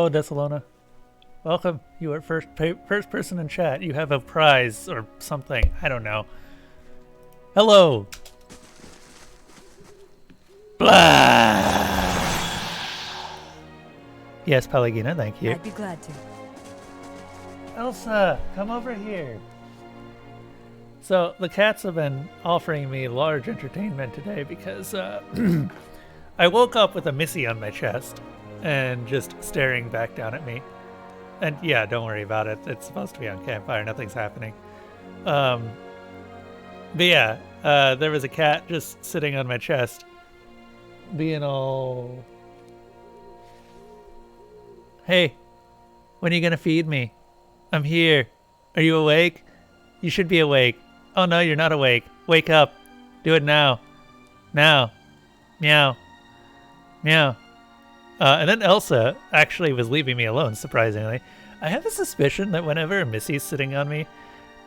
Hello, Desalona. Welcome. You are first person in chat. You have a prize or something. I don't know. Hello. Blah. Yes, Pelagina, thank you. I'd be glad to. Elsa, come over here. So the cats have been offering me large entertainment today because I woke up with a Missy on my chest and just staring back down at me. And yeah, don't worry about it. It's supposed to be on campfire. Nothing's happening. But yeah, there was a cat just sitting on my chest, being all, "Hey, when are you gonna feed me? I'm here. Are you awake? You should be awake. Oh no, you're not awake. Wake up. Do it now. Now. Meow. Meow." And then Elsa actually was leaving me alone, surprisingly. I have a suspicion that whenever Missy's sitting on me,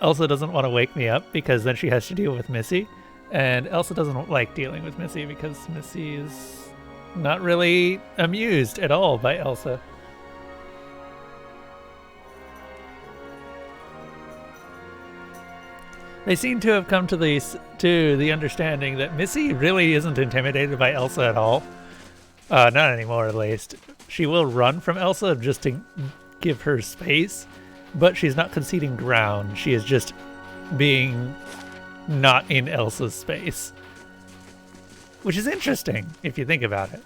Elsa doesn't want to wake me up because then she has to deal with Missy. And Elsa doesn't like dealing with Missy because Missy is not really amused at all by Elsa. They seem to have come to the understanding that Missy really isn't intimidated by Elsa at all. Not anymore, at least. She will run from Elsa just to give her space, but she's not conceding ground. She is just being not in Elsa's space. Which is interesting, if you think about it.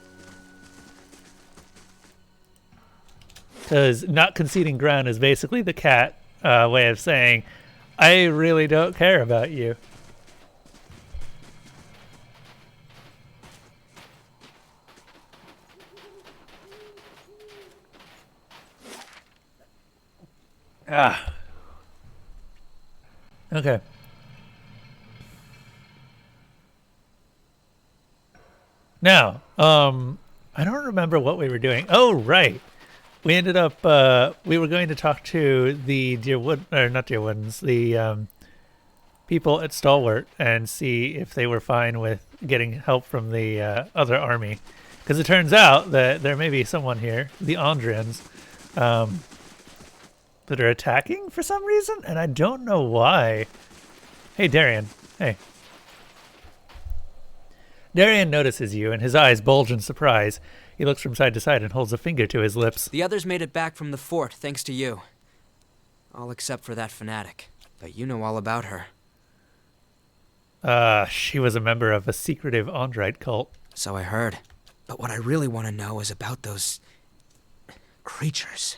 Because not conceding ground is basically the cat way of saying, I really don't care about you. Ah. Okay. Now, I don't remember what we were doing. Oh, right. We ended up, we were going to talk to the not Deerwoodens, the people at Stalwart and see if they were fine with getting help from the other army. Because it turns out that there may be someone here, the Andrians, that are attacking for some reason, and I don't know why. Hey, Darian. Hey. Darian notices you, and his eyes bulge in surprise. He looks from side to side and holds a finger to his lips. The others made it back from the fort, thanks to you. All except for that fanatic. But you know all about her. She was a member of a secretive Andrite cult. So I heard. But what I really want to know is about those creatures.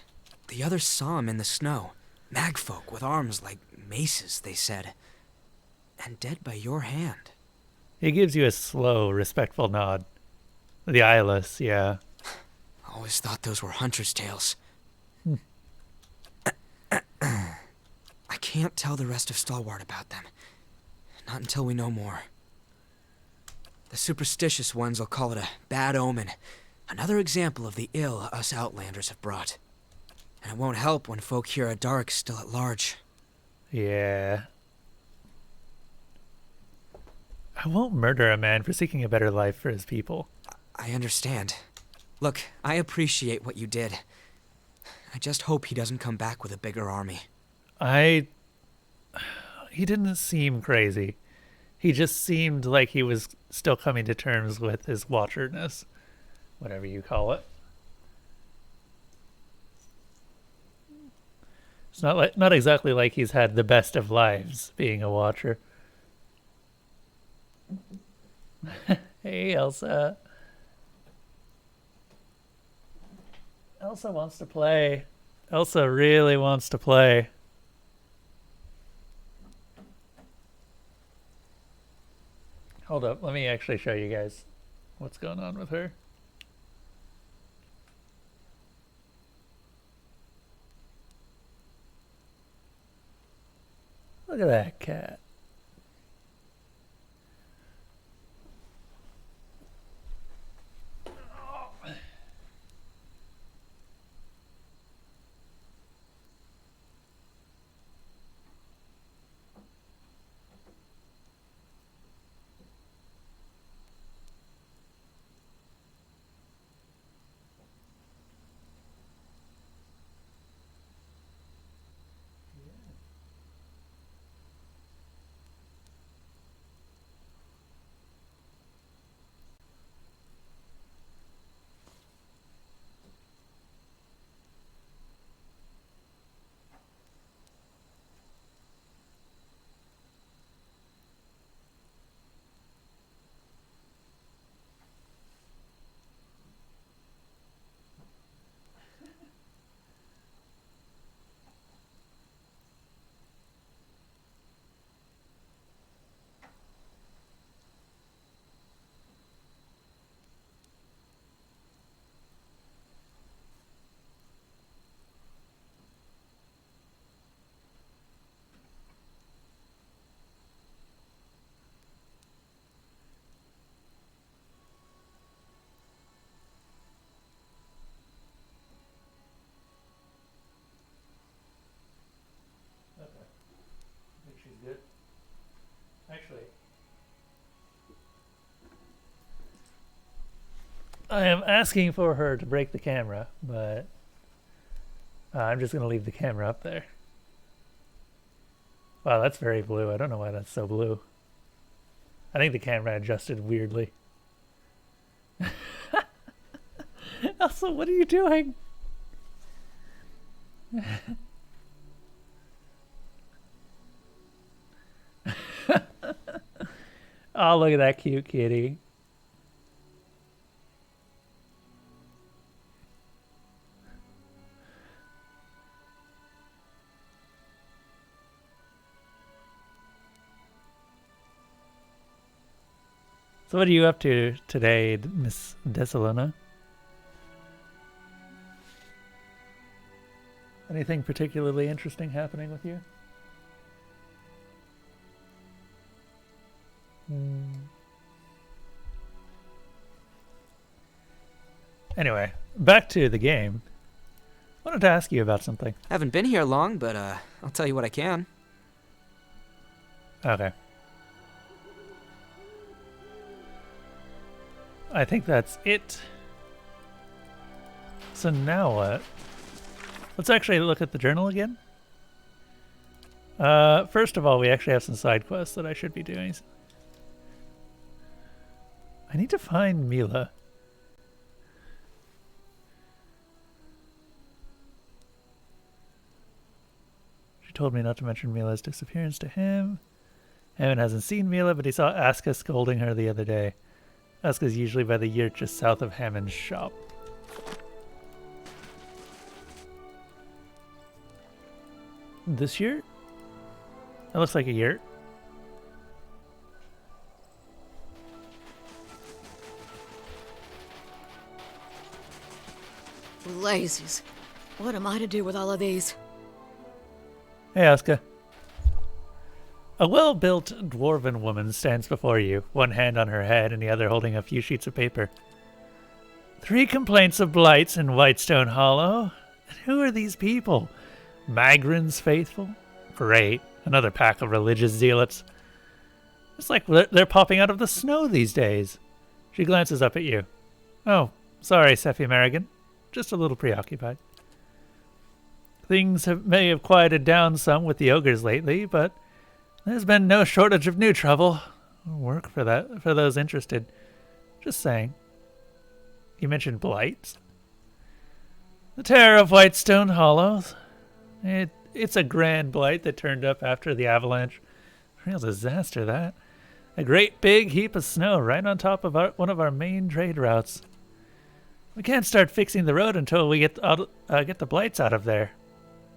The others saw them in the snow. Magfolk with arms like maces, they said. And dead by your hand. He gives you a slow, respectful nod. The Eyeless, yeah. Always thought those were hunter's tales. I can't tell the rest of Stalwart about them. Not until we know more. The superstitious ones will call it a bad omen. Another example of the ill us Outlanders have brought. And it won't help when folk hear a Dark's still at large. Yeah. I won't murder a man for seeking a better life for his people. I understand. Look, I appreciate what you did. I just hope he doesn't come back with a bigger army. He didn't seem crazy. He just seemed like he was still coming to terms with his watcherness. Whatever you call it. It's not exactly like he's had the best of lives being a watcher. Hey, Elsa. Elsa wants to play. Elsa really wants to play. Hold up, let me actually show you guys what's going on with her. Look at that cat. think she's good. Actually, I am asking for her to break the camera, but I'm just going to leave the camera up there. Wow, that's very blue. I don't know why that's so blue. I think the camera adjusted weirdly. Also, what are you doing? Oh, look at that cute kitty. So what are you up to today, Miss Desolana? Anything particularly interesting happening with you? Anyway, back to the game. I wanted to ask you about something. Haven't been here long, but I'll tell you what I can. Okay. I think that's it. So now what? Let's actually look at the journal again. First of all, we actually have some side quests that I should be doing. I need to find Mila. She told me not to mention Mila's disappearance to him. Hammond hasn't seen Mila, but he saw Aska scolding her the other day. Aska's usually by the yurt just south of Hammond's shop. This yurt? That looks like a yurt. Blazes. What am I to do with all of these? Hey, Aska. A well-built dwarven woman stands before you, one hand on her head and the other holding a few sheets of paper. 3 complaints of blights in Whitestone Hollow. And who are these people? Magrin's faithful? Great. Another pack of religious zealots. It's like they're popping out of the snow these days. She glances up at you. Oh, sorry, Sephi Merrigan. Just a little preoccupied. Things may have quieted down some with the ogres lately, but there's been no shortage of new trouble. Work for those interested. Just saying. You mentioned blights? The terror of Whitestone Hollows. It's a grand blight that turned up after the avalanche. Real disaster, that. A great big heap of snow right on top of one of our main trade routes. We can't start fixing the road until we get the blights out of there.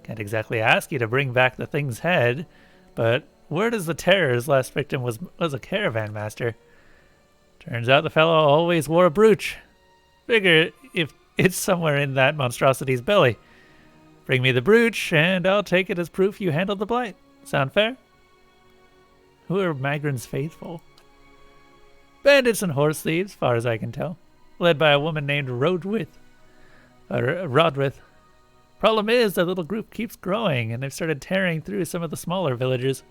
Can't exactly ask you to bring back the thing's head, but word is the terror's last victim was a caravan master. Turns out the fellow always wore a brooch. Figure if it's somewhere in that monstrosity's belly. Bring me the brooch, and I'll take it as proof you handled the blight. Sound fair? Who are Magrin's faithful? Bandits and horse thieves, far as I can tell. Led by a woman named Rodwith. Problem is, the little group keeps growing, and they've started tearing through some of the smaller villages.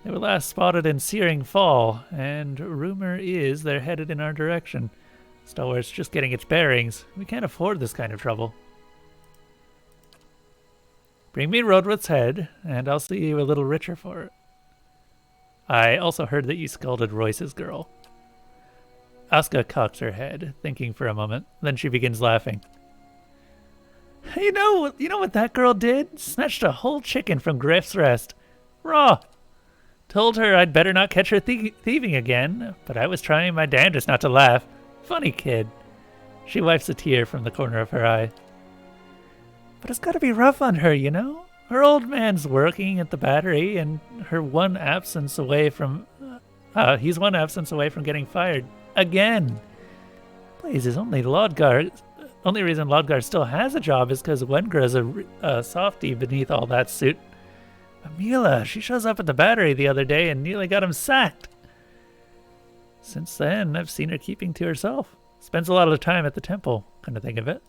They were last spotted in Searing Fall, and rumor is they're headed in our direction. Stalwart's just getting its bearings. We can't afford this kind of trouble. Bring me Rodwith's head, and I'll see you a little richer for it. I also heard that you scolded Royce's girl. Aska cocks her head, thinking for a moment. Then she begins laughing. You know what that girl did? Snatched a whole chicken from Griff's Rest. Raw. Told her I'd better not catch her thieving again, but I was trying my damnedest not to laugh. Funny kid. She wipes a tear from the corner of her eye. But it's gotta be rough on her, you know? Her old man's working at the battery, and he's one absence away from getting fired. Again. Blazes, only reason Lodgar still has a job is because Wengra's a softie beneath all that suit. Amila, she shows up at the battery the other day and nearly got him sacked. Since then, I've seen her keeping to herself. Spends a lot of time at the temple, kind of think of it.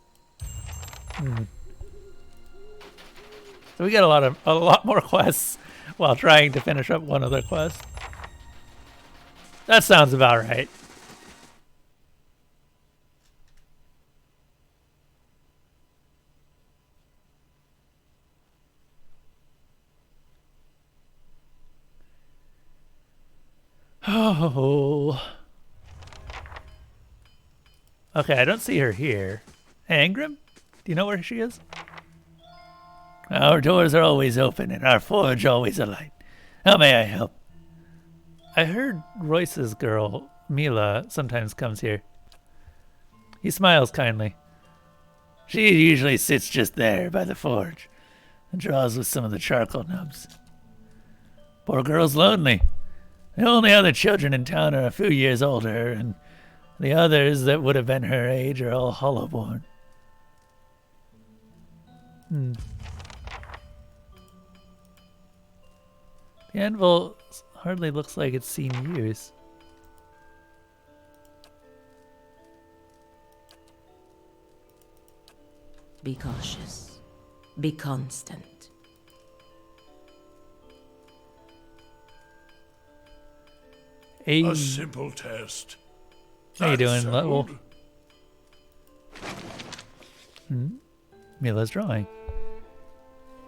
So we get a lot more quests while trying to finish up one other quest. That sounds about right. Oh. Okay, I don't see her here. Hey, Ingram? Do you know where she is? Our doors are always open and our forge always alight. How may I help? I heard Royce's girl, Mila, sometimes comes here. He smiles kindly. She usually sits just there by the forge and draws with some of the charcoal nubs. Poor girl's lonely. The only other children in town are a few years older, and the others that would have been her age are all hollowborn. The anvil hardly looks like it's seen use. Be cautious. Be constant. Hey. A simple test. How you That's doing, Level? settled. Mila's drawing.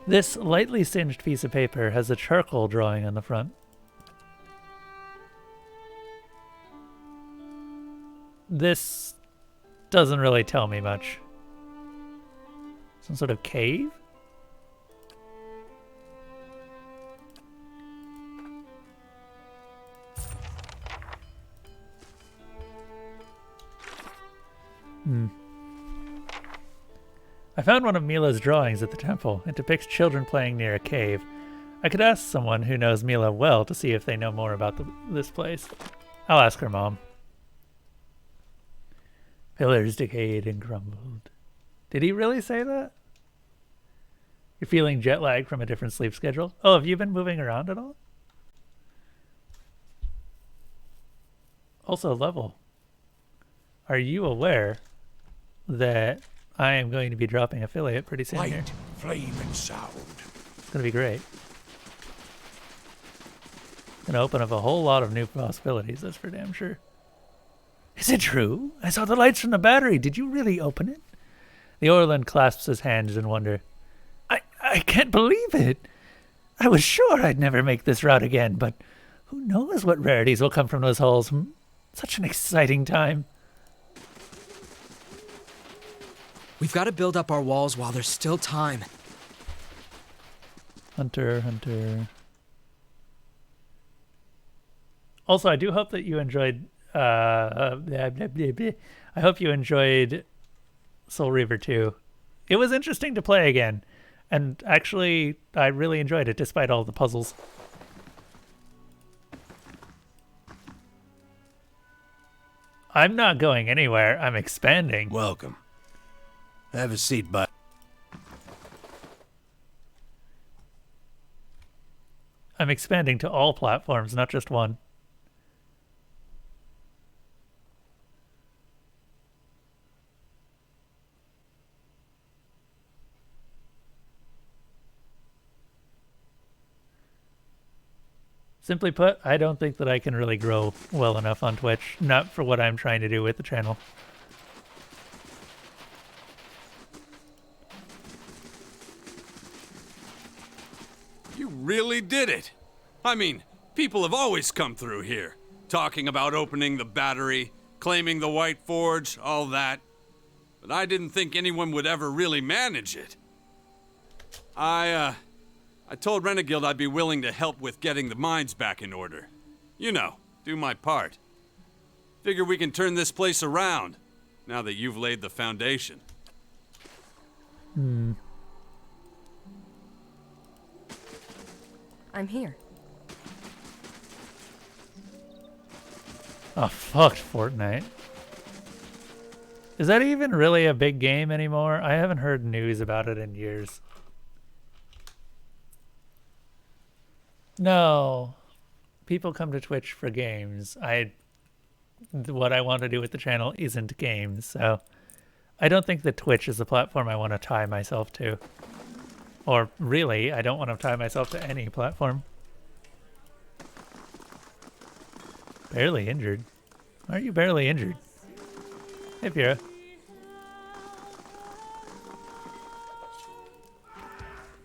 This lightly singed piece of paper has a charcoal drawing on the front. This doesn't really tell me much. Some sort of cave? I found one of Mila's drawings at the temple. It depicts children playing near a cave. I could ask someone who knows Mila well to see if they know more about this place. I'll ask her mom. Pillars decayed and crumbled. Did he really say that? You're feeling jet lag from a different sleep schedule? Oh, have you been moving around at all? Also, Level. Are you aware that I am going to be dropping affiliate pretty soon here? Light, flame, and sound. It's going to be great. Going to open up a whole lot of new possibilities, that's for damn sure. Is it true? I saw the lights from the battery. Did you really open it? The Orland clasps his hands in wonder. I can't believe it. I was sure I'd never make this route again, but who knows what rarities will come from those holes. Such an exciting time. We've got to build up our walls while there's still time. Hunter. Also, I do hope that you enjoyed... I hope you enjoyed Soul Reaver 2. It was interesting to play again. And actually, I really enjoyed it, despite all the puzzles. I'm not going anywhere. I'm expanding. Welcome. Have a seat, bud. I'm expanding to all platforms, not just one. Simply put, I don't think that I can really grow well enough on Twitch. Not for what I'm trying to do with the channel. You really did it. I mean, people have always come through here, talking about opening the battery, claiming the White Forge, all that. But I didn't think anyone would ever really manage it. I told Renegild I'd be willing to help with getting the mines back in order. You know, do my part. Figure we can turn this place around, now that you've laid the foundation. I'm here. Oh, fuck Fortnite. Is that even really a big game anymore? I haven't heard news about it in years. No. People come to Twitch for games. What I want to do with the channel isn't games, so I don't think that Twitch is the platform I want to tie myself to. Or really, I don't want to tie myself to any platform. Barely injured. Why are you barely injured? Hey, Pyrrha.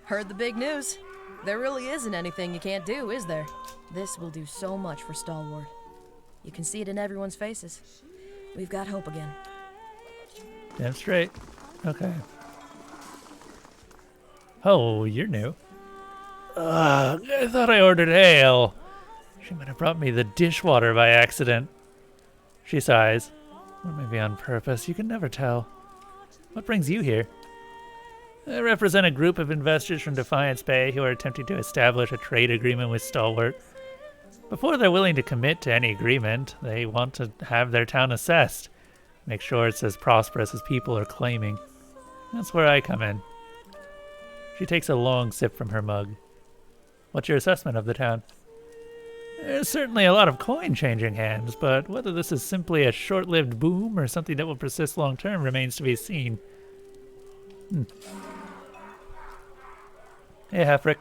Heard the big news. There really isn't anything you can't do, is there? This will do so much for Stalwart. You can see it in everyone's faces. We've got hope again. Damn straight. Okay. Oh, you're new. I thought I ordered ale. She might have brought me the dishwater by accident. She sighs. Or maybe on purpose. You can never tell. What brings you here? I represent a group of investors from Defiance Bay who are attempting to establish a trade agreement with Stalwart. Before they're willing to commit to any agreement, they want to have their town assessed. Make sure it's as prosperous as people are claiming. That's where I come in. She takes a long sip from her mug. What's your assessment of the town? There's certainly a lot of coin changing hands, but whether this is simply a short-lived boom or something that will persist long-term remains to be seen. Hey, Hefrick.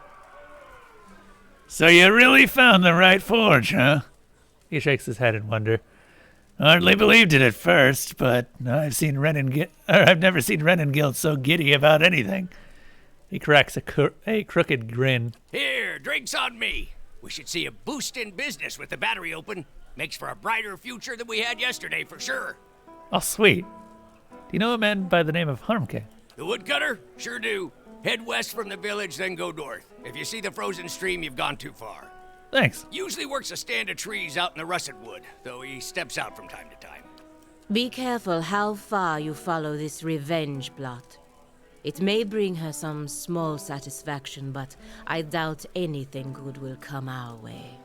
So you really found the right forge, huh? He shakes his head in wonder. Hardly believed it at first, but I've never seen Renengild so giddy about anything. He cracks a crooked grin. Here, drinks on me. We should see a boost in business with the battery open. Makes for a brighter future than we had yesterday, for sure. Oh, sweet. Do you know a man by the name of Harmke? The woodcutter? Sure do. Head west from the village, then go north. If you see the frozen stream, you've gone too far. Thanks. Usually works a stand of trees out in the russet wood, though he steps out from time to time. Be careful how far you follow this revenge plot. It may bring her some small satisfaction, but I doubt anything good will come our way.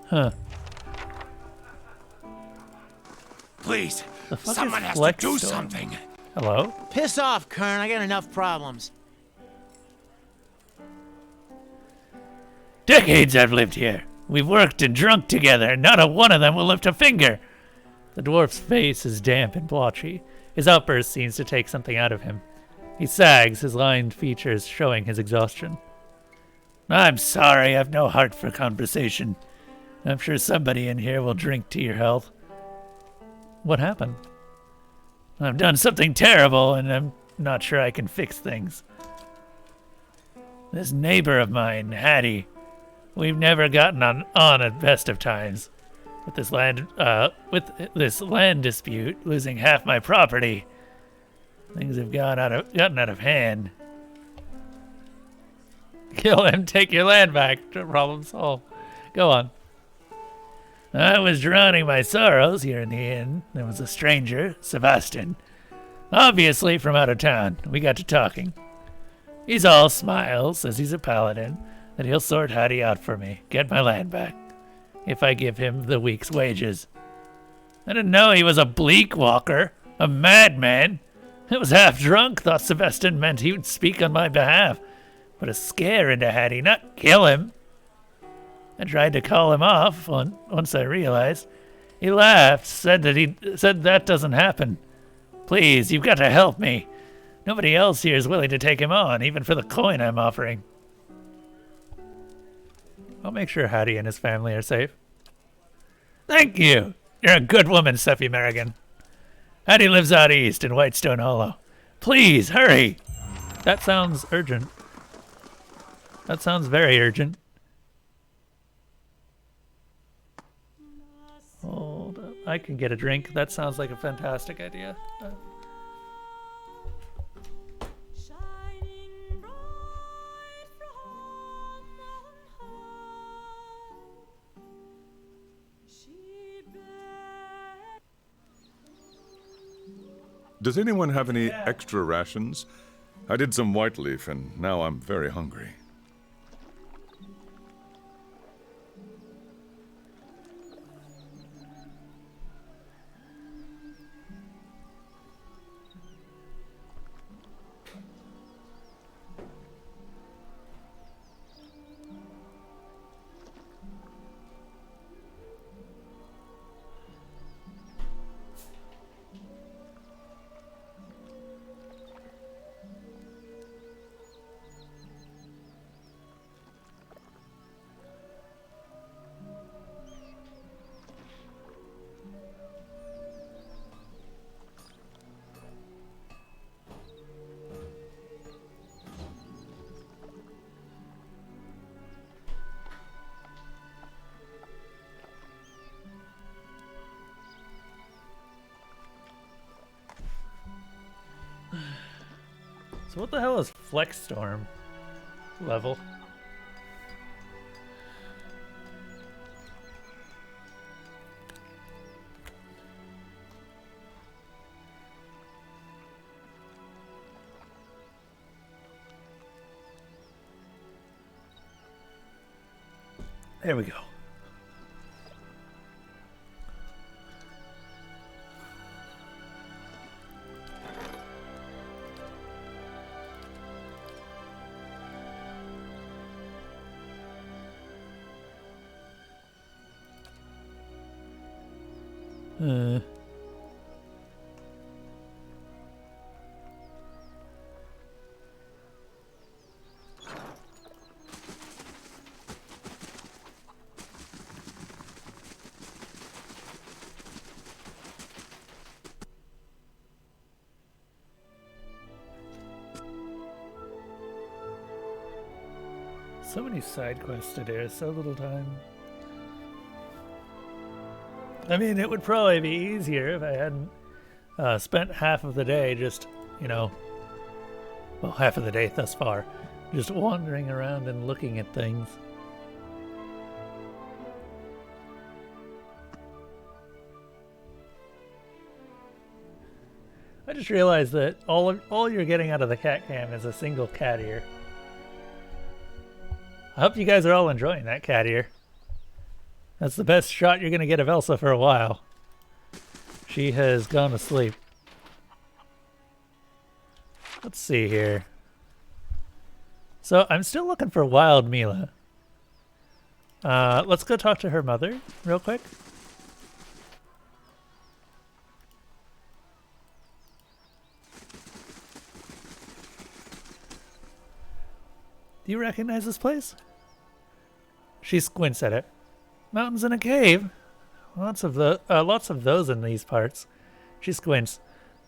Huh. Please, The fuck someone is has to Flex do Storm? something. Hello? Piss off, Kern. I got enough problems. Decades I've lived here. We've worked and drunk together, and not a one of them will lift a finger. The dwarf's face is damp and blotchy. His outburst seems to take something out of him. He sags, his lined features showing his exhaustion. I'm sorry, I've no heart for conversation. I'm sure somebody in here will drink to your health. What happened? I've done something terrible, and I'm not sure I can fix things. This neighbor of mine, Hattie, we've never gotten on at best of times. With this land dispute, losing half my property, things have gotten out of hand. Kill him, take your land back. Problem solved. Go on. I was drowning my sorrows here in the inn. There was a stranger, Sebastian, obviously from out of town. We got to talking. He's all smiles, says he's a paladin, that he'll sort Hattie out for me, get my land back, if I give him the week's wages. I didn't know he was a bleak walker, a madman. I was half drunk, thought Sebastian meant he would speak on my behalf. Put a scare into Hattie, not kill him. I tried to call him off once I realized. He laughed, said that doesn't happen. Please, you've got to help me. Nobody else here is willing to take him on, even for the coin I'm offering. I'll make sure Hattie and his family are safe. Thank you. You're a good woman, Seppi Merrigan. Hattie lives out east in Whitestone Hollow. Please, hurry. That sounds urgent. That sounds very urgent. Hold up. I can get a drink. That sounds like a fantastic idea. Does anyone have any extra rations? I did some white leaf, and now I'm very hungry. So what the hell is Flex Storm level? There we go. So many side quests to do, so little time. I mean, it would probably be easier if I hadn't spent half of the day just, you know, well, half of the day thus far, just wandering around and looking at things. I just realized that all you're getting out of the cat cam is a single cat ear. I hope you guys are all enjoying that cat ear. That's the best shot you're going to get of Elsa for a while. She has gone to sleep. Let's see here. So I'm still looking for Wild Mila. Let's go talk to her mother real quick. Do you recognize this place? She squints at it. Mountains in a cave? Lots of those in these parts. She squints.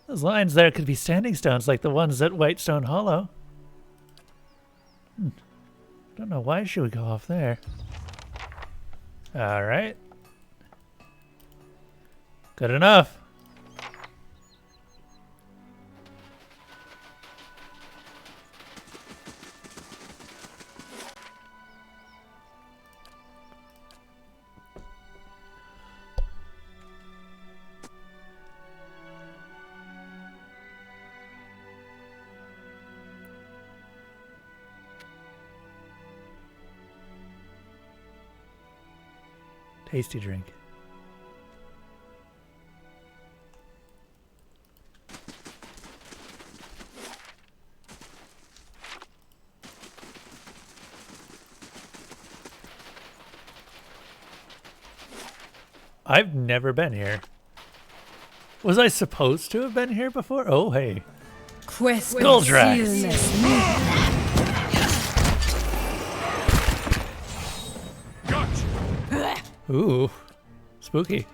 Those lines there could be standing stones like the ones at Whitestone Hollow. Don't know why she would go off there. Alright. Good enough. Tasty drink. I've never been here. Was I supposed to have been here before? Oh, hey. Skull Drax. Ooh, spooky.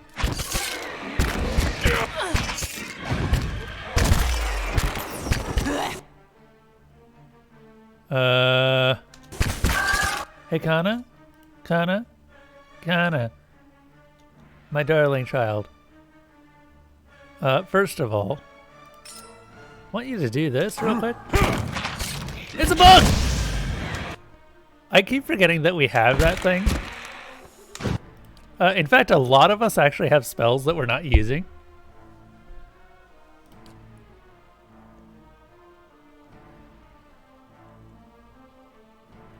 Hey, Kana? Kana? Kana. My darling child. First of all, I want you to do this real quick. It's a bug! I keep forgetting that we have that thing. In fact, a lot of us actually have spells that we're not using.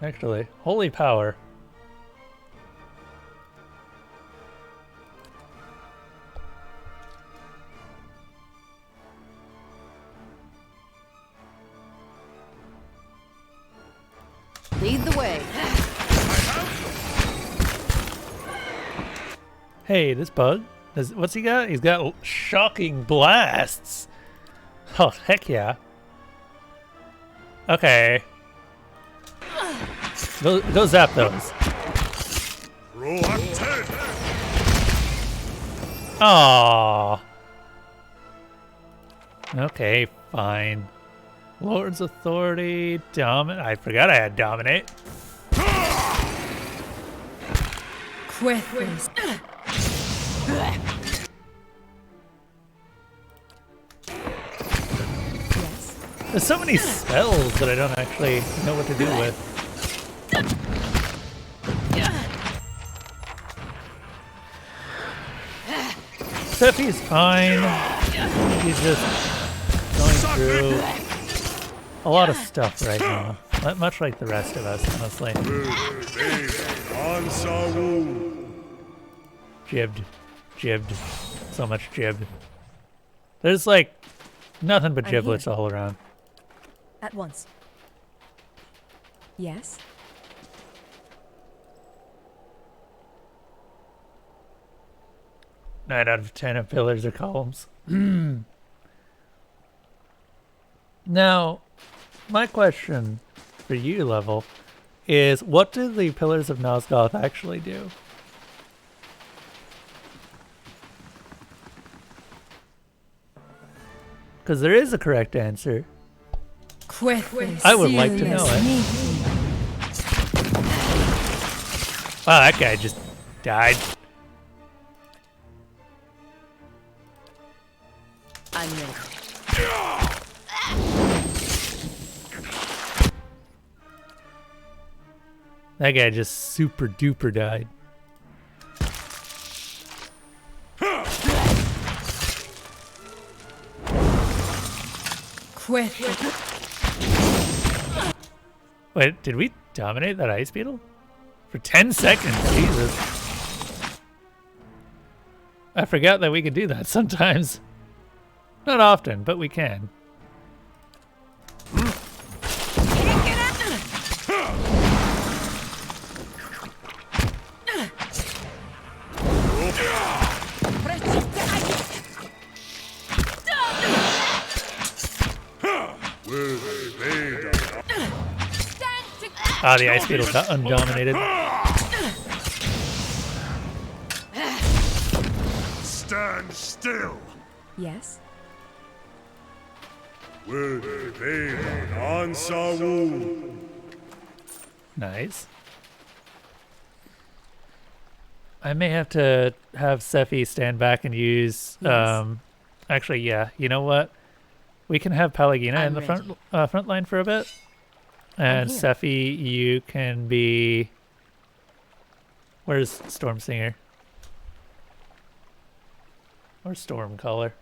Actually, holy power. Lead the way. Hey, this bug, what's he got? He's got shocking blasts. Oh, heck yeah. Okay. Go zap those. Aww. Okay, fine. Lord's Authority, Dominate. I forgot I had Dominate. Quithers. Yes. There's so many spells that I don't actually know what to do with. Sephi's fine. He's just going through a lot of stuff right now. Much like the rest of us, honestly. Jibbed. Jibbed. So much jibbed. There's like nothing but giblets all around. At once. Yes? 9 out of 10 of pillars or columns. Now, my question for you, Level, is what do the pillars of Nosgoth actually do? Because there is a correct answer. I would like to know it. Wow, that guy just died. I'm ready. That guy just super duper died. Wait, did we dominate that ice beetle? For 10 seconds, Jesus. I forgot that we could do that sometimes. Not often, but we can. Ah, the ice beetle got undominated. Stand still. Yes? Nice. I may have to have Sephi stand back and use. Actually, yeah. You know what? We can have Pelagina in the front line for a bit, and Sephi, you can be. Where's Stormsinger? Or Stormcaller?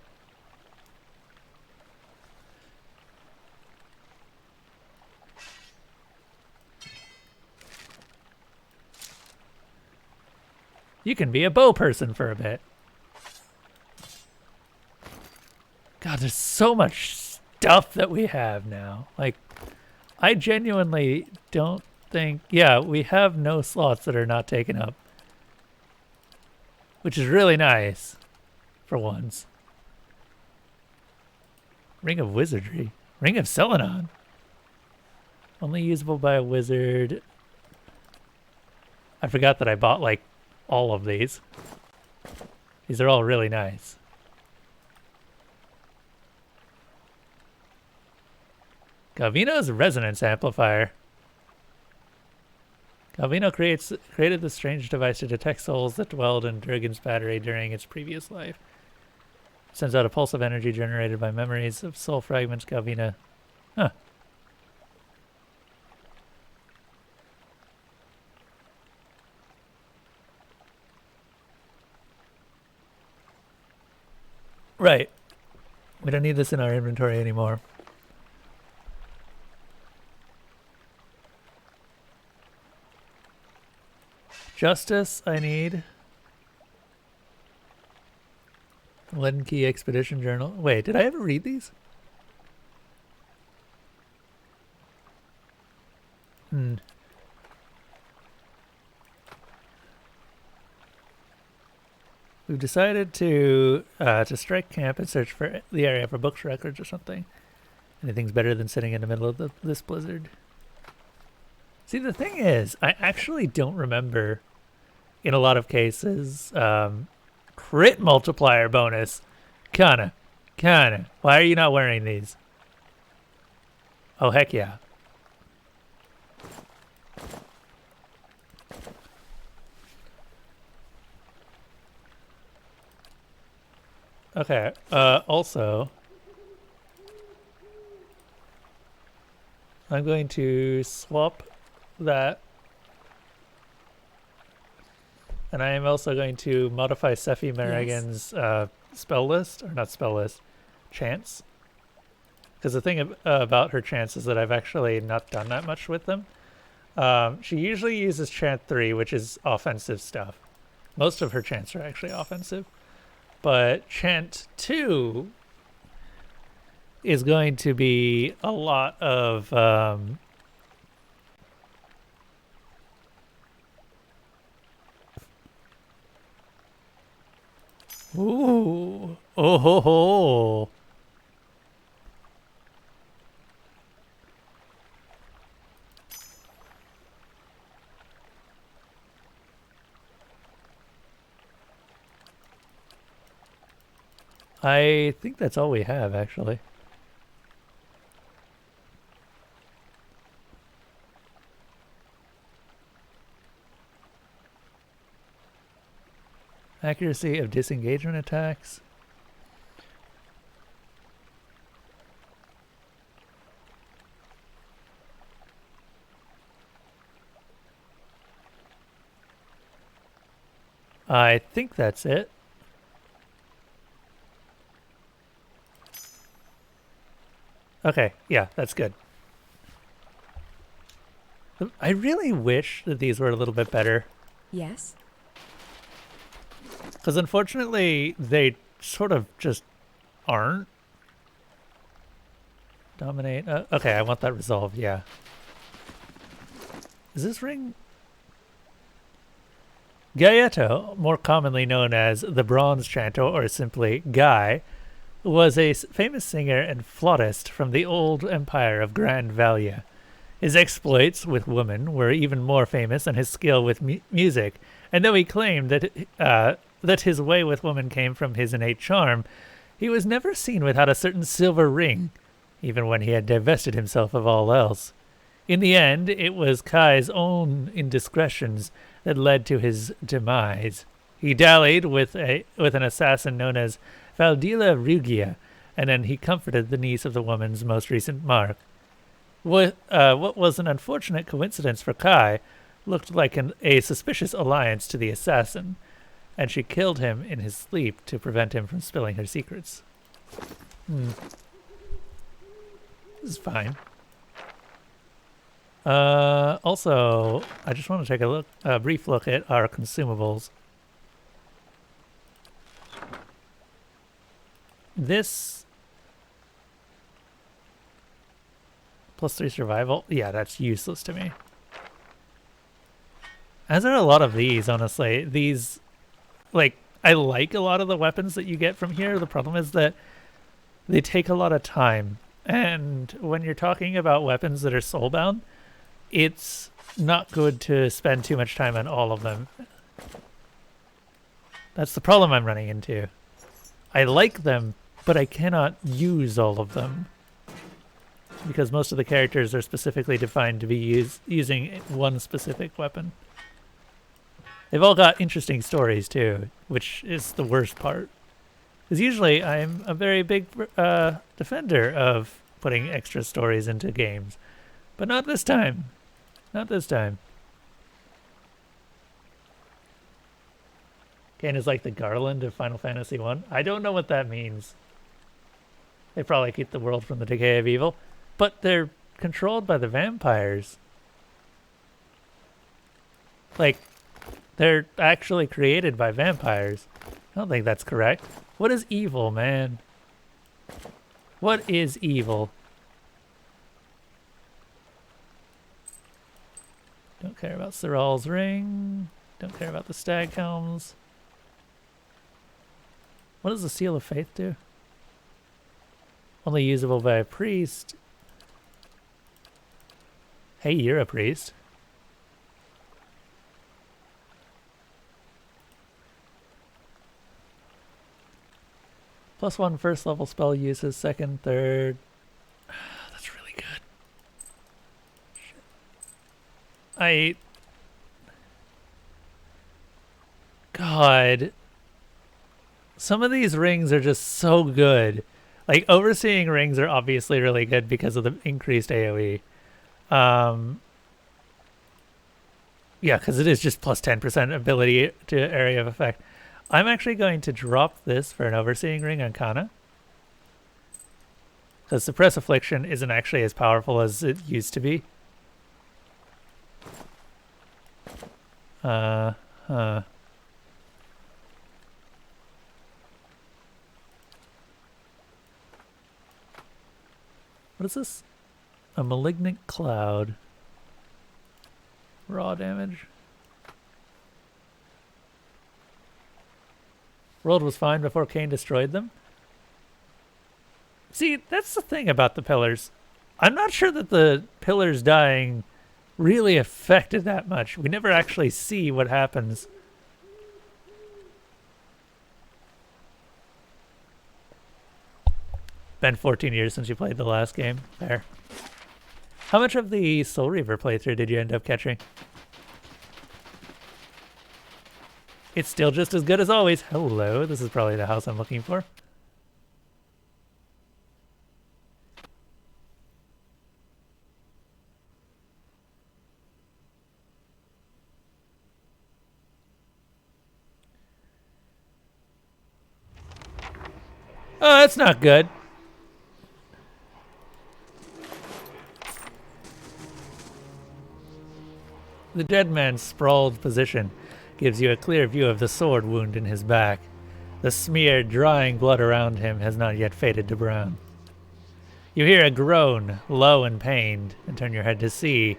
You can be a bow person for a bit. God, there's so much stuff that we have now. Like, I genuinely don't think... Yeah, we have no slots that are not taken up. Which is really nice. For once. Ring of Wizardry. Ring of Selenon. Only usable by a wizard. I forgot that I bought, like, all of these. These are all really nice. Galvino's resonance amplifier. Galvino created the strange device to detect souls that dwelled in Durgan's battery during its previous life. Sends out a pulse of energy generated by memories of soul fragments. Galvino. Huh. Right. We don't need this in our inventory anymore. Justice, I need. Leaden Key Expedition Journal. Wait, did I ever read these? We've decided to strike camp and search for the area for books, records, or something. Anything's better than sitting in the middle of this blizzard. See, the thing is, I actually don't remember, in a lot of cases, crit multiplier bonus. Kinda. Why are you not wearing these? Oh, heck yeah. Okay, also... I'm going to swap that. And I am also going to modify Sephi Merrigan's spell list, or not spell list, chance. Because the thing about her chance is that I've actually not done that much with them. She usually uses chant 3, which is offensive stuff. Most of her chants are actually offensive. But chant 2 is going to be a lot of... Ooh. Oh ho ho. I think that's all we have, actually. Accuracy of disengagement attacks. I think that's it. Okay, yeah, that's good. I really wish that these were a little bit better. Yes? Because unfortunately, they sort of just aren't. Dominate. Okay, I want that resolved, yeah. Is this ring... Gaieto, more commonly known as the Bronze Chanter or simply Guy, was a famous singer and flautist from the old empire of Grand Valia. His exploits with women were even more famous than his skill with music, and though he claimed that his way with women came from his innate charm, he was never seen without a certain silver ring, even when he had divested himself of all else. In the end, it was Kai's own indiscretions that led to his demise. He dallied with an assassin known as Valdila Rugia, and then he comforted the niece of the woman's most recent mark. What was an unfortunate coincidence for Kai looked like a suspicious alliance to the assassin, and she killed him in his sleep to prevent him from spilling her secrets. This is fine. Also, I just want to take a brief look at our consumables. This +3 survival, yeah, that's useless to me. As are a lot of these, honestly. These, like, I like a lot of the weapons that you get from here. The problem is that they take a lot of time. And when you're talking about weapons that are soulbound, it's not good to spend too much time on all of them. That's the problem I'm running into. I like them, but I cannot use all of them. Because most of the characters are specifically defined to be using one specific weapon. They've all got interesting stories too, which is the worst part. Because usually I'm a very big defender of putting extra stories into games. But not this time. Not this time. Kain is like the Garland of Final Fantasy 1. I don't know what that means. They probably keep the world from the decay of evil. But they're controlled by the vampires. Like, they're actually created by vampires. I don't think that's correct. What is evil, man? What is evil? Don't care about Cyril's ring. Don't care about the stag helms. What does the Seal of Faith do? Only usable by a priest. Hey, you're a priest. +1 first level spell uses, second, third. That's really good. Shit. God. Some of these rings are just so good. Like, overseeing rings are obviously really good because of the increased AoE. Yeah, because it is just plus 10% ability to area of effect. I'm actually going to drop this for an overseeing ring on Kana. Because suppress affliction isn't actually as powerful as it used to be. What is this? A malignant cloud. Raw damage. World was fine before Cain destroyed them. See, that's the thing about the pillars. I'm not sure that the pillars dying really affected that much. We never actually see what happens. Been 14 years since you played the last game. There. How much of the Soul Reaver playthrough did you end up catching? It's still just as good as always. Hello, this is probably the house I'm looking for. Oh, that's not good. The dead man's sprawled position gives you a clear view of the sword wound in his back. The smeared, drying blood around him has not yet faded to brown. You hear a groan, low and pained, and turn your head to see.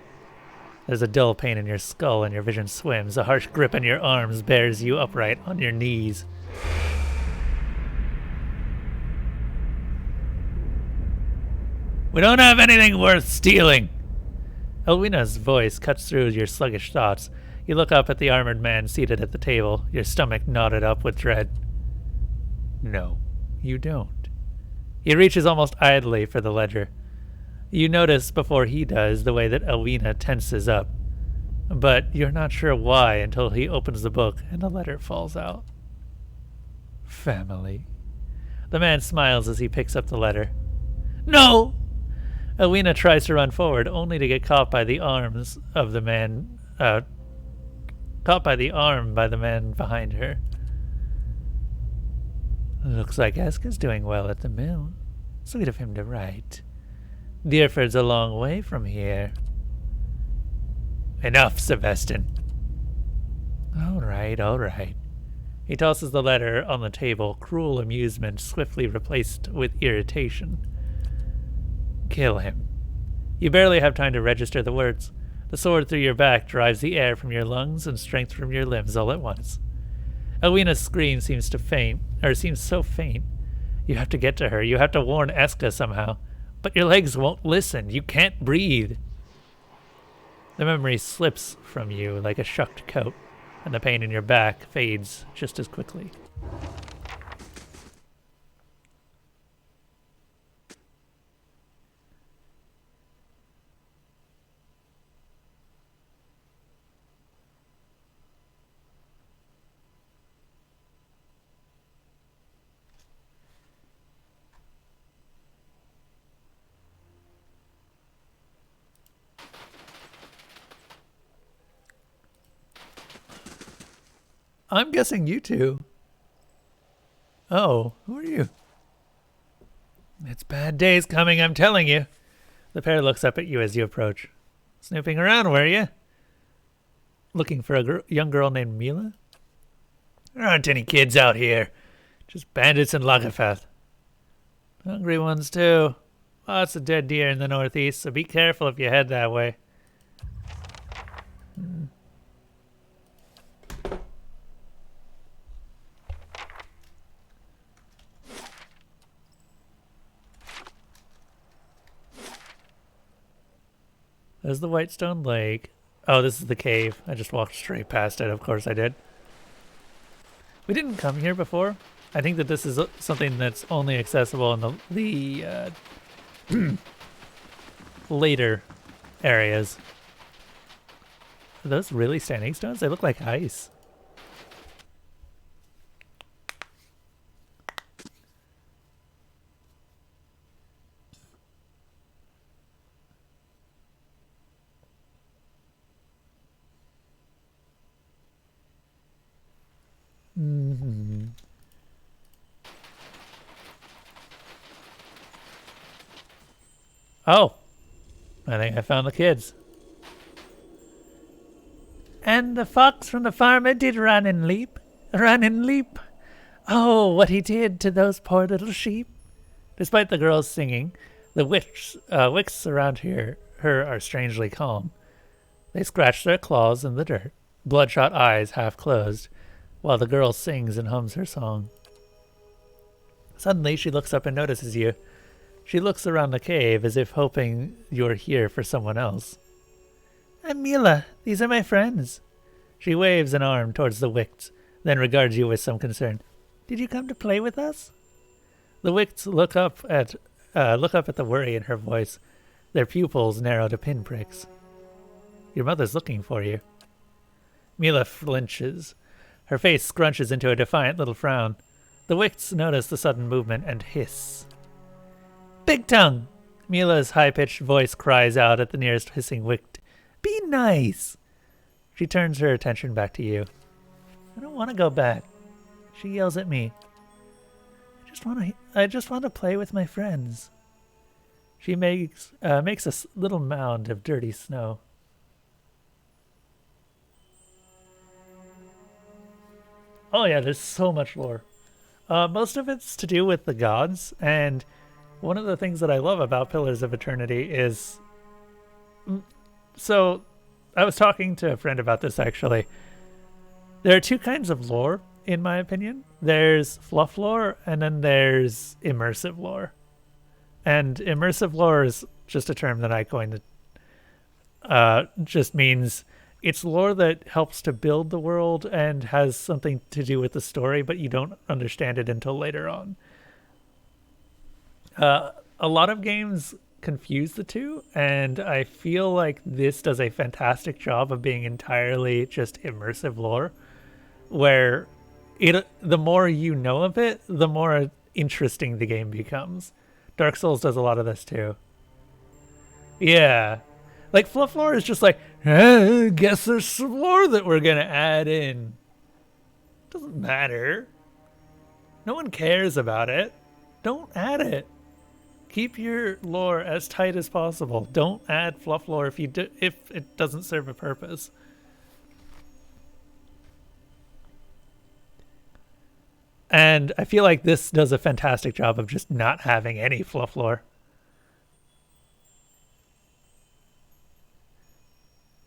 There's a dull pain in your skull and your vision swims. A harsh grip in your arms bears you upright on your knees. We don't have anything worth stealing. Elwina's voice cuts through your sluggish thoughts. You look up at the armored man seated at the table, your stomach knotted up with dread. No, you don't. He reaches almost idly for the ledger. You notice before he does the way that Elwina tenses up. But you're not sure why until he opens the book and a letter falls out. Family. The man smiles as he picks up the letter. No! Elwina tries to run forward, only to get caught by the arms of the man, caught by the arm by the man behind her. Looks like Eska's doing well at the mill. Sweet of him to write. Deerford's a long way from here. Enough, Sebastian. All right, all right. He tosses the letter on the table, cruel amusement swiftly replaced with irritation. Kill him. You barely have time to register the words. The sword through your back drives the air from your lungs and strength from your limbs all at once. Elwina's scream seems so faint. You have to get to her. You have to warn Eska somehow. But your legs won't listen. You can't breathe. The memory slips from you like a shucked coat, and the pain in your back fades just as quickly. I'm guessing you two. Oh, who are you? It's bad days coming, I'm telling you. The pair looks up at you as you approach. Snooping around, were you? Looking for a young girl named Mila? There aren't any kids out here. Just bandits and Lagerfeld. Hungry ones, too. Lots of dead deer in the northeast, so be careful if you head that way. There's the Whitestone Lake. Oh, this is the cave. I just walked straight past it. Of course I did. We didn't come here before. I think that this is something that's only accessible in the later areas. Are those really standing stones? They look like ice. Oh, I think I found the kids. And the fox from the farmer did run and leap. Run and leap. Oh, what he did to those poor little sheep. Despite the girls singing, the wicks around her are strangely calm. They scratch their claws in the dirt, bloodshot eyes half closed, while the girl sings and hums her song. Suddenly, she looks up and notices you. She looks around the cave as if hoping you're here for someone else. I'm Mila. These are my friends. She waves an arm towards the Wicts, then regards you with some concern. Did you come to play with us? The Wicts look up at the worry in her voice, their pupils narrow to pinpricks. Your mother's looking for you. Mila flinches. Her face scrunches into a defiant little frown. The Wicts notice the sudden movement and hiss. Big Tongue! Mila's high-pitched voice cries out at the nearest hissing Wict. Be nice! She turns her attention back to you. I don't want to go back. She yells at me. I just want to play with my friends. She makes a little mound of dirty snow. Oh yeah, there's so much lore. Most of it's to do with the gods, and one of the things that I love about Pillars of Eternity is... So, I was talking to a friend about this, actually. There are two kinds of lore, in my opinion. There's fluff lore, and then there's immersive lore. And immersive lore is just a term that I coined. Just means it's lore that helps to build the world and has something to do with the story, but you don't understand it until later on. A lot of games confuse the two, and I feel like this does a fantastic job of being entirely just immersive lore, where the more you know of it, the more interesting the game becomes. Dark Souls does a lot of this too. Yeah. Like, fluff lore is just like, guess there's some lore that we're gonna add in. Doesn't matter. No one cares about it. Don't add it. Keep your lore as tight as possible. Don't add fluff lore if it doesn't serve a purpose. And I feel like this does a fantastic job of just not having any fluff lore.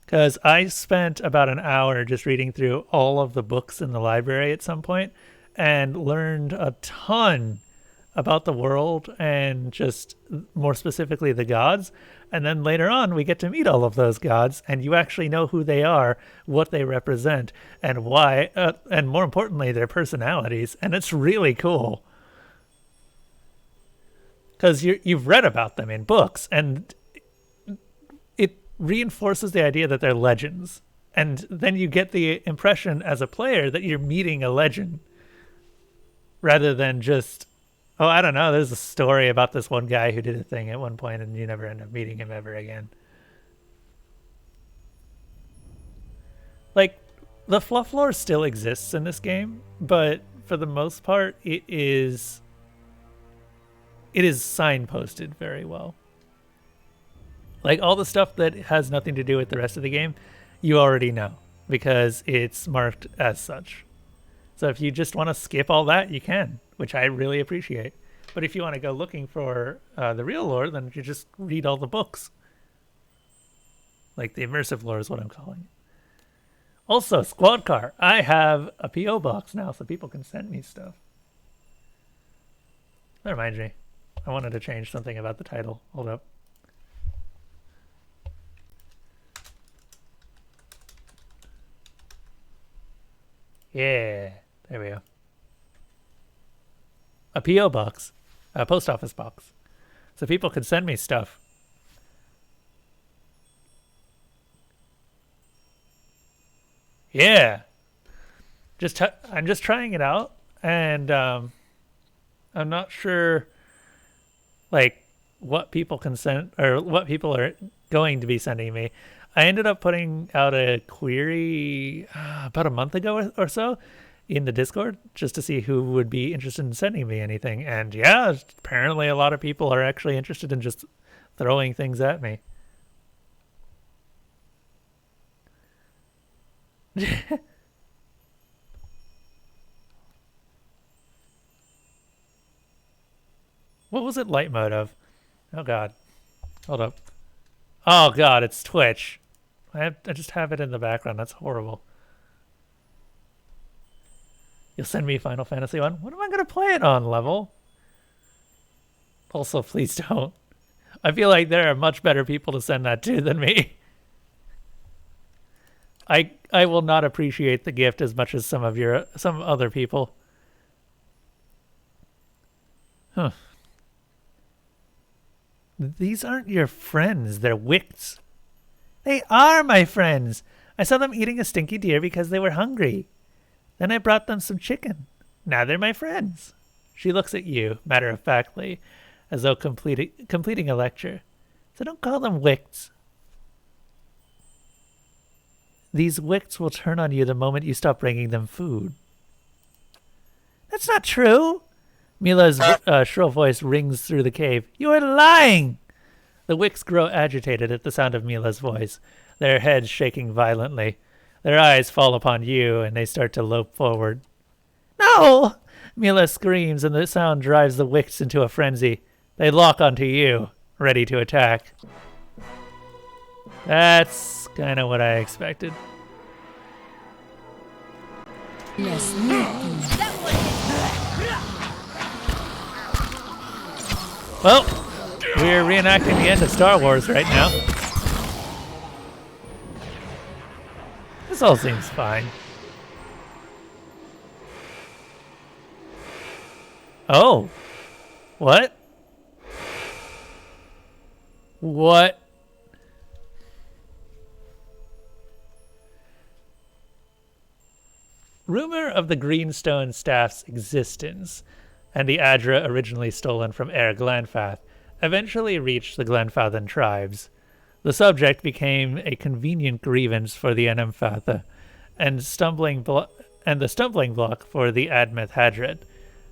Because I spent about an hour just reading through all of the books in the library at some point and learned a ton about the world and just more specifically the gods. And then later on we get to meet all of those gods and you actually know who they are, what they represent, and why, and more importantly, their personalities. And it's really cool. Because you've read about them in books and it reinforces the idea that they're legends. And then you get the impression as a player that you're meeting a legend rather than just, oh, I don't know, there's a story about this one guy who did a thing at one point and you never end up meeting him ever again. Like, the fluff lore still exists in this game, but for the most part, it is signposted very well. Like, all the stuff that has nothing to do with the rest of the game, you already know, because it's marked as such. So if you just want to skip all that, you can, which I really appreciate. But if you want to go looking for the real lore, then you just read all the books. Like the immersive lore is what I'm calling it. Also, Squad Car. I have a P.O. box now so people can send me stuff. That reminds me. I wanted to change something about the title. Hold up. Yeah, there we go. A P.O. box. A post office box. So people can send me stuff. Yeah. I'm just trying it out, and I'm not sure, like, what people can send, or what people are going to be sending me. I ended up putting out a query about a month ago or so in the Discord just to see who would be interested in sending me anything. And yeah, apparently a lot of people are actually interested in just throwing things at me. What was it light mode of? Oh god. Hold up. Oh god, it's Twitch. I just have it in the background. That's horrible. You'll send me Final Fantasy 1? What am I going to play it on, level? Also, please don't. I feel like there are much better people to send that to than me. I will not appreciate the gift as much as some other people. Huh. These aren't your friends, they're wicts. They are my friends. I saw them eating a stinky deer because they were hungry. Then I brought them some chicken. Now they're my friends. She looks at you, matter-of-factly, as though completing a lecture. So don't call them wicts. These wicts will turn on you the moment you stop bringing them food. That's not true. Mila's shrill voice rings through the cave. You are lying! The wicks grow agitated at the sound of Mila's voice, their heads shaking violently. Their eyes fall upon you, and they start to lope forward. No! Mila screams, and the sound drives the wicks into a frenzy. They lock onto you, ready to attack. That's kind of what I expected. Yes. Well, we're reenacting the end of Star Wars right now. This all seems fine. Oh. What? What? Rumor of the Greenstone Staff's existence and the Adra originally stolen from Air Glanfath eventually reached the Glenfathan tribes. The subject became a convenient grievance for the Enemphatha and the stumbling block for the Admeth Hadred.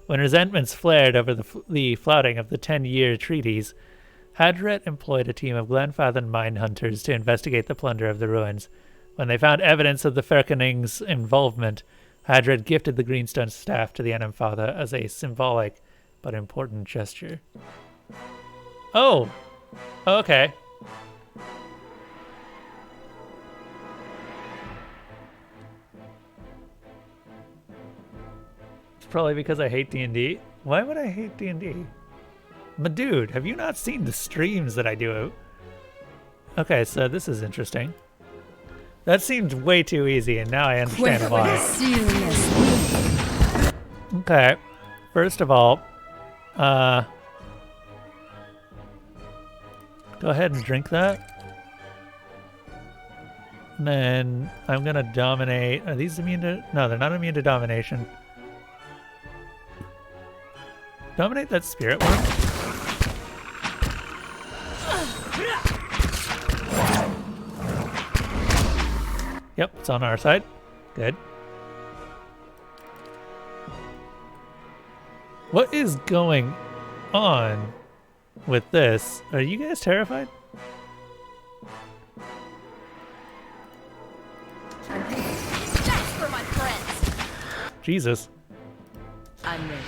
When resentments flared over the flouting of the 10-year treaties, Hadred employed a team of Glenfathan mine hunters to investigate the plunder of the ruins. When they found evidence of the Ferkening's involvement, Hadred gifted the Greenstone Staff to the Enemphatha as a symbolic but important gesture. Oh! Okay. It's probably because I hate D&D. Why would I hate D&D? But dude, have you not seen the streams that I do? Okay, so this is interesting. That seemed way too easy, and now I understand why. Okay, first of all, go ahead and drink that. And then I'm gonna dominate. Are these immune to? No, they're not immune to domination. Dominate that spirit one. Yep, it's on our side. Good. What is going on with this? Are you guys terrified? That's for my friends. Jesus. I'm ready.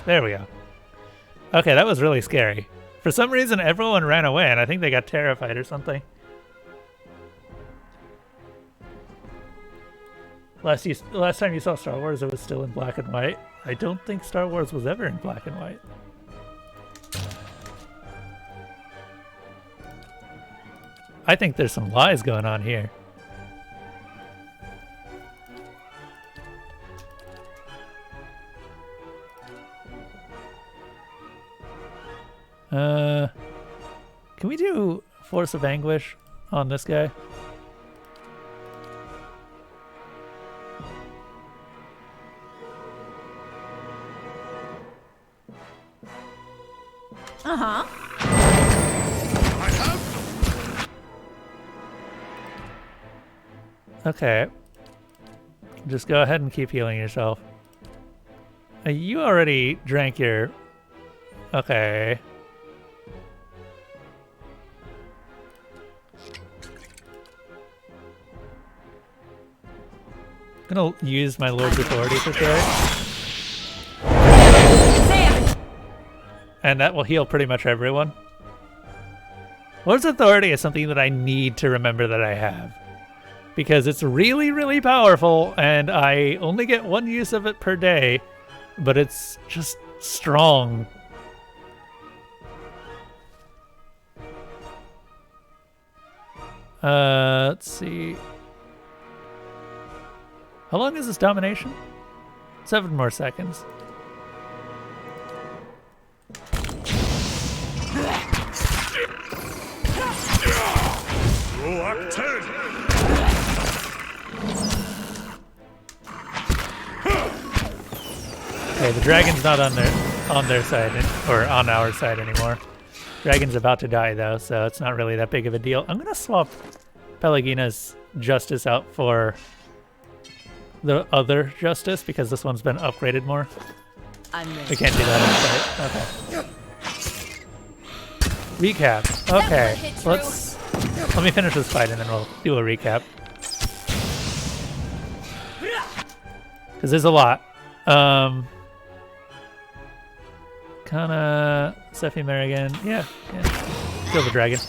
There we go. Okay, that was really scary. For some reason, everyone ran away, and I think they got terrified or something. Last time you saw Star Wars, it was still in black and white. I don't think Star Wars was ever in black and white. I think there's some lies going on here. Can we do Force of Anguish on this guy? Uh-huh. I have. Okay. Just go ahead and keep healing yourself. You already drank your Okay. I'm gonna use my Lord's authority for sure. And that will heal pretty much everyone. Lord's authority is something that I need to remember that I have. Because it's really, really powerful, and I only get one use of it per day, but it's just strong. Let's see. How long is this domination? 7 more seconds. Reluctant. Okay, the dragon's not on their side or on our side anymore. Dragon's about to die though, so it's not really that big of a deal. I'm gonna swap Pelagina's justice out for the other justice because this one's been upgraded more. We can't do that on site. Okay. Recap. Okay, let me finish this fight and then we'll do a recap. Because there's a lot. Kinda Sephi Merrigan. Yeah. Kill the dragon.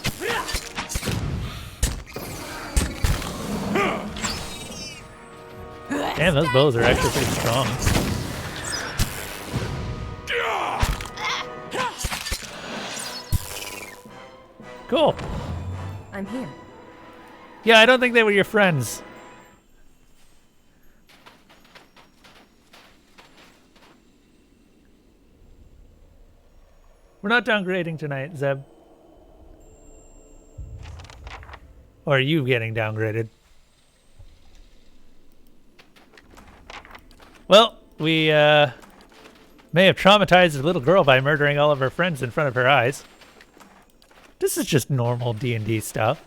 Damn, those bows are actually pretty strong. Cool. I'm here. Yeah, I don't think they were your friends. We're not downgrading tonight, Zeb. Or are you getting downgraded? Well, we may have traumatized a little girl by murdering all of her friends in front of her eyes. This is just normal D&D stuff.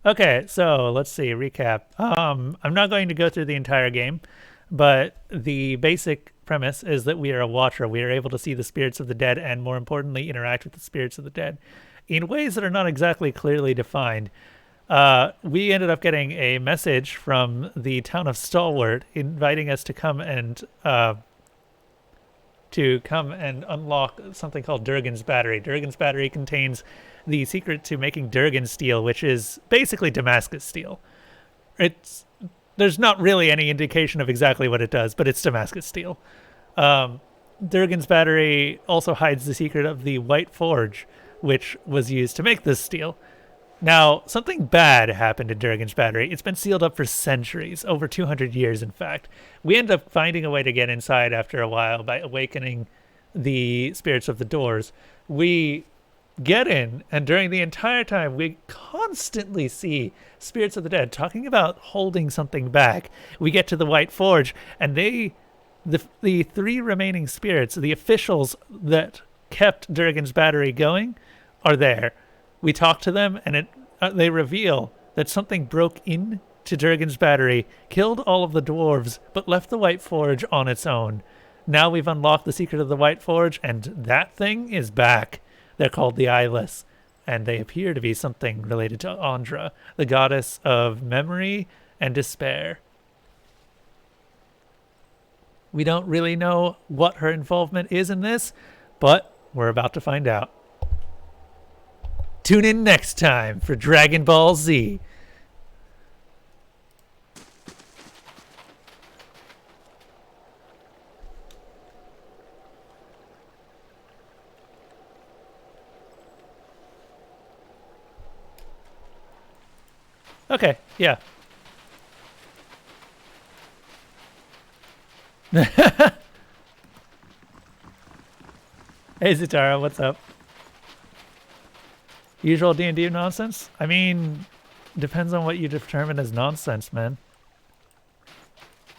Okay, so let's see, recap. I'm not going to go through the entire game, but the basic premise is that we are a watcher. We are able to see the spirits of the dead and, more importantly, interact with the spirits of the dead in ways that are not exactly clearly defined. We ended up getting a message from the town of Stalwart inviting us to come and unlock something called Durgan's Battery. Durgan's Battery contains the secret to making Durgan steel, which is basically Damascus steel. There's not really any indication of exactly what it does, but it's Damascus steel. Durgan's Battery also hides the secret of the White Forge, which was used to make this steel. Now, something bad happened in Durgan's Battery. It's been sealed up for centuries, over 200 years, in fact. We end up finding a way to get inside after a while by awakening the spirits of the doors. We get in, and during the entire time, we constantly see spirits of the dead talking about holding something back. We get to the White Forge, and the 3 remaining spirits, the officials that kept Durgan's Battery going, are there. We talk to them, and they reveal that something broke into Durgan's Battery, killed all of the dwarves, but left the White Forge on its own. Now we've unlocked the secret of the White Forge, and that thing is back. They're called the Eyeless, and they appear to be something related to Andra, the goddess of memory and despair. We don't really know what her involvement is in this, but we're about to find out. Tune in next time for Dragon Ball Z. Okay, yeah. Hey Zutara, what's up? Usual D&D nonsense? I mean, depends on what you determine as nonsense, man.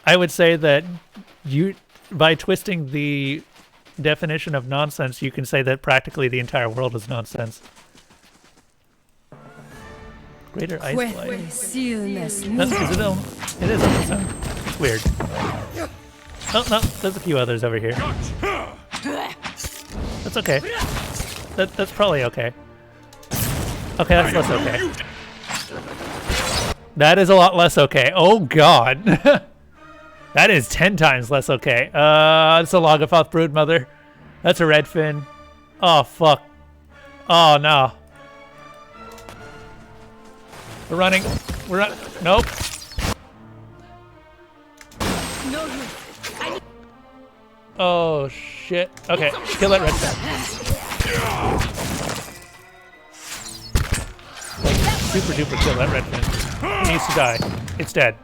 I would say that by twisting the definition of nonsense, you can say that practically the entire world is nonsense. Greater ice light. Is it is on its own. It's weird. Oh, no, there's a few others over here. That's okay. That's probably okay. Okay, that's less okay. That is a lot less okay. Oh, God. That is 10 times less okay. It's a Logothoth broodmother. That's a redfin. Oh, fuck. Oh, no. We're running. Nope. Oh, shit. Okay, kill that redfin. Super duper kill that redfin. It needs to die. It's dead.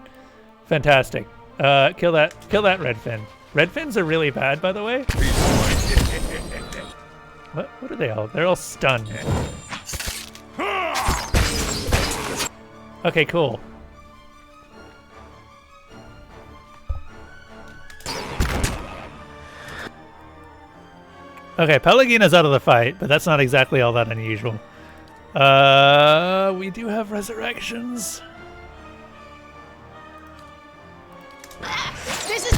Fantastic. Kill that redfin. Redfins are really bad, by the way. What are they all? They're all stunned. Okay, cool. Okay, Pelagina's out of the fight, but that's not exactly all that unusual. We do have resurrections. This is...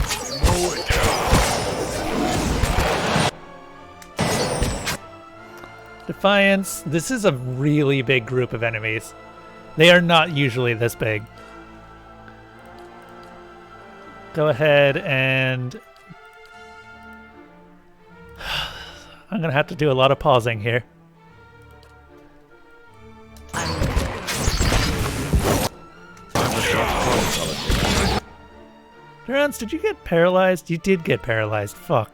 Defiance. This is a really big group of enemies. They are not usually this big. Go ahead and... I'm going to have to do a lot of pausing here. Durance, did you get paralyzed? You did get paralyzed. Fuck.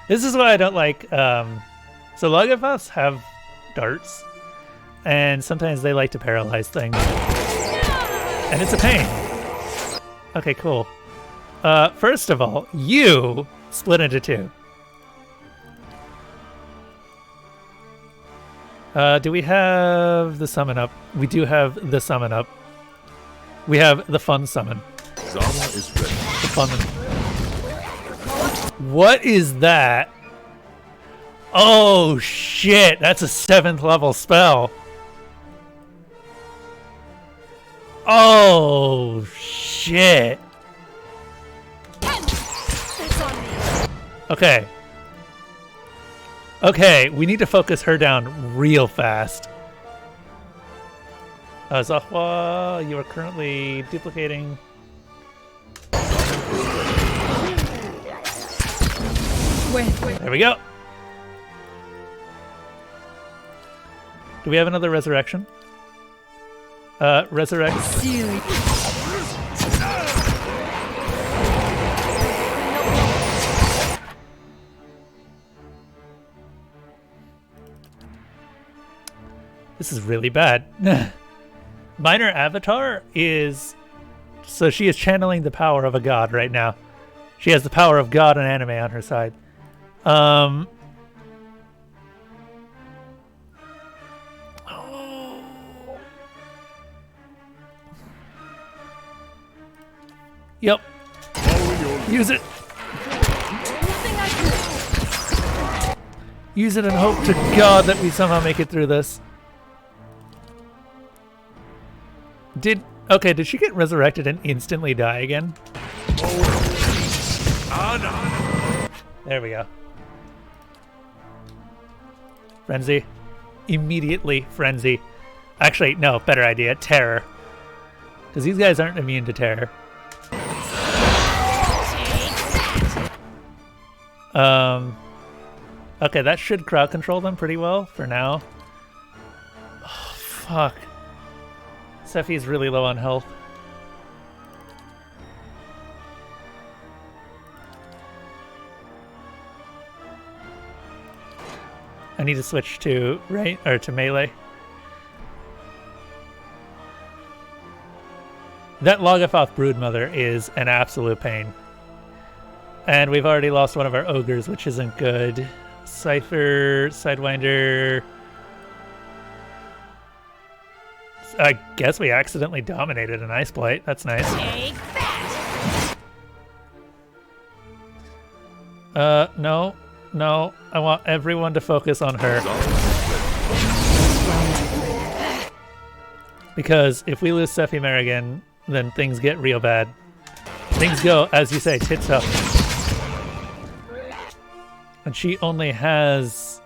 This is why I don't like... So Logothoths have darts. And sometimes they like to paralyze things. And it's a pain. Okay, cool. First of all, you split into two. Do we have the summon up? We do have the summon up. We have the fun summon. Zara is ready. The fun. What is that? Oh shit! That's a 7th level spell. Oh shit! Okay. Okay, we need to focus her down real fast. Zahwa, you are currently duplicating. There we go. Do we have another resurrection? Resurrect. This is really bad. Minor Avatar is... So she is channeling the power of a god right now. She has the power of God and anime on her side. Yep. Use it. Use it and hope to God that we somehow make it through this. Okay, did she get resurrected and instantly die again? There we go. Frenzy. Immediately frenzy. Actually, no, better idea. Terror. Because these guys aren't immune to terror. Okay, that should crowd control them pretty well for now. Oh, fuck. Sephi's really low on health. I need to switch to to melee. That Logothoth broodmother is an absolute pain. And we've already lost one of our ogres, which isn't good. Cypher, Sidewinder. I guess we accidentally dominated an Ice Blight. That's nice. Take that. No. No. I want everyone to focus on her. Because if we lose Sephi Merrigan, then things get real bad. Things go, as you say, tits up. And she only has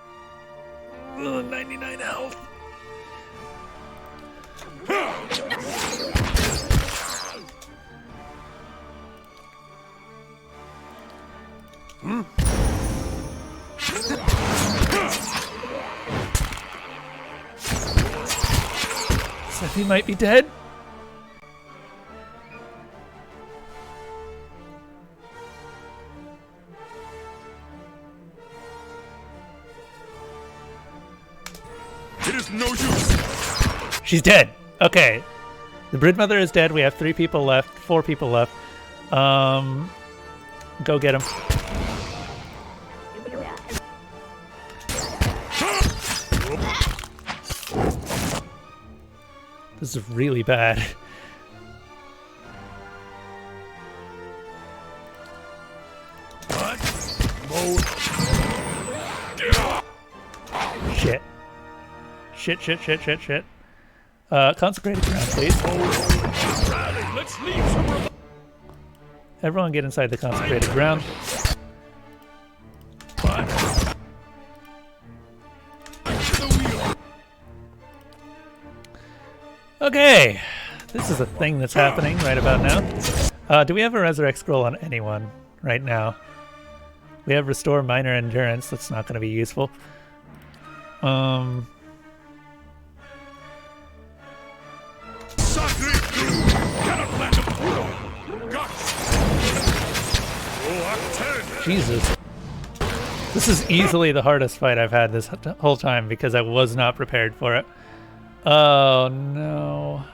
99 health. Sephi might be dead. It is no use. She's dead. Okay. The Broodmother is dead. We have 3 people left. 4 people left. Go get him. This is really bad. Shit. Shit. Consecrated ground, please. Let's leave some. Everyone get inside the consecrated ground. Okay. This is a thing that's happening right about now. Do we have a resurrect scroll on anyone right now? We have restore minor endurance. That's not going to be useful. Jesus. This is easily the hardest fight I've had this whole time because I was not prepared for it. Oh no.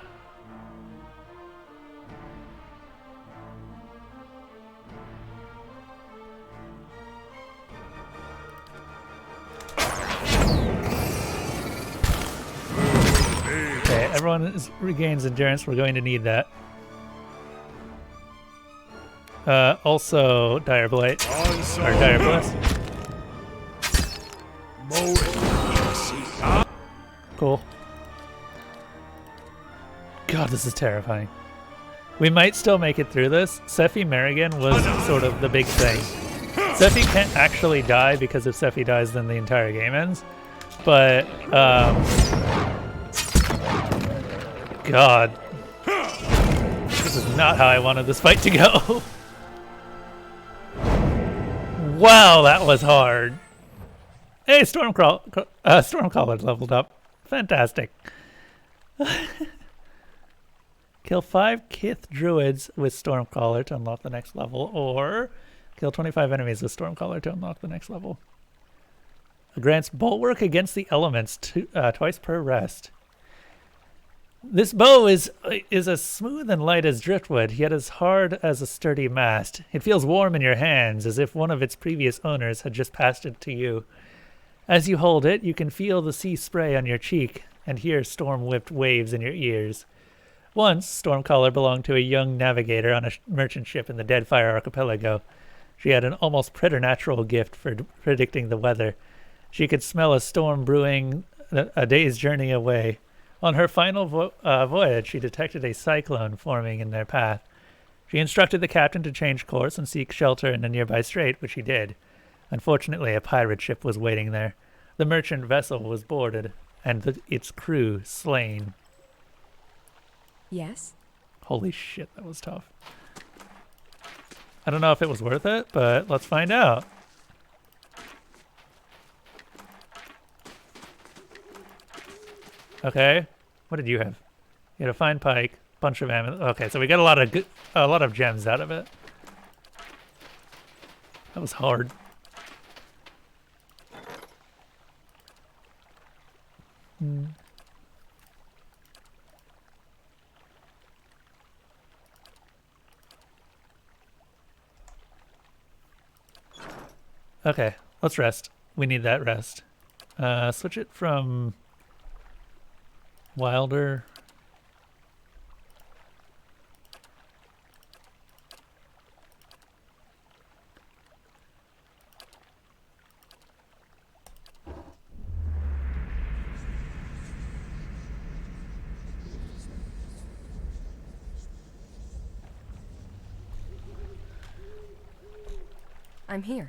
Okay, everyone regains endurance. We're going to need that. Also, Dire Blight. Or Dire Bless. Cool. God, this is terrifying. We might still make it through this. Sephi Merrigan was sort of the big thing. Sephi can't actually die because if Sephi dies, then the entire game ends. But, God. This is not how I wanted this fight to go. Wow, that was hard. Hey, Stormcaller leveled up. Fantastic. Kill 5 Kith Druids with Stormcaller to unlock the next level, or kill 25 enemies with Stormcaller to unlock the next level. It grants Bulwark against the elements twice per rest. This bow is as smooth and light as driftwood, yet as hard as a sturdy mast. It feels warm in your hands, as if one of its previous owners had just passed it to you. As you hold it, you can feel the sea spray on your cheek and hear storm-whipped waves in your ears. Once, Stormcaller belonged to a young navigator on a merchant ship in the Deadfire Archipelago. She had an almost preternatural gift for predicting the weather. She could smell a storm brewing a day's journey away. On her final voyage, she detected a cyclone forming in their path. She instructed the captain to change course and seek shelter in a nearby strait, which he did. Unfortunately, a pirate ship was waiting there. The merchant vessel was boarded, and its crew slain. Yes? Holy shit, that was tough. I don't know if it was worth it, but let's find out. Okay, what did you have? You had a fine pike, bunch of ammo. Okay, so we got a lot of gems out of it. That was hard. Okay, let's rest. We need that rest. Switch it from Wilder. I'm here.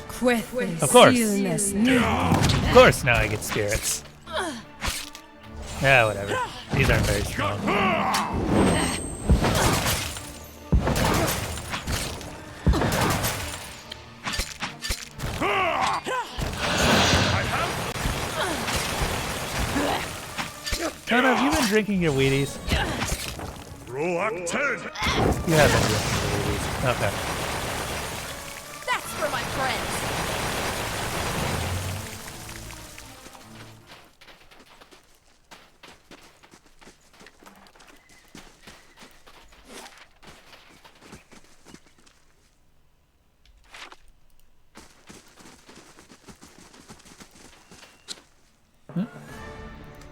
Of course. Of course now I get spirits. Yeah, whatever. These aren't very strong. Tana, have you been drinking your Wheaties? Roll 10. You have been drinking your Wheaties. Okay. That's for my friends.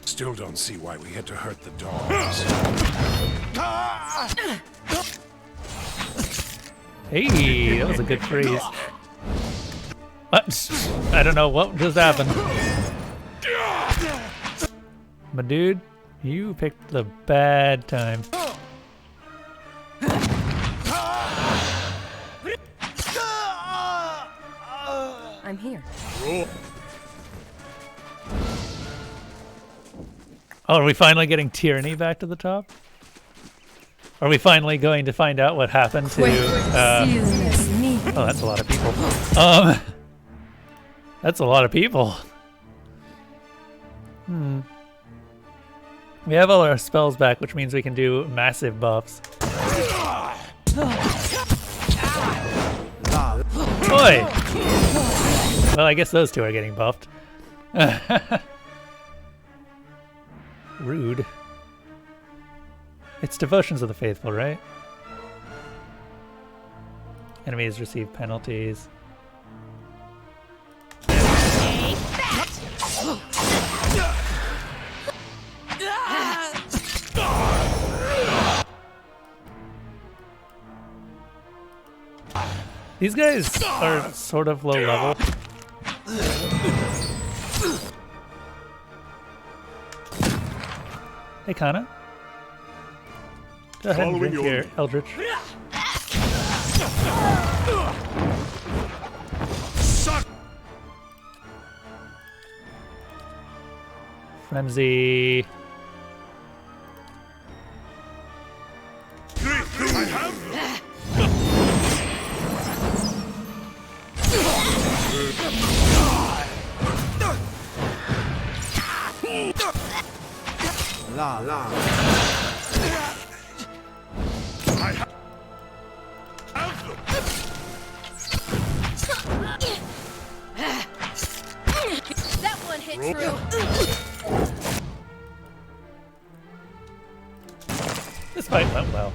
Still don't see why we had to hurt the dogs. Hey, that was a good freeze. What? I don't know what just happened. But dude, you picked the bad time. I'm here. Oh, are we finally getting tyranny back to the top? Are we finally going to find out what happened to oh, that's a lot of people. That's a lot of people. We have all our spells back, which means we can do massive buffs. Oi! Well, I guess those two are getting buffed. Rude. It's Devotions of the Faithful, right? Enemies receive penalties. These guys are sort of low level. Hey, Kana. Go ahead and drink your Eldritch. Frenzy. La la. That one hit true. This fight went well.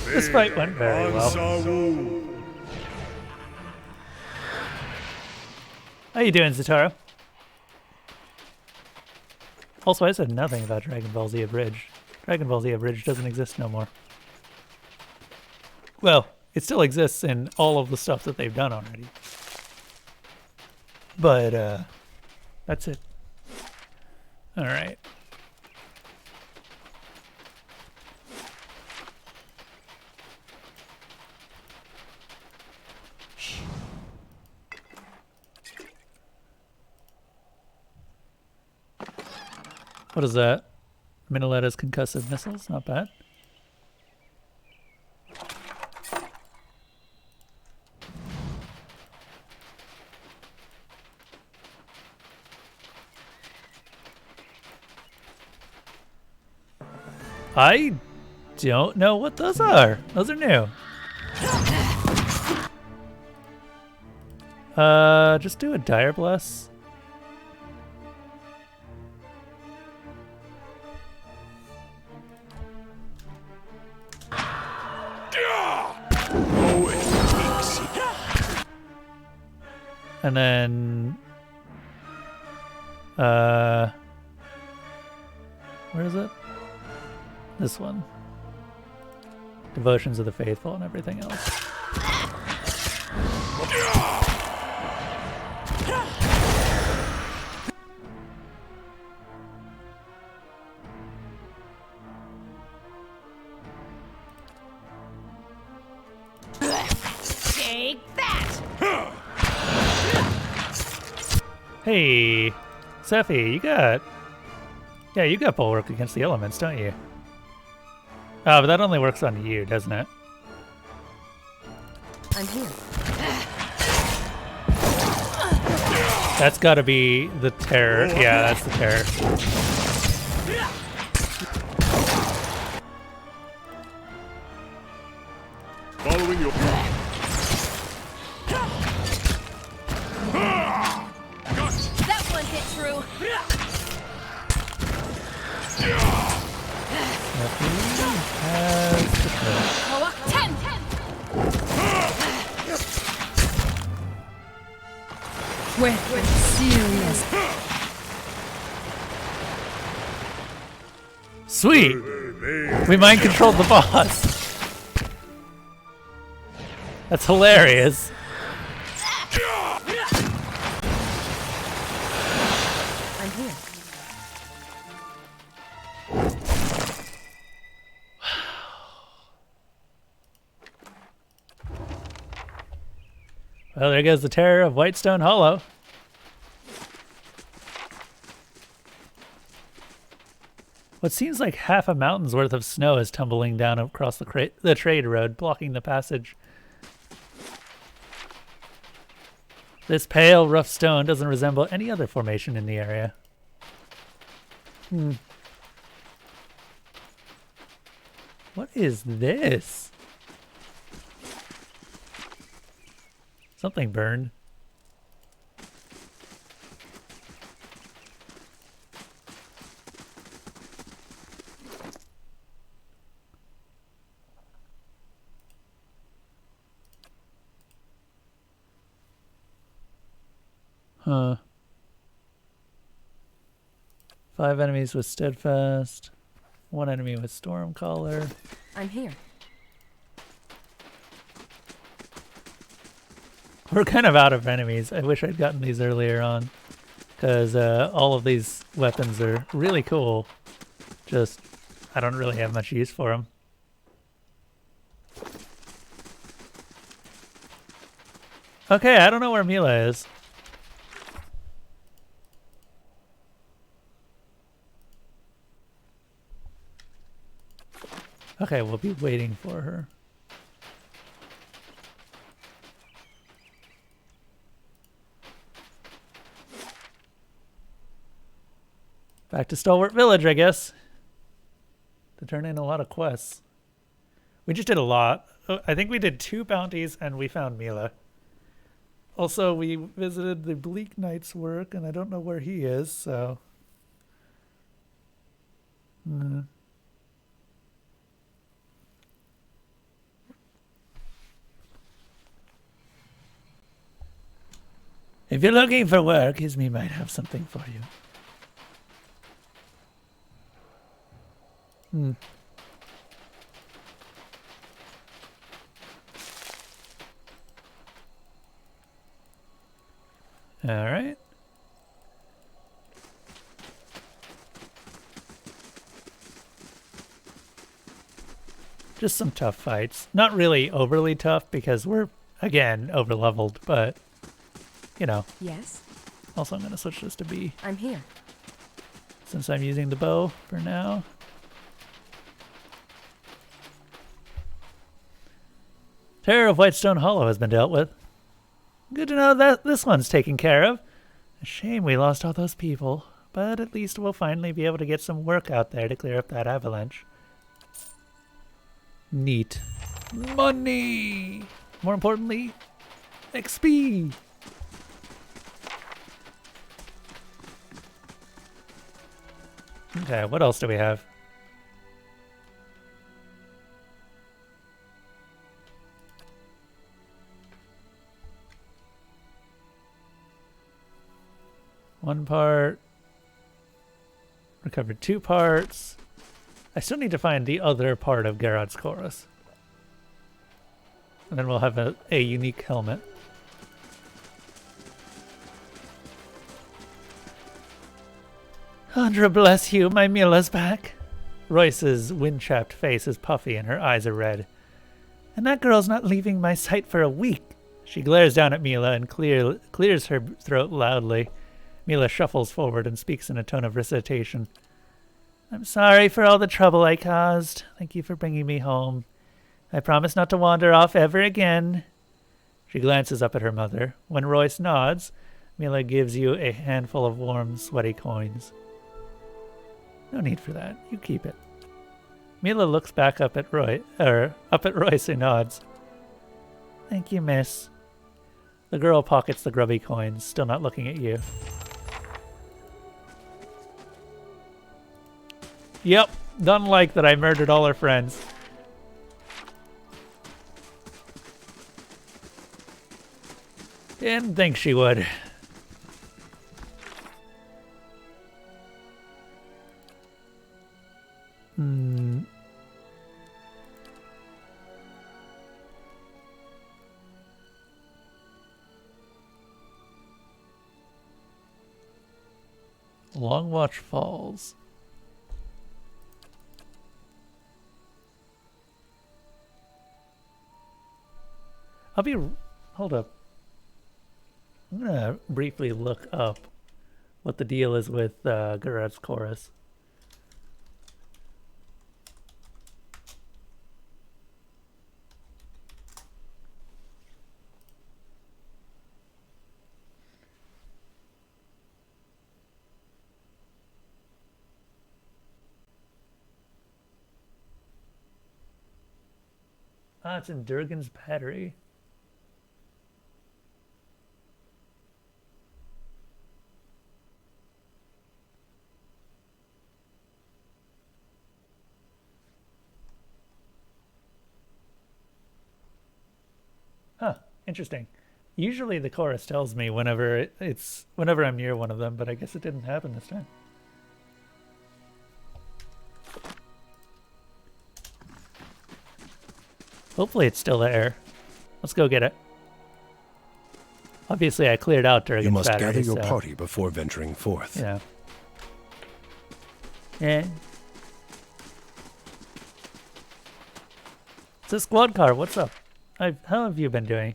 This fight went very well. How you doing, Zatara? Also, I said nothing about Dragon Ball Z Abridged. Dragon Ball Z Abridged doesn't exist no more. Well, it still exists in all of the stuff that they've done already. But, that's it. Alright. What is that? Minnaletta's concussive missiles, not bad. I don't know what those are. Those are new. Just do a Dire Bless. And then, where is it? This one. Devotions of the Faithful and everything else. Take that! Hey, Sephi, you got bulwark against the elements, don't you? Oh, but that only works on you, doesn't it? I'm here. That's got to be the terror. Yeah, that's the terror. Following your... That one hit true. Oh, 10! With serious. Sweet! We mind controlled the boss. That's hilarious. I'm here. Well, there goes the terror of Whitestone Hollow. What seems like half a mountain's worth of snow is tumbling down across the trade road, blocking the passage. This pale, rough stone doesn't resemble any other formation in the area. What is this? Something burned. Huh. 5 enemies with Steadfast. 1 enemy with Stormcaller. I'm here. We're kind of out of enemies. I wish I'd gotten these earlier on. Because all of these weapons are really cool. Just, I don't really have much use for them. Okay, I don't know where Mila is. Okay, we'll be waiting for her. Back to Stalwart Village, I guess. To turn in a lot of quests. We just did a lot. I think we did 2 bounties and we found Mila. Also, we visited the Bleak Knight's work and I don't know where he is, so... If you're looking for work, Izmi might have something for you. All right. Just some tough fights. Not really overly tough because we're, again, over-leveled, but, you know. Yes? Also, I'm going to switch this to B. I'm here. Since I'm using the bow for now. Terror of Whitestone Hollow has been dealt with. Good to know that this one's taken care of. A shame we lost all those people, but at least we'll finally be able to get some work out there to clear up that avalanche. Neat. Money! More importantly, XP! Okay, what else do we have? One part. Recovered 2 parts. I still need to find the other part of Garrod's Chorus. And then we'll have a unique helmet. Andra, bless you, my Mila's back. Royce's wind-chapped face is puffy and her eyes are red. And that girl's not leaving my sight for a week. She glares down at Mila and clears her throat loudly. Mila shuffles forward and speaks in a tone of recitation. I'm sorry for all the trouble I caused. Thank you for bringing me home. I promise not to wander off ever again. She glances up at her mother. When Royce nods, Mila gives you a handful of warm, sweaty coins. No need for that. You keep it. Mila looks back up at Royce and nods. Thank you, miss. The girl pockets the grubby coins, still not looking at you. Yep, don't like that I murdered all her friends. Didn't think she would. Longwatch Falls. Hold up. I'm gonna briefly look up what the deal is with Garrett's Chorus. Ah, it's in Durgan's Battery. Huh, interesting. Usually the chorus tells me whenever I'm near one of them, but I guess it didn't happen this time. Hopefully it's still there. Let's go get it. Obviously I cleared out Durgan's You must Battery, gather your so. party before venturing forth. Yeah. Yeah. It's a squad car. What's up? How have you been doing?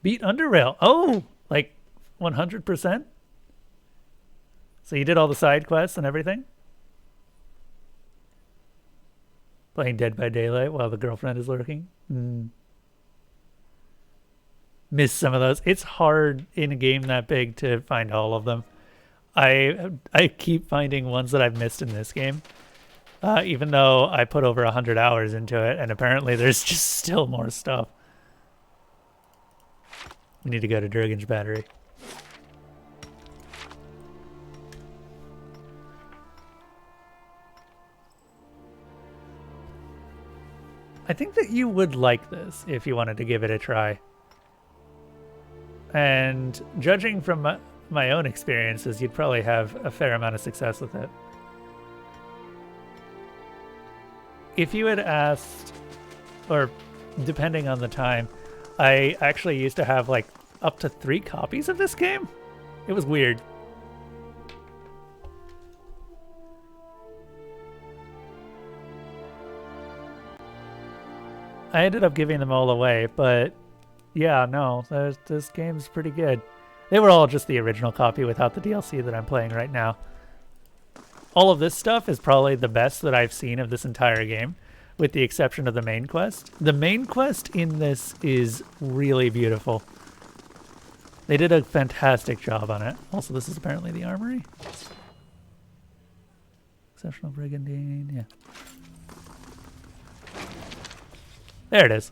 Beat Underrail. Oh, like 100%? So you did all the side quests and everything? Playing Dead by Daylight while the girlfriend is lurking? Miss some of those. It's hard in a game that big to find all of them. I keep finding ones that I've missed in this game. Even though I put over 100 hours into it, and apparently there's just still more stuff. We need to go to Durgan's Battery. I think that you would like this if you wanted to give it a try. And judging from my own experiences, you'd probably have a fair amount of success with it. If you had asked, or depending on the time, I actually used to have like up to 3 copies of this game. It was weird. I ended up giving them all away, but yeah, no, this game's pretty good. They were all just the original copy without the DLC that I'm playing right now. All of this stuff is probably the best that I've seen of this entire game, with the exception of the main quest. The main quest in this is really beautiful. They did a fantastic job on it. Also, this is apparently the armory. Exceptional Brigandine, yeah. There it is.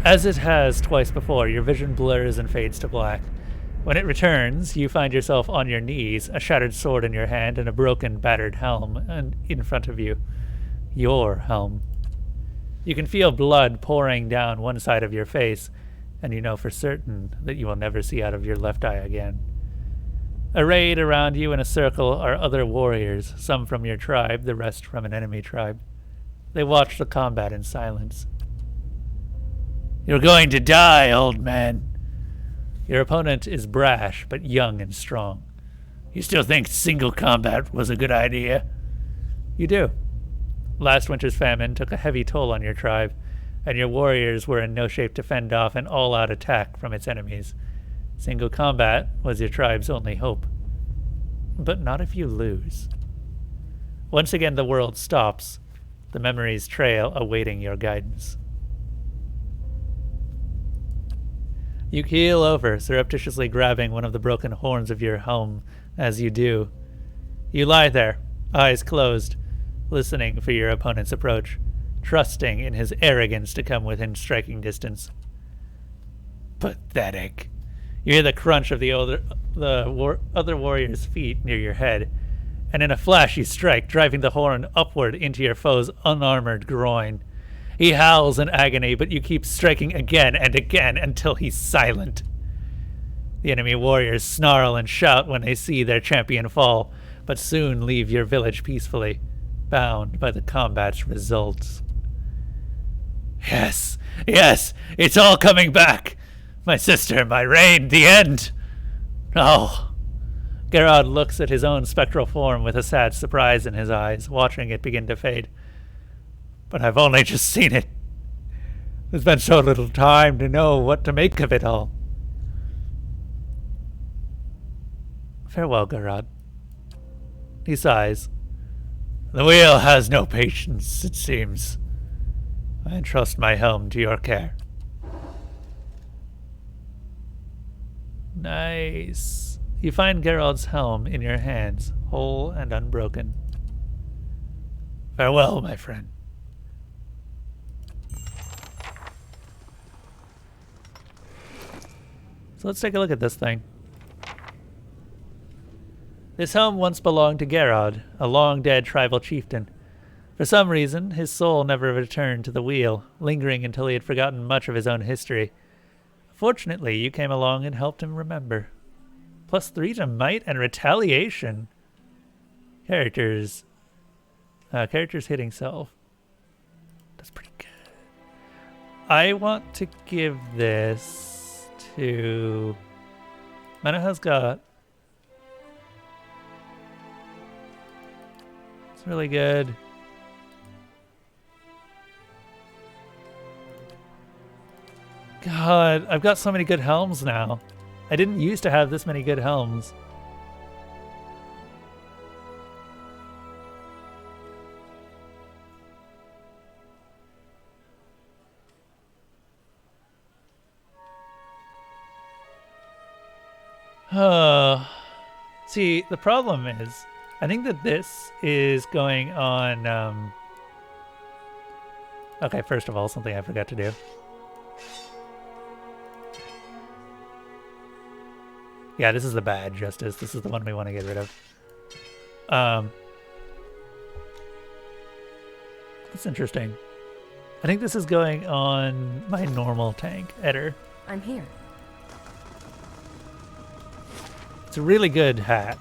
As it has twice before, your vision blurs and fades to black. When it returns, you find yourself on your knees, a shattered sword in your hand and a broken, battered helm in front of you. Your helm. You can feel blood pouring down one side of your face, and you know for certain that you will never see out of your left eye again. Arrayed around you in a circle are other warriors, some from your tribe, the rest from an enemy tribe. They watch the combat in silence. You're going to die, old man. Your opponent is brash, but young and strong. You still think single combat was a good idea? You do. Last winter's famine took a heavy toll on your tribe, and your warriors were in no shape to fend off an all-out attack from its enemies. Single combat was your tribe's only hope. But not if you lose. Once again the world stops, the memories trail awaiting your guidance. You keel over, surreptitiously grabbing one of the broken horns of your helm as you do. You lie there, eyes closed, listening for your opponent's approach, trusting in his arrogance to come within striking distance. Pathetic. You hear the crunch of the other warrior's feet near your head, and in a flash you strike, driving the horn upward into your foe's unarmored groin. He howls in agony, but you keep striking again and again until he's silent. The enemy warriors snarl and shout when they see their champion fall, but soon leave your village peacefully, bound by the combat's results. Yes, yes, it's all coming back! My sister, my reign, the end! Oh! Gerard looks at his own spectral form with a sad surprise in his eyes, watching it begin to fade. But I've only just seen it. There's been so little time to know what to make of it all. Farewell, Gerard. He sighs. The wheel has no patience, it seems. I entrust my helm to your care. Nice. You find Gerard's helm in your hands, whole and unbroken. Farewell, my friend. So let's take a look at this thing. This helm once belonged to Gerard, a long-dead tribal chieftain. For some reason, his soul never returned to the wheel, lingering until he had forgotten much of his own history. Fortunately, you came along and helped him remember. +3 to might and retaliation. Characters hitting self. That's pretty good. I want to give this to Manaha's got. It's really good. God, I've got so many good helms now. I didn't used to have this many good helms. See, the problem is, I think that this is going on, okay, first of all, something I forgot to do. Yeah, this is the bad justice. This is the one we want to get rid of. That's interesting. I think this is going on my normal tank, Eder. I'm here. It's a really good hat.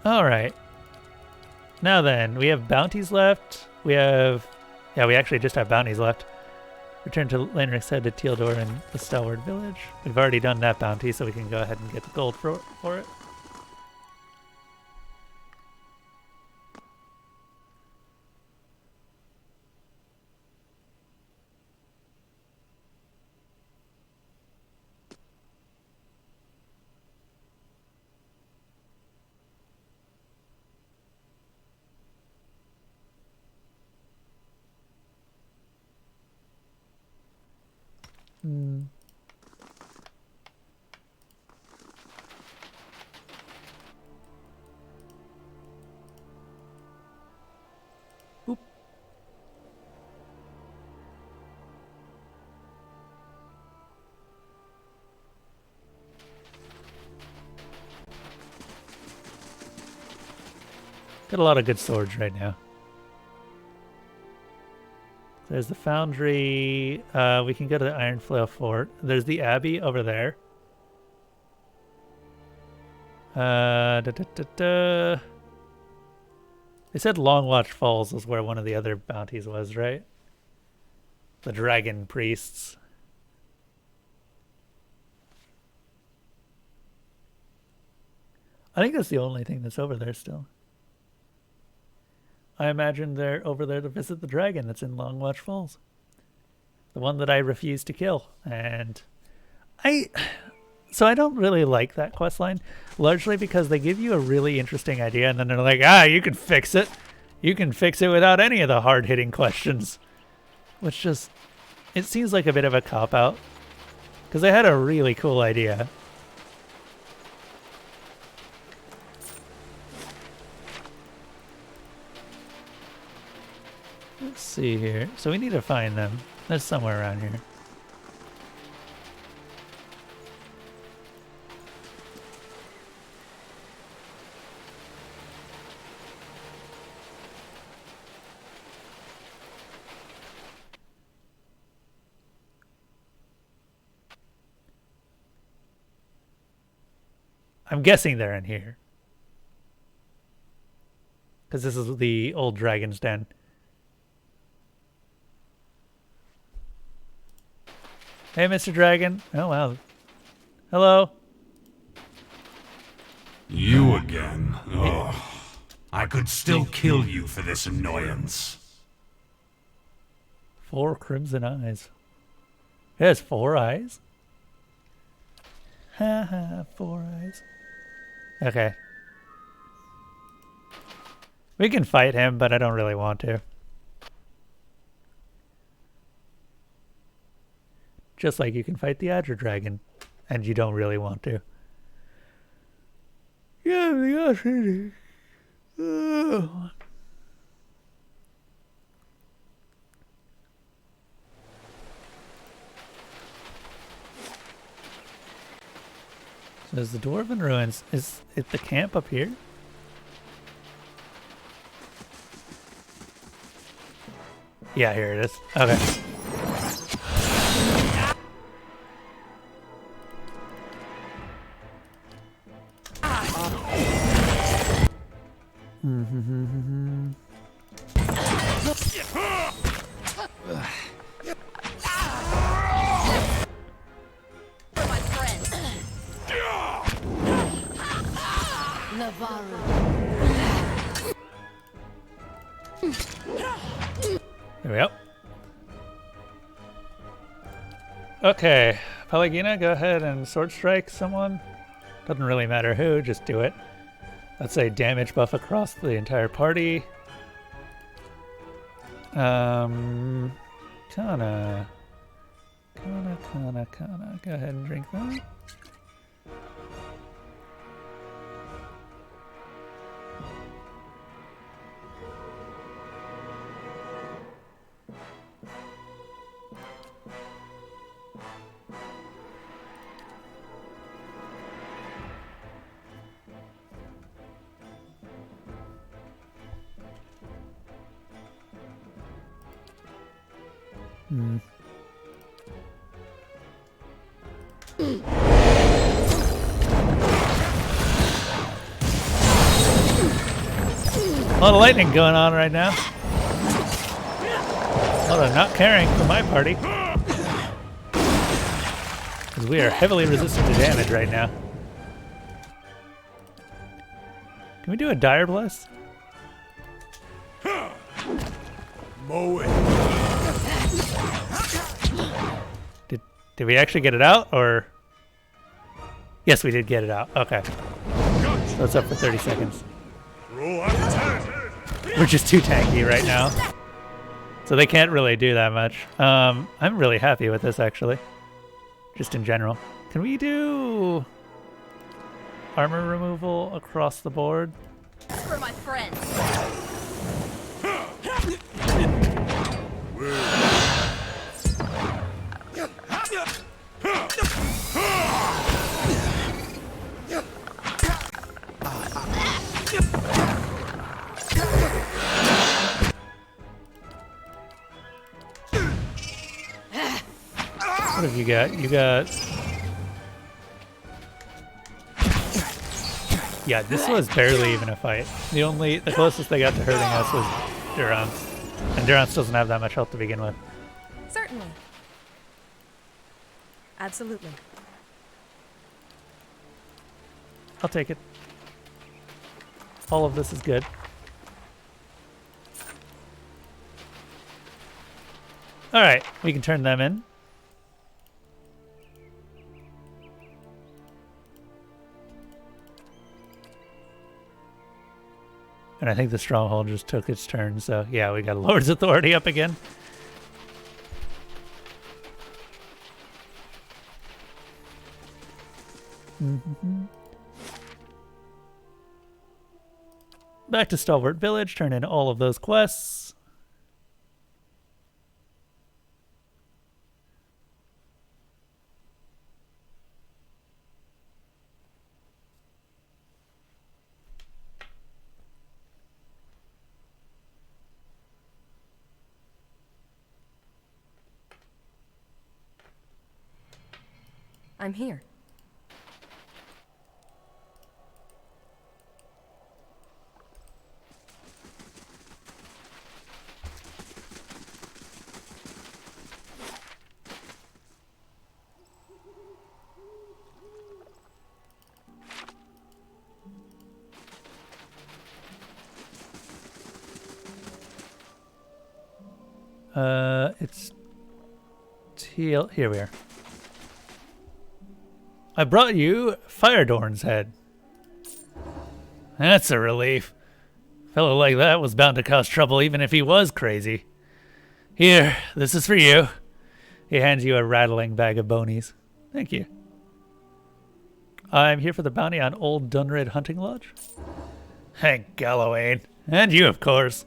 Alright. Now then, we have bounties left. We actually just have bounties left. Return to Lanrick's Head to Tealdor and the Stalwart Village. We've already done that bounty, so we can go ahead and get the gold for it. Oop. Got a lot of good swords right now. There's the foundry. We can go to the Ironflail Fort. There's the Abbey over there. They said Longwatch Falls was where one of the other bounties was, right? The dragon priests. I think that's the only thing that's over there still. I imagine they're over there to visit the dragon that's in Longwatch Falls. The one that I refused to kill. And so I don't really like that questline, largely because they give you a really interesting idea and then they're like, you can fix it. You can fix it without any of the hard-hitting questions. Which just, it seems like a bit of a cop-out. Because they had a really cool idea. Let's see here. So we need to find them. They're somewhere around here. I'm guessing they're in here. Because this is the old dragon's den. Hey, Mr. Dragon. Oh, wow. Hello. You again. Oh, I could still kill you for this annoyance. 4 crimson eyes. It has 4 eyes? Haha, 4 eyes. Okay. We can fight him, but I don't really want to. Just like you can fight the Adra Dragon, and you don't really want to. Yeah, the option. Oh. So there's the Dwarven Ruins. Is it the camp up here? Yeah, here it is. Okay. There we go. Okay, Pelagina, go ahead and sword strike someone. Doesn't really matter who, just do it. That's a damage buff across the entire party. Kana. Go ahead and drink that. A lot of lightning going on right now. A lot of not caring for my party. Because we are heavily resistant to damage right now. Can we do a Dire Bless? Mow it. Did we actually get it out, or? Yes, we did get it out. Okay. So it's up for 30 seconds. We're just too tanky right now. So they can't really do that much. I'm really happy with this, actually. Just in general. Can we do armor removal across the board? For my friends. What have you got? You got... Yeah, this was barely even a fight. The closest they got to hurting us was Durance. And Durance doesn't have that much health to begin with. Certainly. Absolutely. I'll take it. All of this is good. Alright, we can turn them in. And I think the stronghold just took its turn, so yeah, we got Lord's Authority up again. Back to Stalwart Village, turn in all of those quests. I'm here. It's teal. Here we are. I brought you Firedorn's head. That's a relief. A fellow like that was bound to cause trouble even if he was crazy. Here, this is for you. He hands you a rattling bag of bonies. Thank you. I'm here for the bounty on Old Dunred Hunting Lodge. Hank Galloway. And you, of course.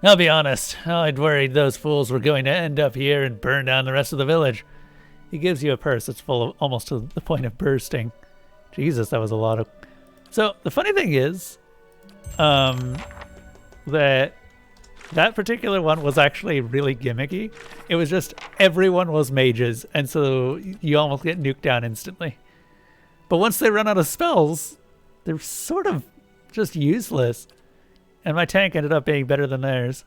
I'll be honest, I'd worried those fools were going to end up here and burn down the rest of the village. He gives you a purse that's full of almost to the point of bursting. Jesus, that was a lot of... So, the funny thing is, that particular one was actually really gimmicky. It was just everyone was mages, and so you almost get nuked down instantly. But once they run out of spells, they're sort of just useless. And my tank ended up being better than theirs.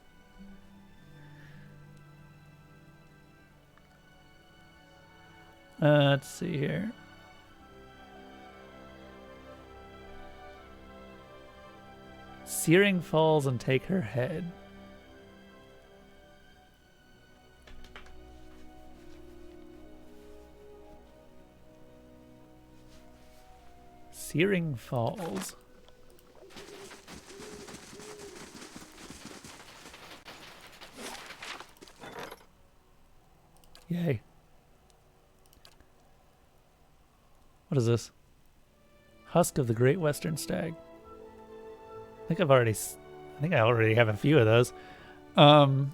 Let's see here. Searing falls and take her head. Searing falls. Yay. What is this? Husk of the Great Western Stag. I think I already have a few of those. I'm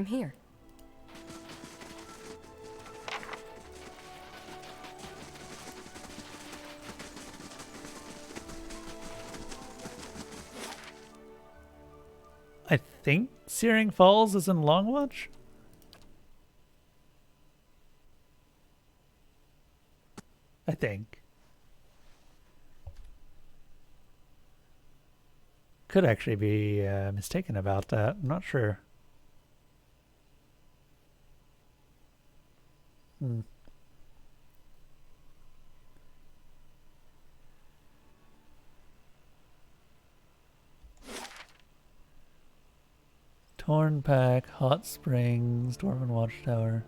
here. I think Searing Falls is in Longwatch? I think. Could actually be mistaken about that. I'm not sure. Torn Pack, Hot Springs, Dwarven Watchtower.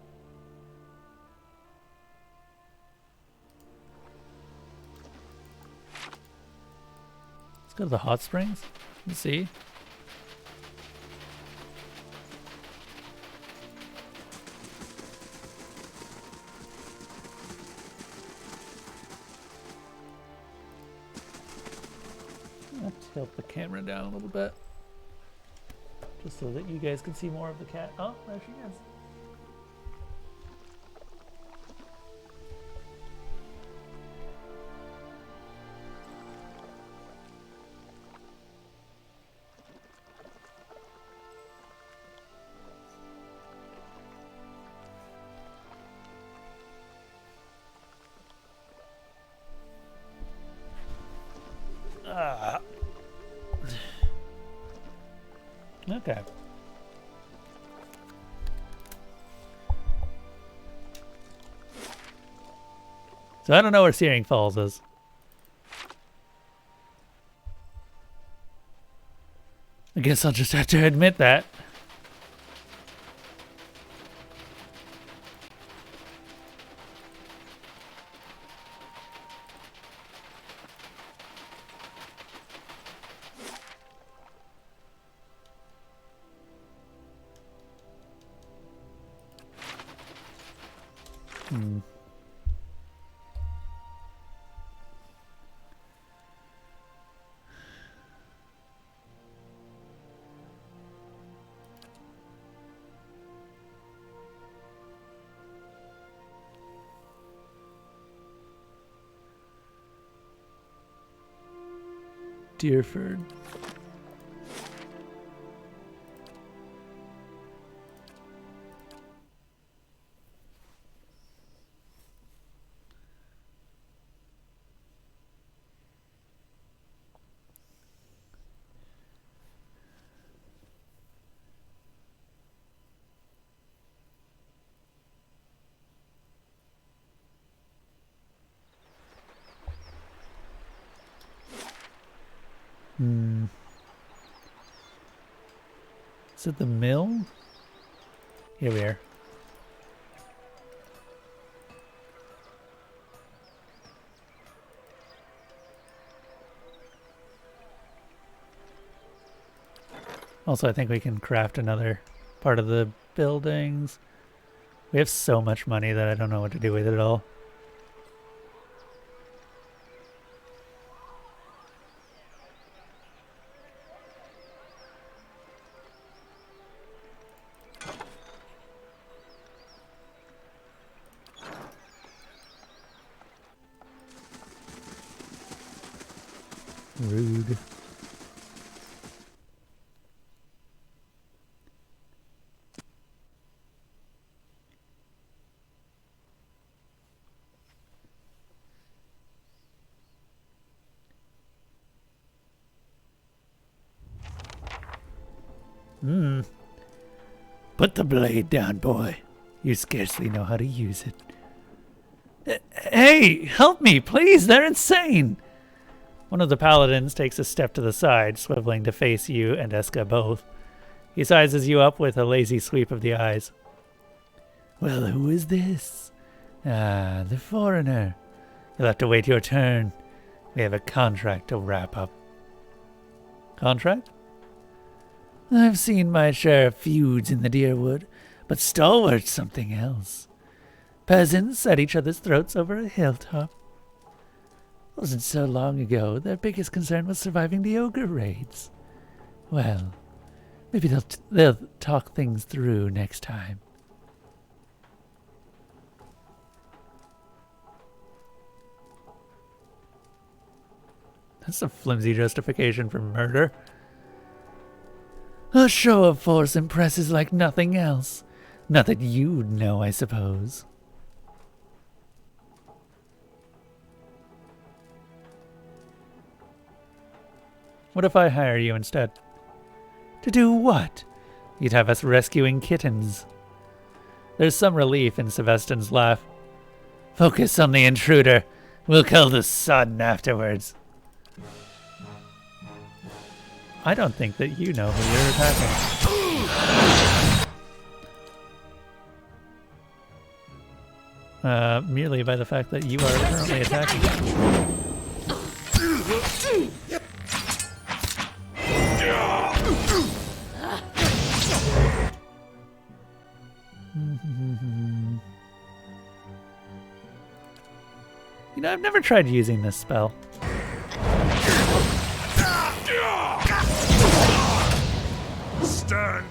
Let's go to the Hot Springs and see. Let's tilt the camera down a little bit. Just so that you guys can see more of the cat. Oh, there she is. Okay. So I don't know where Searing Falls is. I guess I'll just have to admit that. Deerford. Is it the mill? Here we are. Also, I think we can craft another part of the buildings. We have so much money that I don't know what to do with it all. Rude. Put the blade down, boy. You scarcely know how to use it. Hey, help me, please. They're insane. One of the paladins takes a step to the side, swiveling to face you and Eska both. He sizes you up with a lazy sweep of the eyes. Well, who is this? Ah, the foreigner. You'll have to wait your turn. We have a contract to wrap up. Contract? I've seen my share of feuds in the Deerwood, but Stalwart's something else. Peasants at each other's throats over a hilltop. Wasn't so long ago, their biggest concern was surviving the ogre raids. Well, maybe they'll talk things through next time. That's a flimsy justification for murder. A show of force impresses like nothing else. Not that you'd know, I suppose. What if I hire you instead? To do what? You'd have us rescuing kittens. There's some relief in Sebastian's laugh. Focus on the intruder. We'll kill the sun afterwards. I don't think that you know who you're attacking. Merely by the fact that you are currently attacking. You know, I've never tried using this spell. Stand.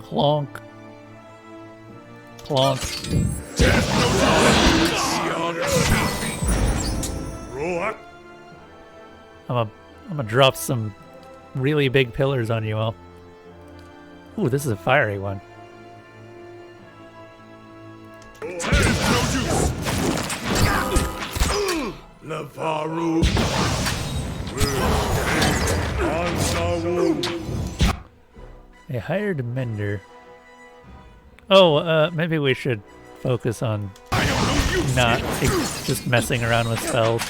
Clonk. Clonk. Roll up. I'm gonna drop some really big pillars on you all. Ooh, this is a fiery one. Levaru. A hired mender. Oh, maybe we should focus on not just messing around with spells.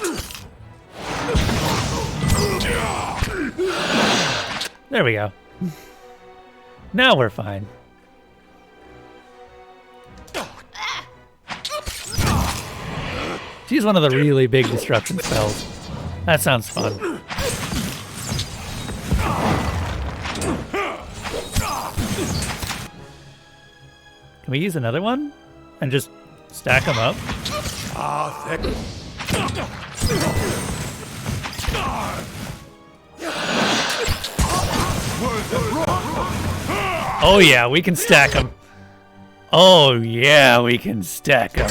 There we go. Now we're fine. Use one of the really big destruction spells. That sounds fun. Can we use another one? And just stack them up? Oh yeah, we can stack them. Oh yeah, we can stack them.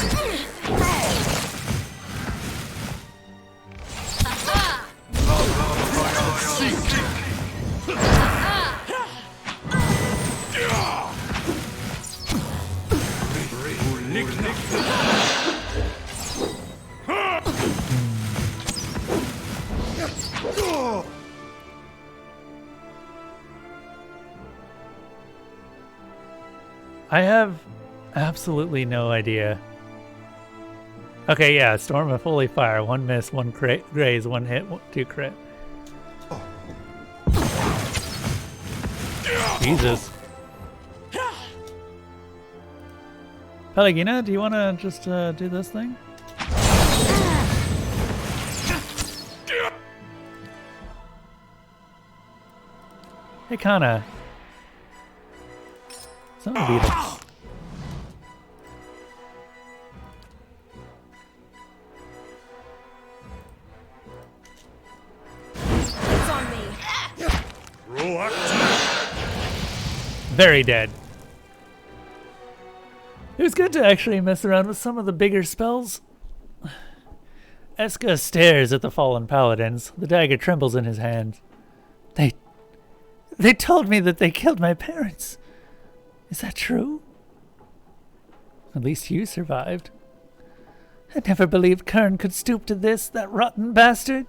I have absolutely no idea. Okay, yeah, Storm of Holy Fire. 1 miss, 1 graze, 1 hit, 2 crit. Jesus. Pelagina, do you want to just do this thing? Hey, Kana. Something beetle. It's on me. Very dead. It was good to actually mess around with some of the bigger spells. Eska stares at the fallen paladins. The dagger trembles in his hand. They told me that they killed my parents. Is that true? At least you survived. I never believed Kern could stoop to this, that rotten bastard.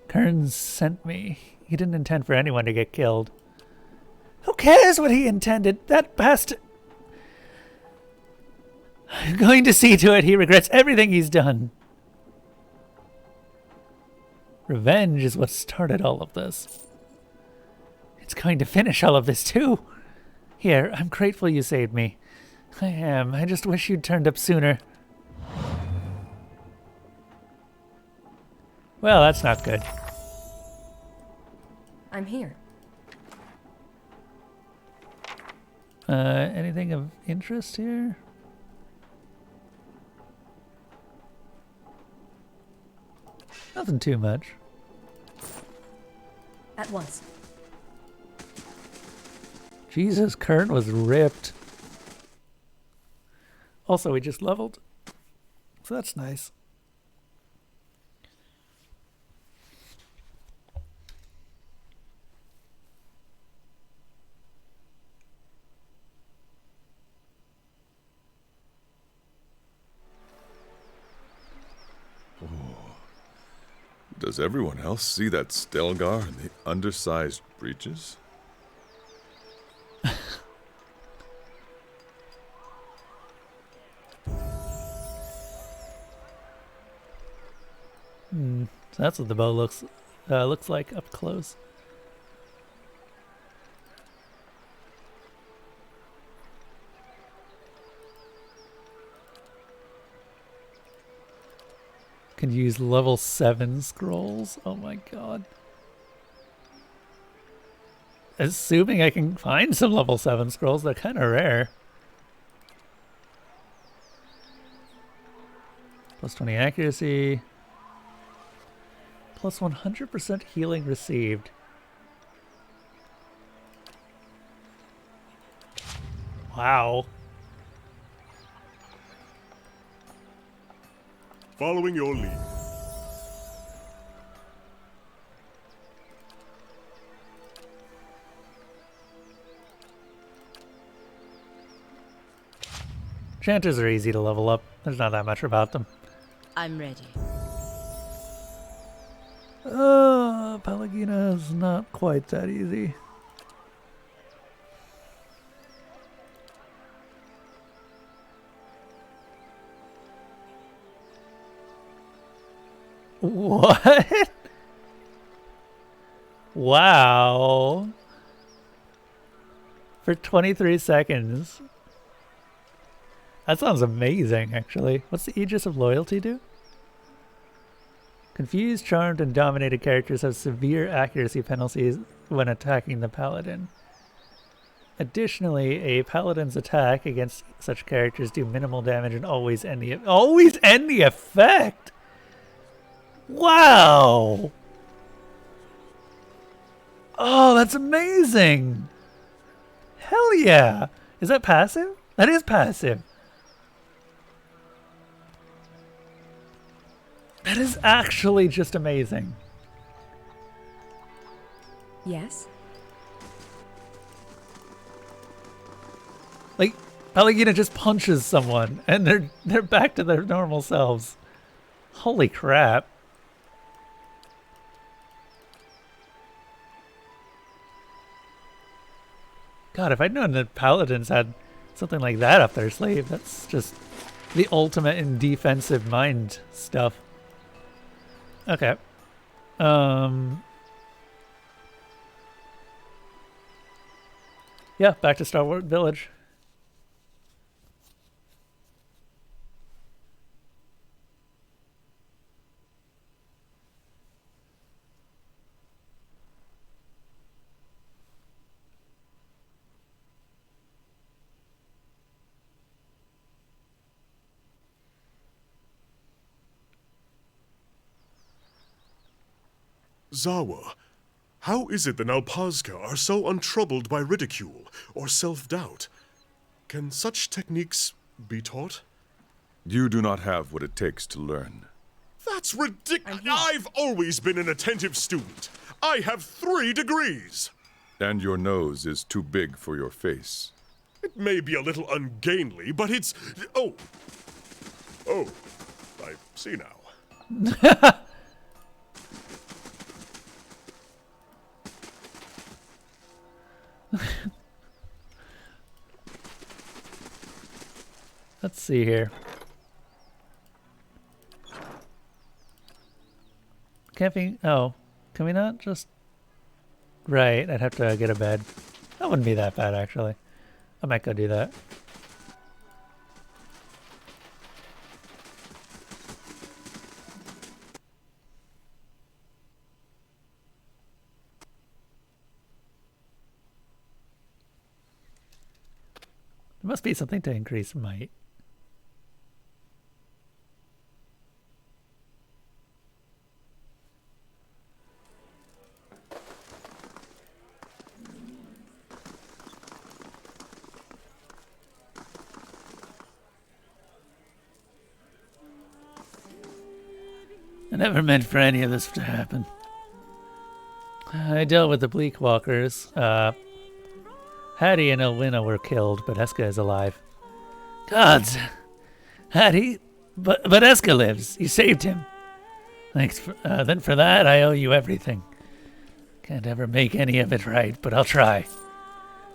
Kern sent me. He didn't intend for anyone to get killed. Who cares what he intended? That bastard... I'm going to see to it he regrets everything he's done. Revenge is what started all of this. It's going to finish all of this too. Here, I'm grateful you saved me. I am. I just wish you'd turned up sooner. Well, that's not good. I'm here. Anything of interest here? Nothing too much. At once. Jesus, Kern was ripped. Also, we just leveled. So that's nice. Does everyone else see that Stelgar and the undersized breeches? So that's what the bow looks like up close. Can use level 7 scrolls. Oh my god. Assuming I can find some level 7 scrolls, they're kind of rare. Plus 20 accuracy. Plus 100% healing received. Wow. Following your lead. Enchanters are easy to level up. There's not that much about them. I'm ready. Pelagina is not quite that easy. What? Wow. For 23 seconds. That sounds amazing, actually. What's the Aegis of Loyalty do? Confused, charmed, and dominated characters have severe accuracy penalties when attacking the paladin. Additionally, a paladin's attack against such characters do minimal damage and always end the effect. Wow! Oh, that's amazing! Hell yeah! Is that passive? That is passive. That is actually just amazing. Yes? Like, Pelagina just punches someone and they're back to their normal selves. Holy crap. God, if I'd known that paladins had something like that up their sleeve, that's just the ultimate in defensive mind stuff. Okay. Yeah, back to Starward Village. Zawa, how is it the Nalpazka are so untroubled by ridicule or self-doubt? Can such techniques be taught? You do not have what it takes to learn. That's ridiculous. I've always been an attentive student. I have 3 degrees. And your nose is too big for your face. It may be a little ungainly, but it's... Oh, I see now. Let's see here. Camping. Oh, can we not just... Right, I'd have to get a bed. That wouldn't be that bad, actually. I might go do that. There must be something to increase might. I never meant for any of this to happen. I dealt with the Bleak Walkers. Hattie and Elwina were killed, but Eska is alive. Gods! Hattie? But Eska lives. You saved him. Thanks. Then for that, I owe you everything. Can't ever make any of it right, but I'll try.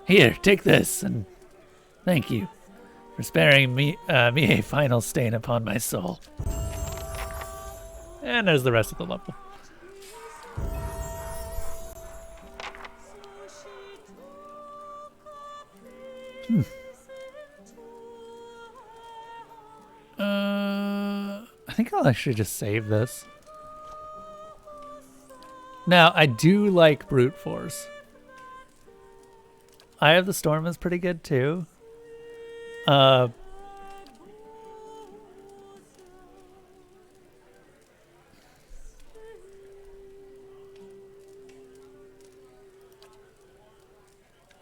Here, take this, and thank you for sparing me a final stain upon my soul. And there's the rest of the level. I think I'll actually just save this. Now, I do like Brute Force. Eye of the Storm is pretty good too.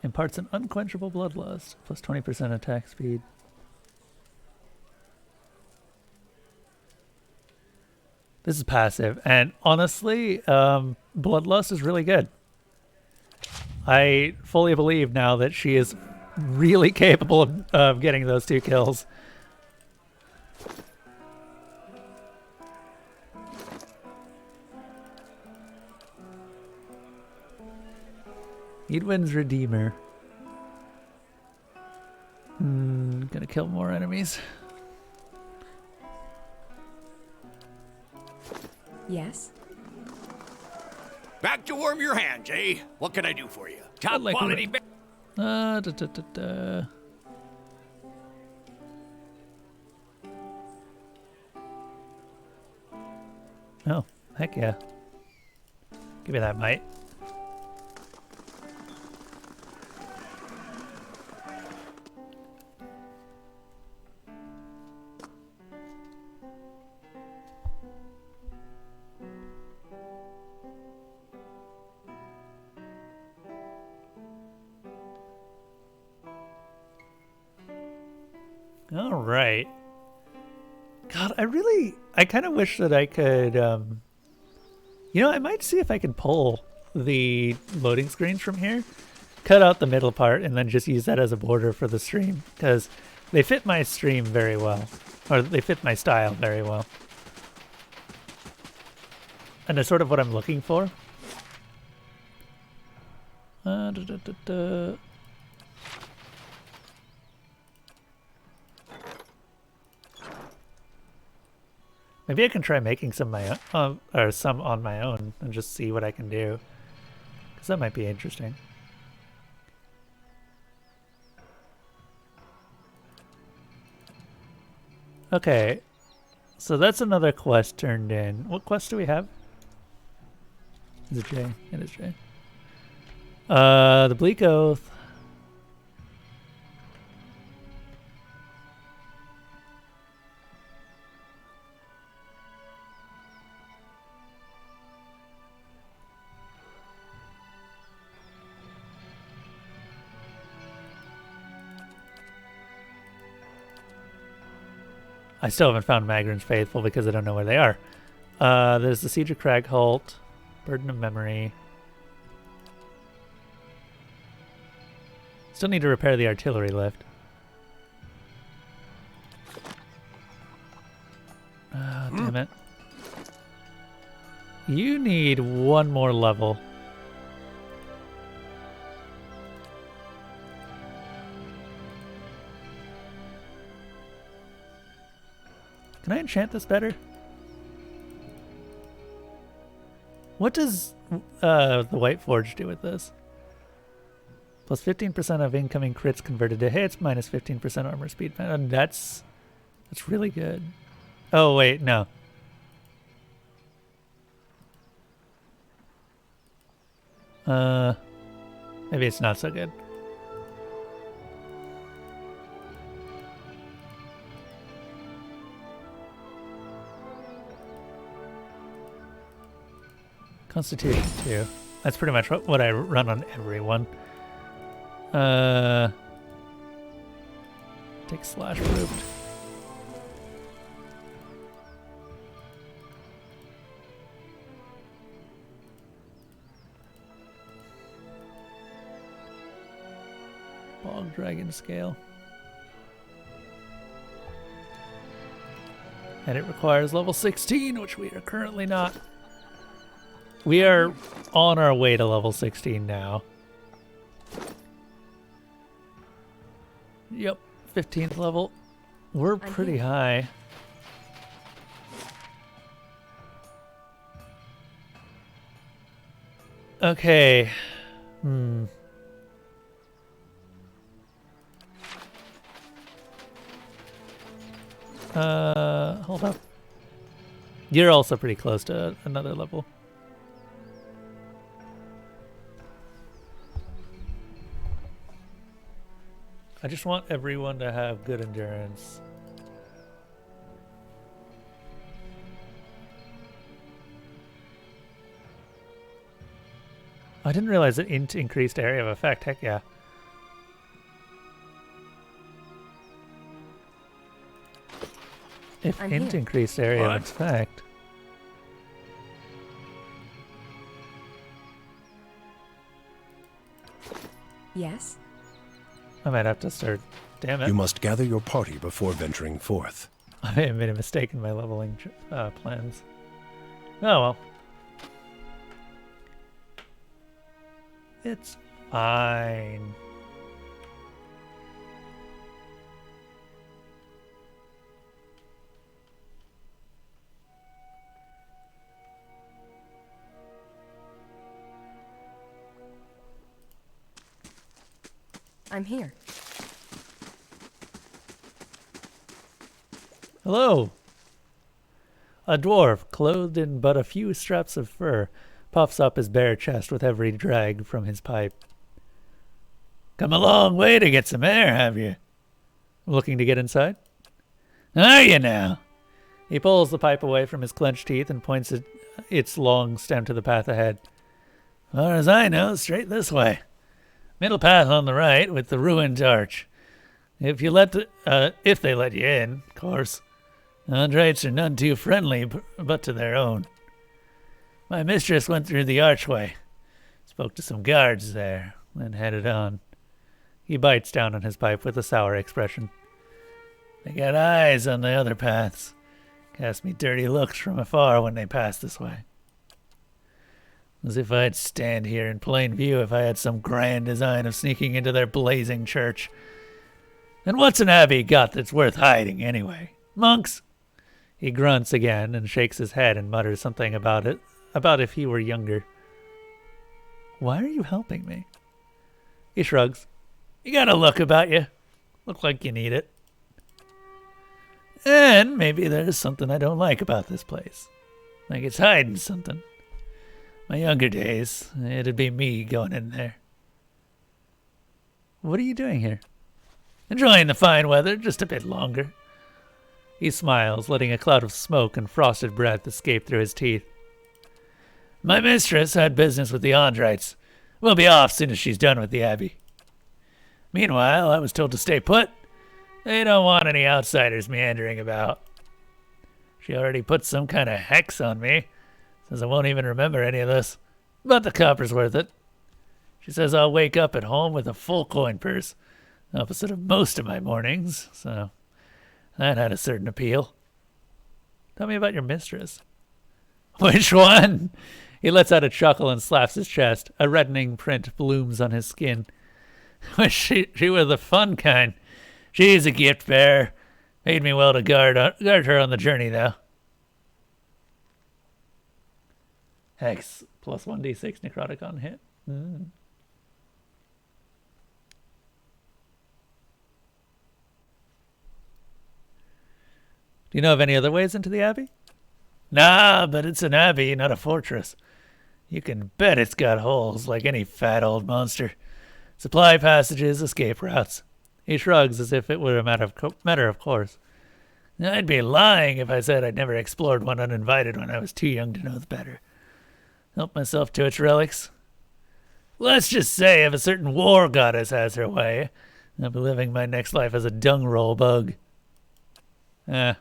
Imparts an unquenchable bloodlust, plus 20% attack speed. This is passive, and honestly, bloodlust is really good. I fully believe now that she is really capable of getting those 2 kills. Edwin's Redeemer. Gonna kill more enemies. Yes? Back to warm your hands, eh? What can I do for you? Top like quality. Oh, heck yeah. Give me that mite. All right. God, I kind of wish that I could, you know, I might see if I can pull the loading screens from here, cut out the middle part, and then just use that as a border for the stream, because they fit my stream very well, or they fit my style very well. And it's sort of what I'm looking for. Maybe I can try making some my own, or some on my own, and just see what I can do, because that might be interesting. Okay, so that's another quest turned in. What quest do we have? Is it J? It is J. The Bleak Oath. I still haven't found Magrin's Faithful because I don't know where they are. There's the Siege of Cragholt, Burden of Memory. Still need to repair the artillery lift. Damn it. You need one more level. Can I enchant this better? What does the White Forge do with this? Plus 15% of incoming crits converted to hits, minus 15% armor speed. That's really good. Oh wait, no. Maybe it's not so good. Constitution 2. That's pretty much what I run on everyone. Take slash root. Bog Dragon Scale. And it requires level 16, which we are currently not. We are on our way to level 16 now. Yep, 15th level. We're pretty high. Okay. Hold up. You're also pretty close to another level. I just want everyone to have good endurance. I didn't realize that int increased area of effect. Heck yeah. If int increased area of effect. Yes? I might have to start. Damn it. You must gather your party before venturing forth. I may have made a mistake in my leveling plans. Oh well. It's Fine. I'm here. Hello. A dwarf, clothed in but a few straps of fur, puffs up his bare chest with every drag from his pipe. Come a long way to get some air, have you? Looking to get inside? Are you now? He pulls the pipe away from his clenched teeth and points its long stem to the path ahead. As far as I know, straight this way. Middle path on the right with the ruined arch. If they let you in, of course. Andrites are none too friendly, but to their own. My mistress went through the archway. Spoke to some guards there, then headed on. He bites down on his pipe with a sour expression. They got eyes on the other paths. Cast me dirty looks from afar when they passed this way. As if I'd stand here in plain view if I had some grand design of sneaking into their blazing church. And what's an abbey got that's worth hiding, anyway? Monks? He grunts again and shakes his head and mutters something about if he were younger. Why are you helping me? He shrugs. You got a look about you. Look like you need it. And maybe there's something I don't like about this place. Like it's hiding something. My younger days, it'd be me going in there. What are you doing here? Enjoying the fine weather just a bit longer. He smiles, letting a cloud of smoke and frosted breath escape through his teeth. My mistress had business with the Andrites. We'll be off soon as she's done with the abbey. Meanwhile, I was told to stay put. They don't want any outsiders meandering about. She already put some kind of hex on me. Says I won't even remember any of this. But the copper's worth it. She says I'll wake up at home with a full coin purse, opposite of most of my mornings, so that had a certain appeal. Tell me about your mistress. Which one? He lets out a chuckle and slaps his chest. A reddening print blooms on his skin. She was the fun kind. She's a gift bearer. Paid me well to guard her on the journey, though. Hex plus 1d6 necrotic on hit. Do you know of any other ways into the abbey? Nah, but it's an abbey, not a fortress. You can bet it's got holes like any fat old monster. Supply passages, escape routes. He shrugs as if it were a matter of course. I'd be lying if I said I'd never explored one uninvited when I was too young to know better. Help myself to its relics. Let's just say if a certain war goddess has her way, I'll be living my next life as a dung roll bug. Ended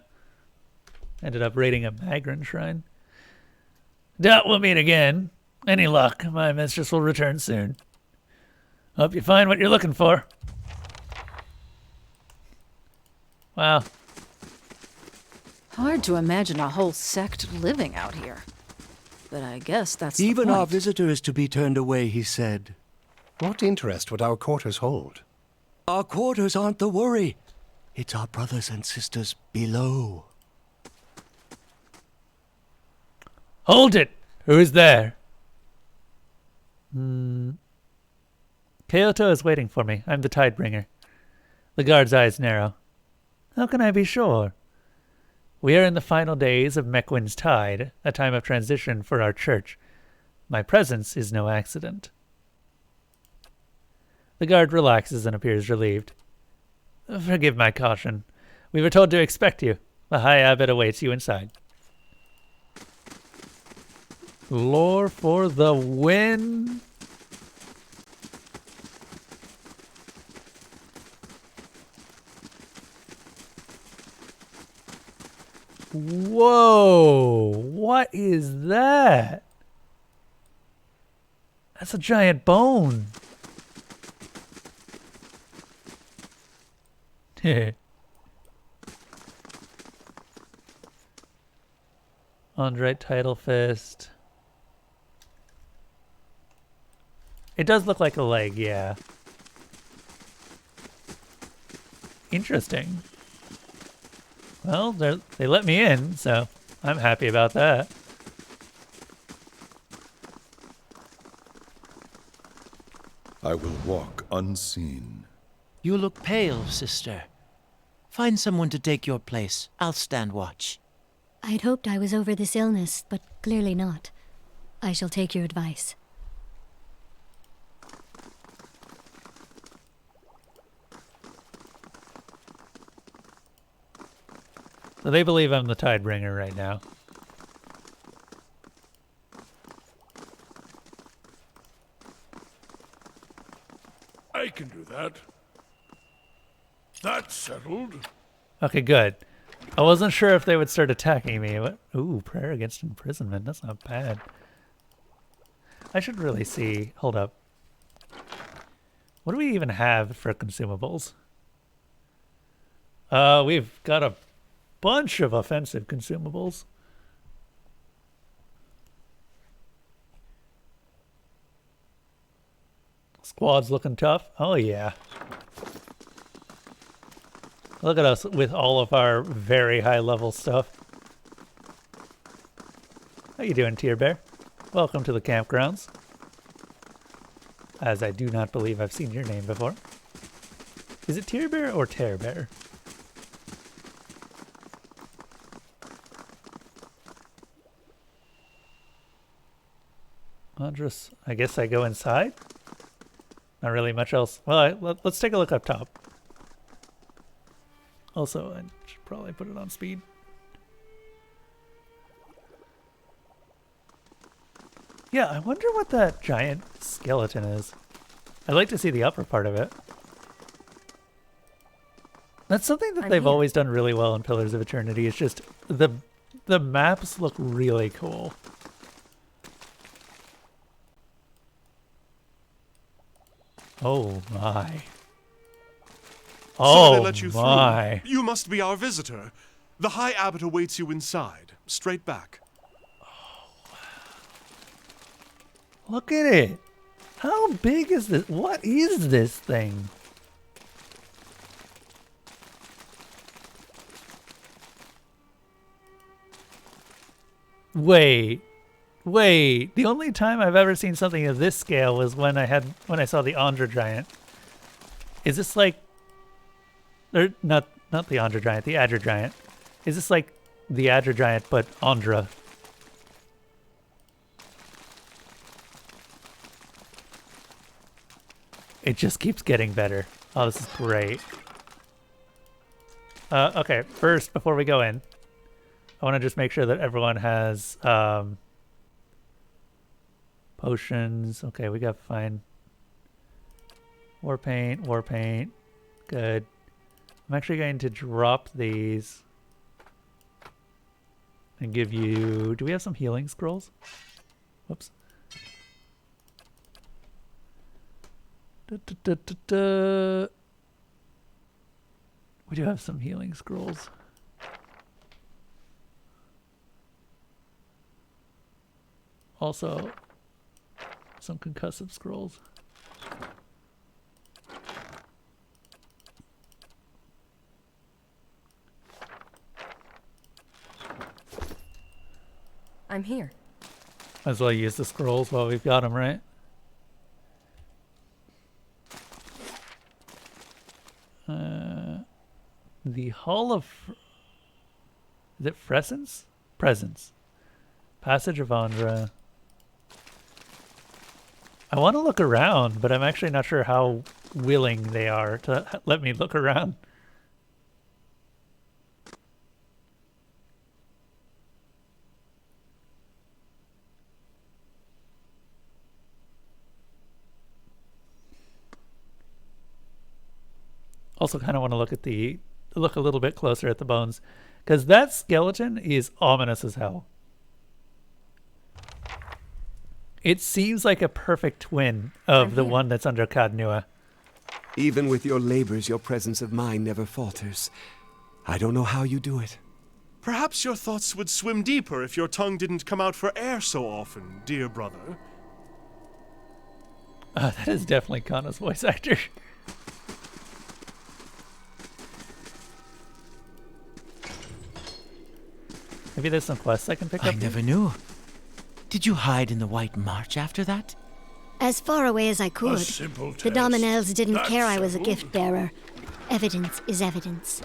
up raiding a Magran shrine. Doubt we'll meet again. Any luck, my mistress will return soon. Hope you find what you're looking for. Wow. Hard to imagine a whole sect living out here. But I guess that's Even the our point. visitor is to be turned away, he said. What interest would our quarters hold? Our quarters aren't the worry. It's our brothers and sisters below. Hold it! Who is there? Kyoto is waiting for me. I'm the Tidebringer. The guard's eyes narrow. How can I be sure? We are in the final days of Meckwin's Tide, a time of transition for our church. My presence is no accident. The guard relaxes and appears relieved. Forgive my caution. We were told to expect you. The High Abbot awaits you inside. Lore for the win. Whoa, what is that? That's a giant bone. Andrite Title Fist. It does look like a leg, yeah. Interesting. Well, they let me in, so I'm happy about that. I will walk unseen. You look pale, sister. Find someone to take your place. I'll stand watch. I'd hoped I was over this illness, but clearly not. I shall take your advice. So they believe I'm the Tidebringer right now. I can do that. That's settled. Okay, good. I wasn't sure if they would start attacking me. What? Ooh, prayer against imprisonment. That's not bad. I should really see. Hold up. What do we even have for consumables? We've got a bunch of offensive consumables. Squad's looking tough. Oh, yeah. Look at us with all of our very high level stuff. How you doing, Tear Bear? Welcome to the campgrounds. As I do not believe I've seen your name before. Is it Tear Bear or Tear Bear? Andres, I guess I go inside? Not really much else. Well, let's take a look up top. Also, I should probably put it on speed. Yeah, I wonder what that giant skeleton is. I'd like to see the upper part of it. That's something that they've always done really well in Pillars of Eternity. It's just the maps look really cool. Oh my. So they let you my. through. You must be our visitor. The High Abbot awaits you inside. Straight back. Look at it. How big is this? What is this thing? Wait. The only time I've ever seen something of this scale was when I saw the Andra Giant. Is this like, or not the Andra Giant, the Adra Giant. Is this like the Adra Giant but Andra? It just keeps getting better. Oh, this is great. Okay, first, before we go in, I want to just make sure that everyone has potions. Okay, we got fine. War paint. Good. I'm actually going to drop these and give you... Do we have some healing scrolls? Whoops. We do have some healing scrolls. Also, some concussive scrolls. I'm here. Might as well use the scrolls while we've got them, right? The Hall of... Is it Presence? Presence. Passage of Andra. I want to look around, but I'm actually not sure how willing they are to let me look around. Also kind of want to look a little bit closer at the bones, because that skeleton is ominous as hell. It seems like a perfect twin of the one that's under Cadnua. Even with your labors, your presence of mind never falters. I don't know how you do it. Perhaps your thoughts would swim deeper if your tongue didn't come out for air so often, dear brother. That is definitely Kana's voice actor. Maybe there's some quests I can pick up. I never knew. Did you hide in the White March after that? As far away as I could. simple The test. Dominels didn't That's care I was a settled. gift bearer. Evidence is evidence.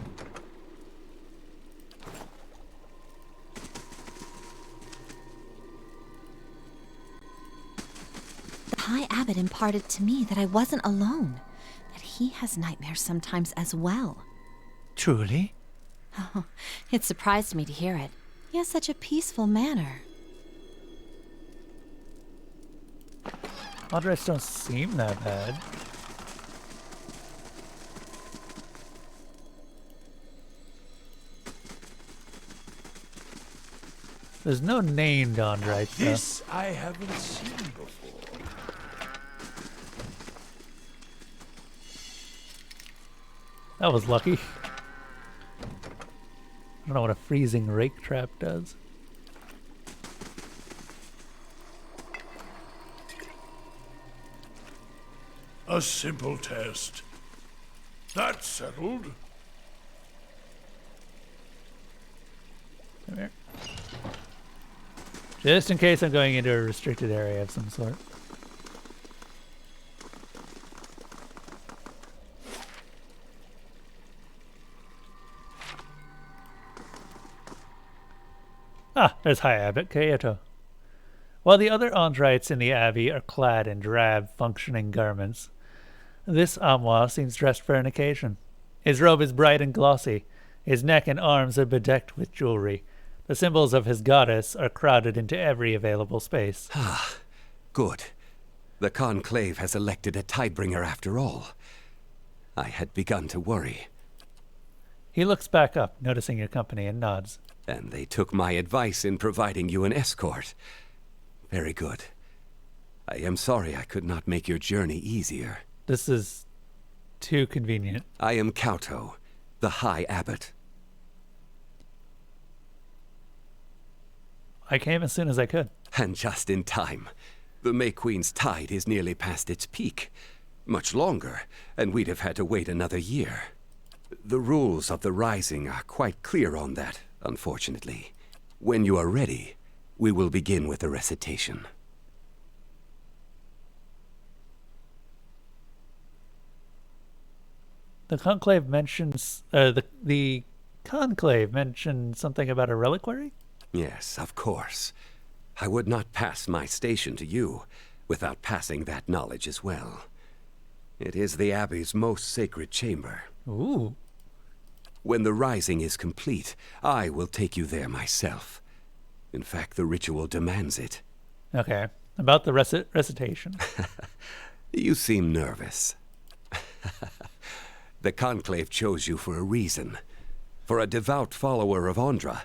The High Abbot imparted to me that I wasn't alone, that he has nightmares sometimes as well. Truly? Oh, it surprised me to hear it. He has such a peaceful manner. Andres don't seem that bad. There's no named Andres. This I haven't seen before. That was lucky. I don't know what a freezing rake trap does. A simple test. That's settled. Come here. Just in case I'm going into a restricted area of some sort. Ah, there's High Abbot Kyoto. While the other Andrites in the Abbey are clad in drab, functioning garments, this Amwa seems dressed for an occasion. His robe is bright and glossy. His neck and arms are bedecked with jewelry. The symbols of his goddess are crowded into every available space. Ah, good. The Conclave has elected a Tidebringer after all. I had begun to worry. He looks back up, noticing your company, and nods. And they took my advice in providing you an escort. Very good. I am sorry I could not make your journey easier. This is too convenient. I am Kauto, the High Abbot. I came as soon as I could. And just in time. The May Queen's tide is nearly past its peak. Much longer, and we'd have had to wait another year. The rules of the Rising are quite clear on that, unfortunately. When you are ready, we will begin with the recitation. The Conclave mentions... the Conclave mentioned something about a reliquary? Yes, of course. I would not pass my station to you without passing that knowledge as well. It is the Abbey's most sacred chamber. Ooh. When the Rising is complete, I will take you there myself. In fact, the ritual demands it. Okay. About the recitation. You seem nervous. The Conclave chose you for a reason. For a devout follower of Ondra,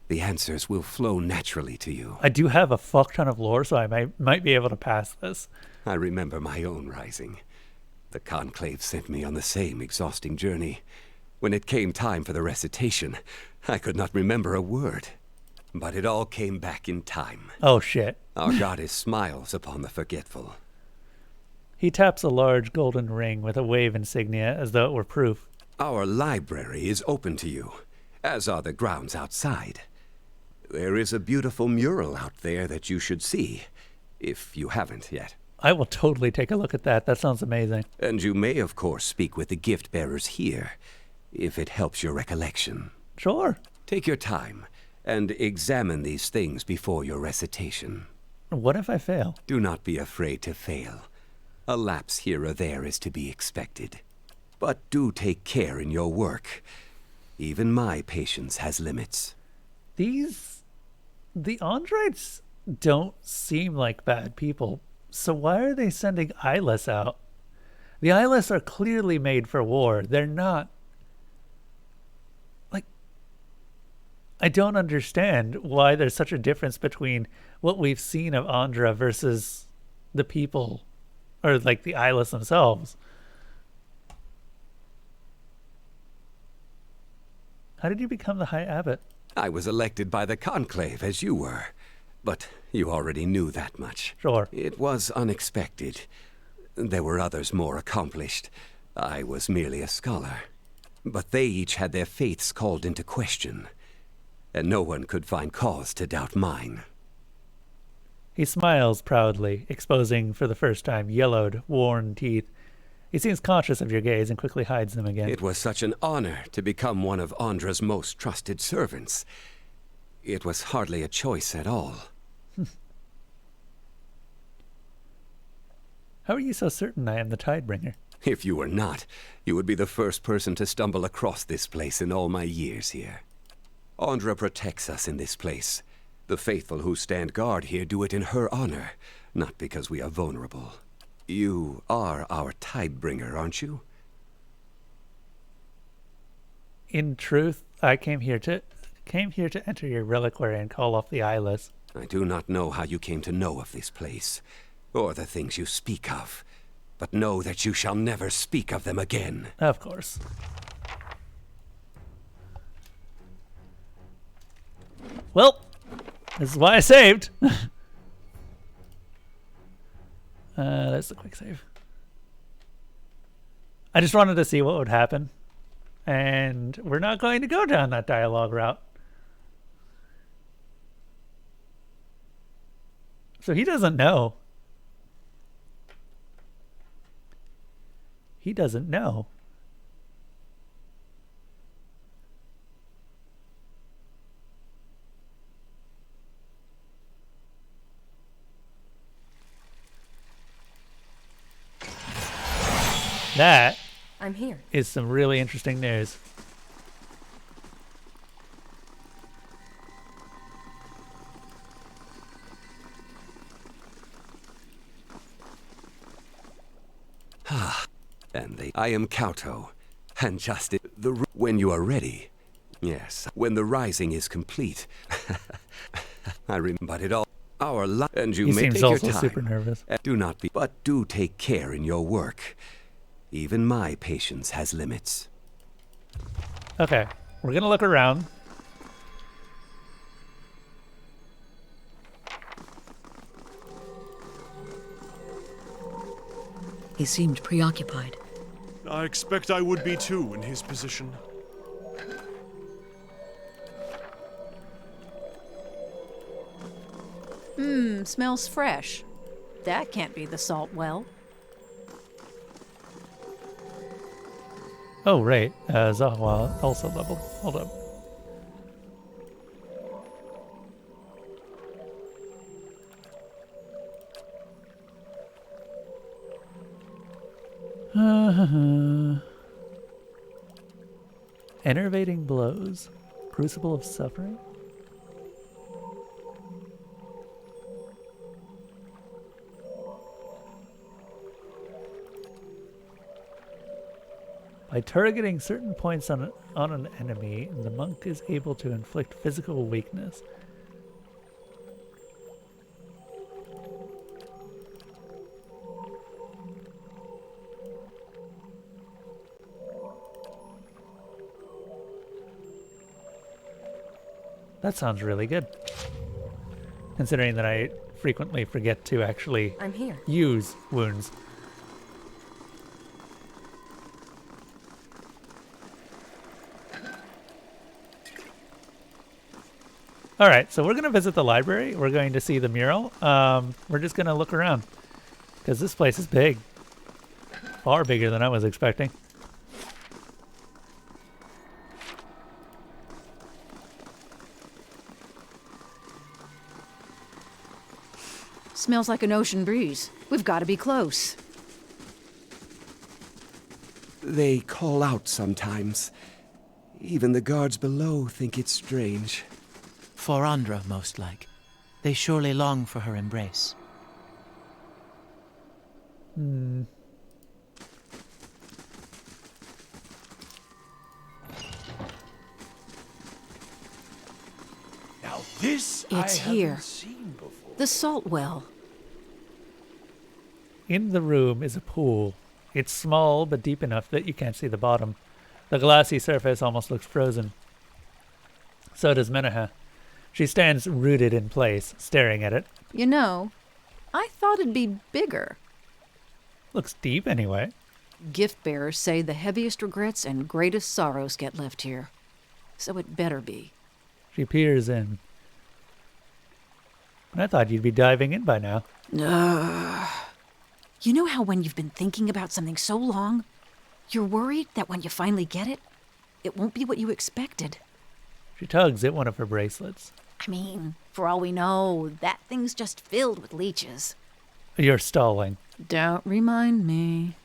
the answers will flow naturally to you. I do have a fuck ton of lore, so I might be able to pass this. I remember my own Rising. The Conclave sent me on the same exhausting journey. When it came time for the recitation, I could not remember a word. But it all came back in time. Oh, shit. Our goddess smiles upon the forgetful. He taps a large golden ring with a wave insignia as though it were proof. Our library is open to you, as are the grounds outside. There is a beautiful mural out there that you should see, if you haven't yet. I will totally take a look at that. That sounds amazing. And you may, of course, speak with the gift bearers here, if it helps your recollection. Sure. Take your time, and examine these things before your recitation. What if I fail? Do not be afraid to fail. A lapse here or there is to be expected. But do take care in your work. Even my patience has limits. The Andrites don't seem like bad people, so why are they sending Eyeless out? The Eyeless are clearly made for war. They're not... Like, I don't understand why there's such a difference between what we've seen of Ondra versus the people, or like the Eyeless themselves. How did you become the High Abbot? I was elected by the Conclave, as you were. But you already knew that much. Sure. It was unexpected. There were others more accomplished. I was merely a scholar. But they each had their faiths called into question, and no one could find cause to doubt mine. He smiles proudly, exposing for the first time yellowed, worn teeth. He seems conscious of your gaze and quickly hides them again. It was such an honor to become one of Andra's most trusted servants. It was hardly a choice at all. How are you so certain I am the Tidebringer? If you were not, you would be the first person to stumble across this place in all my years here. Andra protects us in this place. The faithful who stand guard here do it in her honor, not because we are vulnerable. You are our Tidebringer, aren't you? In truth, I came here to enter your reliquary and call off the Eyeless. I do not know how you came to know of this place, or the things you speak of, but know that you shall never speak of them again. Of course. Well, this is why I saved. That's the quick save. I just wanted to see what would happen. And we're not going to go down that dialogue route. So he doesn't know. He doesn't know. That I'm here. Is some really interesting news. I am Kauto, and just when you are ready. Yes, when the rising is complete. I remember, but it all our life, and you he may seems take also your time. super nervous. Do not be, but do take care in your work. Even my patience has limits. Okay, we're gonna look around. He seemed preoccupied. I expect I would be too in his position. Smells fresh. That can't be the salt well. Oh, right. Zahwa also leveled. Hold up. Enervating blows. Crucible of suffering. By targeting certain points on an enemy, the monk is able to inflict physical weakness. That sounds really good. Considering that I frequently forget to actually I'm here. use wounds. Alright, so we're going to visit the library. We're going to see the mural. We're just going to look around. Because this place is big. Far bigger than I was expecting. Smells like an ocean breeze. We've got to be close. They call out sometimes. Even the guards below think it's strange. For Andra, most like. They surely long for her embrace. Hmm. Now this It's I here. haven't seen before. The salt well. In the room is a pool. It's small, but deep enough that you can't see the bottom. The glassy surface almost looks frozen. So does Menaha. She stands rooted in place, staring at it. You know, I thought it'd be bigger. Looks deep anyway. Gift bearers say the heaviest regrets and greatest sorrows get left here. So it better be. She peers in. I thought you'd be diving in by now. You know how when you've been thinking about something so long, you're worried that when you finally get it, it won't be what you expected? She tugs at one of her bracelets. I mean, for all we know, that thing's just filled with leeches. You're stalling. Don't remind me.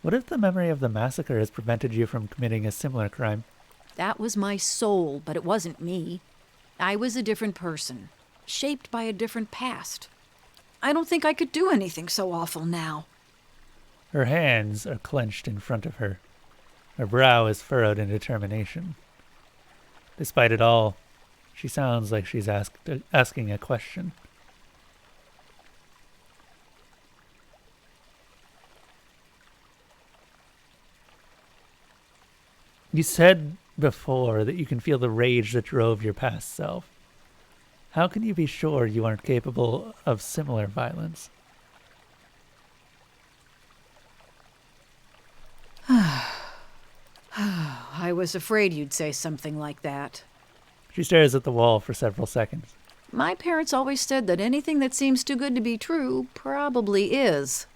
What if the memory of the massacre has prevented you from committing a similar crime? That was my soul, but it wasn't me. I was a different person, shaped by a different past. I don't think I could do anything so awful now. Her hands are clenched in front of her. Her brow is furrowed in determination. Despite it all, she sounds like she's asking a question. You said before that you can feel the rage that drove your past self. How can you be sure you aren't capable of similar violence? I was afraid you'd say something like that. She stares at the wall for several seconds. My parents always said that anything that seems too good to be true probably is.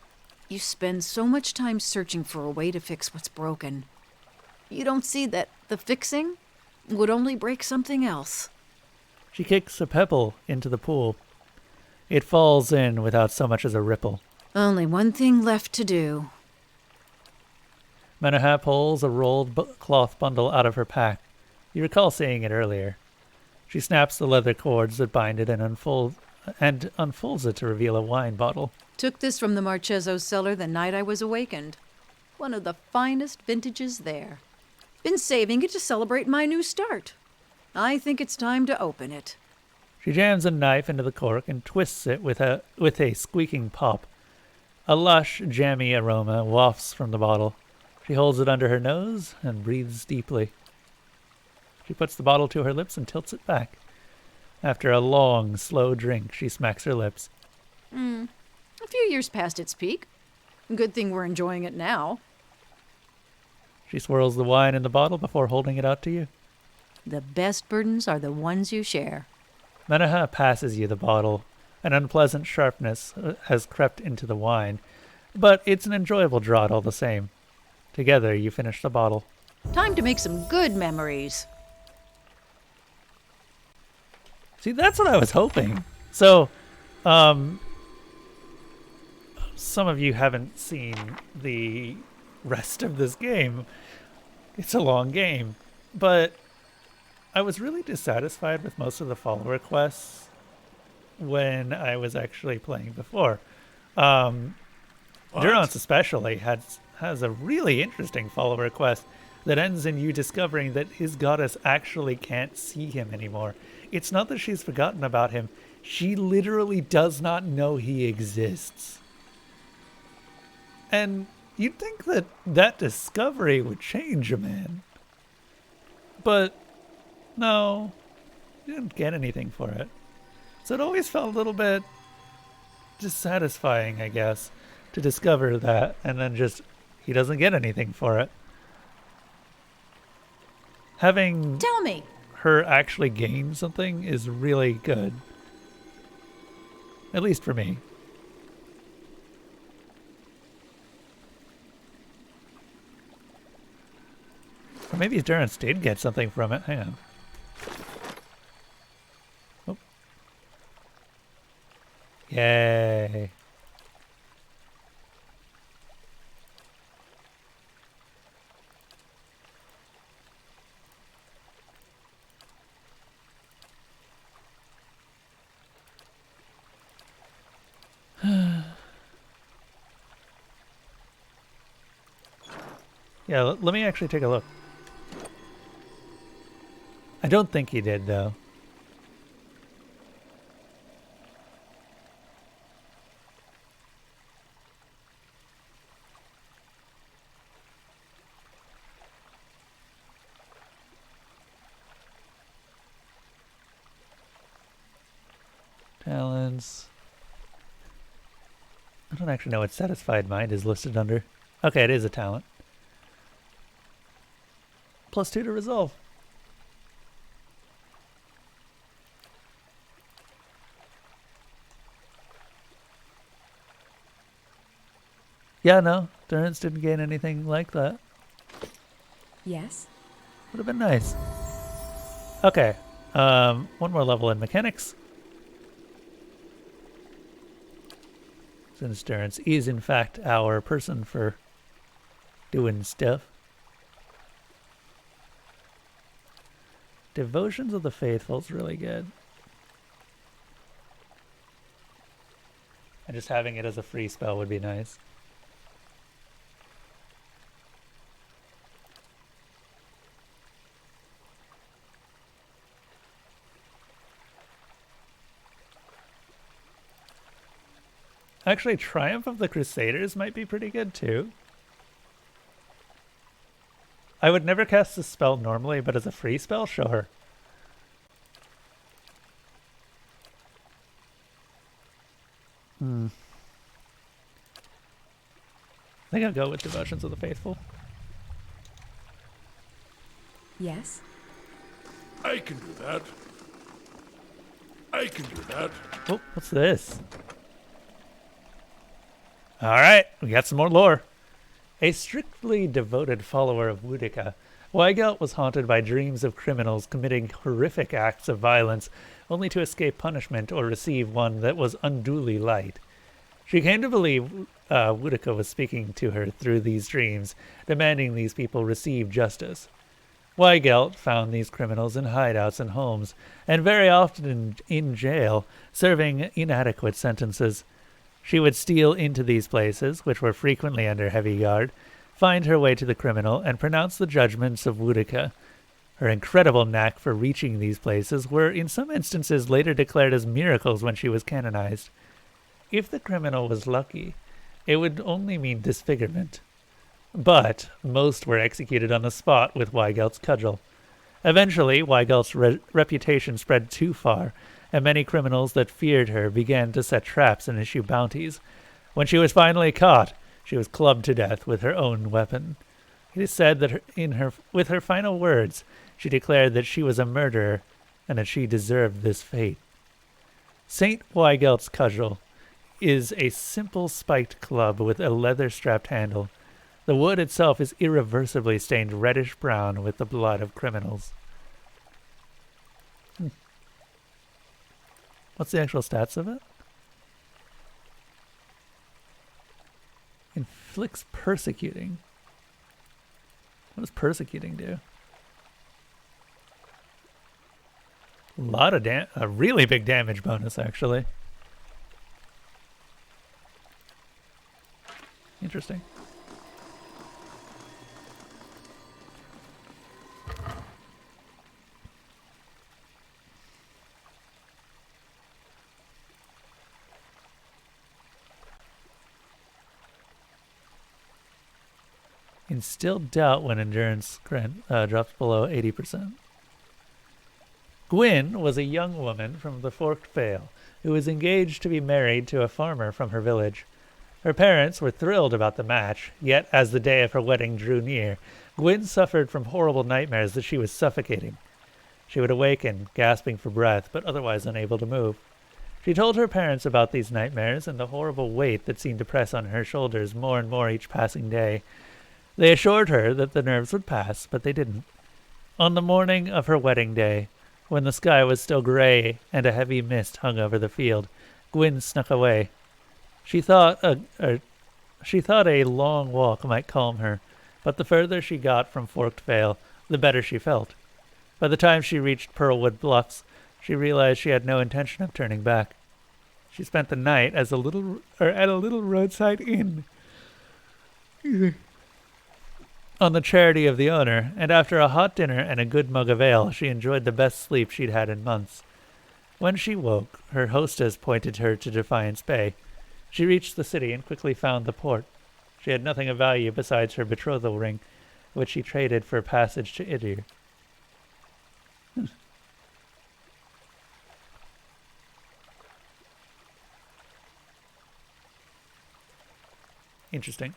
You spend so much time searching for a way to fix what's broken. You don't see that the fixing would only break something else. She kicks a pebble into the pool. It falls in without so much as a ripple. Only one thing left to do. Manaha pulls a rolled cloth bundle out of her pack. You recall seeing it earlier. She snaps the leather cords that bind it and unfolds it to reveal a wine bottle. Took this from the Marcheso's cellar the night I was awakened. One of the finest vintages there. Been saving it to celebrate my new start. I think it's time to open it. She jams a knife into the cork and twists it with a squeaking pop. A lush, jammy aroma wafts from the bottle. She holds it under her nose and breathes deeply. She puts the bottle to her lips and tilts it back. After a long, slow drink, she smacks her lips. A few years past its peak. Good thing we're enjoying it now. She swirls the wine in the bottle before holding it out to you. The best burdens are the ones you share. Manaha passes you the bottle. An unpleasant sharpness has crept into the wine, but it's an enjoyable draught all the same. Together, you finish the bottle. Time to make some good memories. See, that's what I was hoping. So, some of you haven't seen the rest of this game. It's a long game, but I was really dissatisfied with most of the follower quests when I was actually playing before. Durance especially has a really interesting follower quest that ends in you discovering that his goddess actually can't see him anymore. It's not that she's forgotten about him. She literally does not know he exists. And you'd think that that discovery would change a man. But no, you didn't get anything for it. So it always felt a little bit dissatisfying, I guess, to discover that and then just he doesn't get anything for it. Having Tell me. her actually gain something is really good. At least for me. Or maybe Durance did get something from it. Hang on. Oh. Yay. Yeah, let me actually take a look. I don't think he did, though. Talents. I don't actually know what Satisfied Mind is listed under. Okay, it is a talent. +2 to resolve. Yeah, no, Durance didn't gain anything like that. Yes? Would have been nice. Okay, one more level in mechanics. Since Durance is in fact our person for doing stuff. Devotions of the Faithful is really good. And just having it as a free spell would be nice. Actually, Triumph of the Crusaders might be pretty good too. I would never cast this spell normally, but as a free spell, sure. I think I'll go with Devotions of the Faithful. Yes? I can do that. I can do that. Oh, what's this? Alright, we got some more lore. A strictly devoted follower of Boudica, Weigelt was haunted by dreams of criminals committing horrific acts of violence, only to escape punishment or receive one that was unduly light. She came to believe Boudica was speaking to her through these dreams, demanding these people receive justice. Weigelt found these criminals in hideouts and homes, and very often in jail, serving inadequate sentences. She would steal into these places, which were frequently under heavy guard, find her way to the criminal, and pronounce the judgments of Boudica. Her incredible knack for reaching these places were in some instances later declared as miracles when she was canonized. If the criminal was lucky, it would only mean disfigurement. But most were executed on the spot with Weigelt's cudgel. Eventually, Weigelt's reputation spread too far, and many criminals that feared her began to set traps and issue bounties. When she was finally caught, she was clubbed to death with her own weapon. It is said that with her final words, she declared that she was a murderer and that she deserved this fate. Saint Weigelt's cudgel is a simple spiked club with a leather-strapped handle. The wood itself is irreversibly stained reddish-brown with the blood of criminals. What's the actual stats of it? Inflicts persecuting. What does persecuting do? A really big damage bonus, actually. Interesting. Instill doubt when endurance drops below 80%. Gwyn was a young woman from the Forked Vale who was engaged to be married to a farmer from her village. Her parents were thrilled about the match, yet as the day of her wedding drew near, Gwyn suffered from horrible nightmares that she was suffocating. She would awaken, gasping for breath, but otherwise unable to move. She told her parents about these nightmares and the horrible weight that seemed to press on her shoulders more and more each passing day. They assured her that the nerves would pass, but they didn't. On the morning of her wedding day, when the sky was still gray and a heavy mist hung over the field, Gwyn snuck away. She thought a long walk might calm her, but the further she got from Forked Vale, the better she felt. By the time she reached Pearlwood Bluffs, she realized she had no intention of turning back. She spent the night at a little roadside inn. on the charity of the owner, and after a hot dinner and a good mug of ale, she enjoyed the best sleep she'd had in months. When she woke, her hostess pointed her to Defiance Bay. She reached the city and quickly found the port. She had nothing of value besides her betrothal ring, which she traded for passage to Idir. Interesting.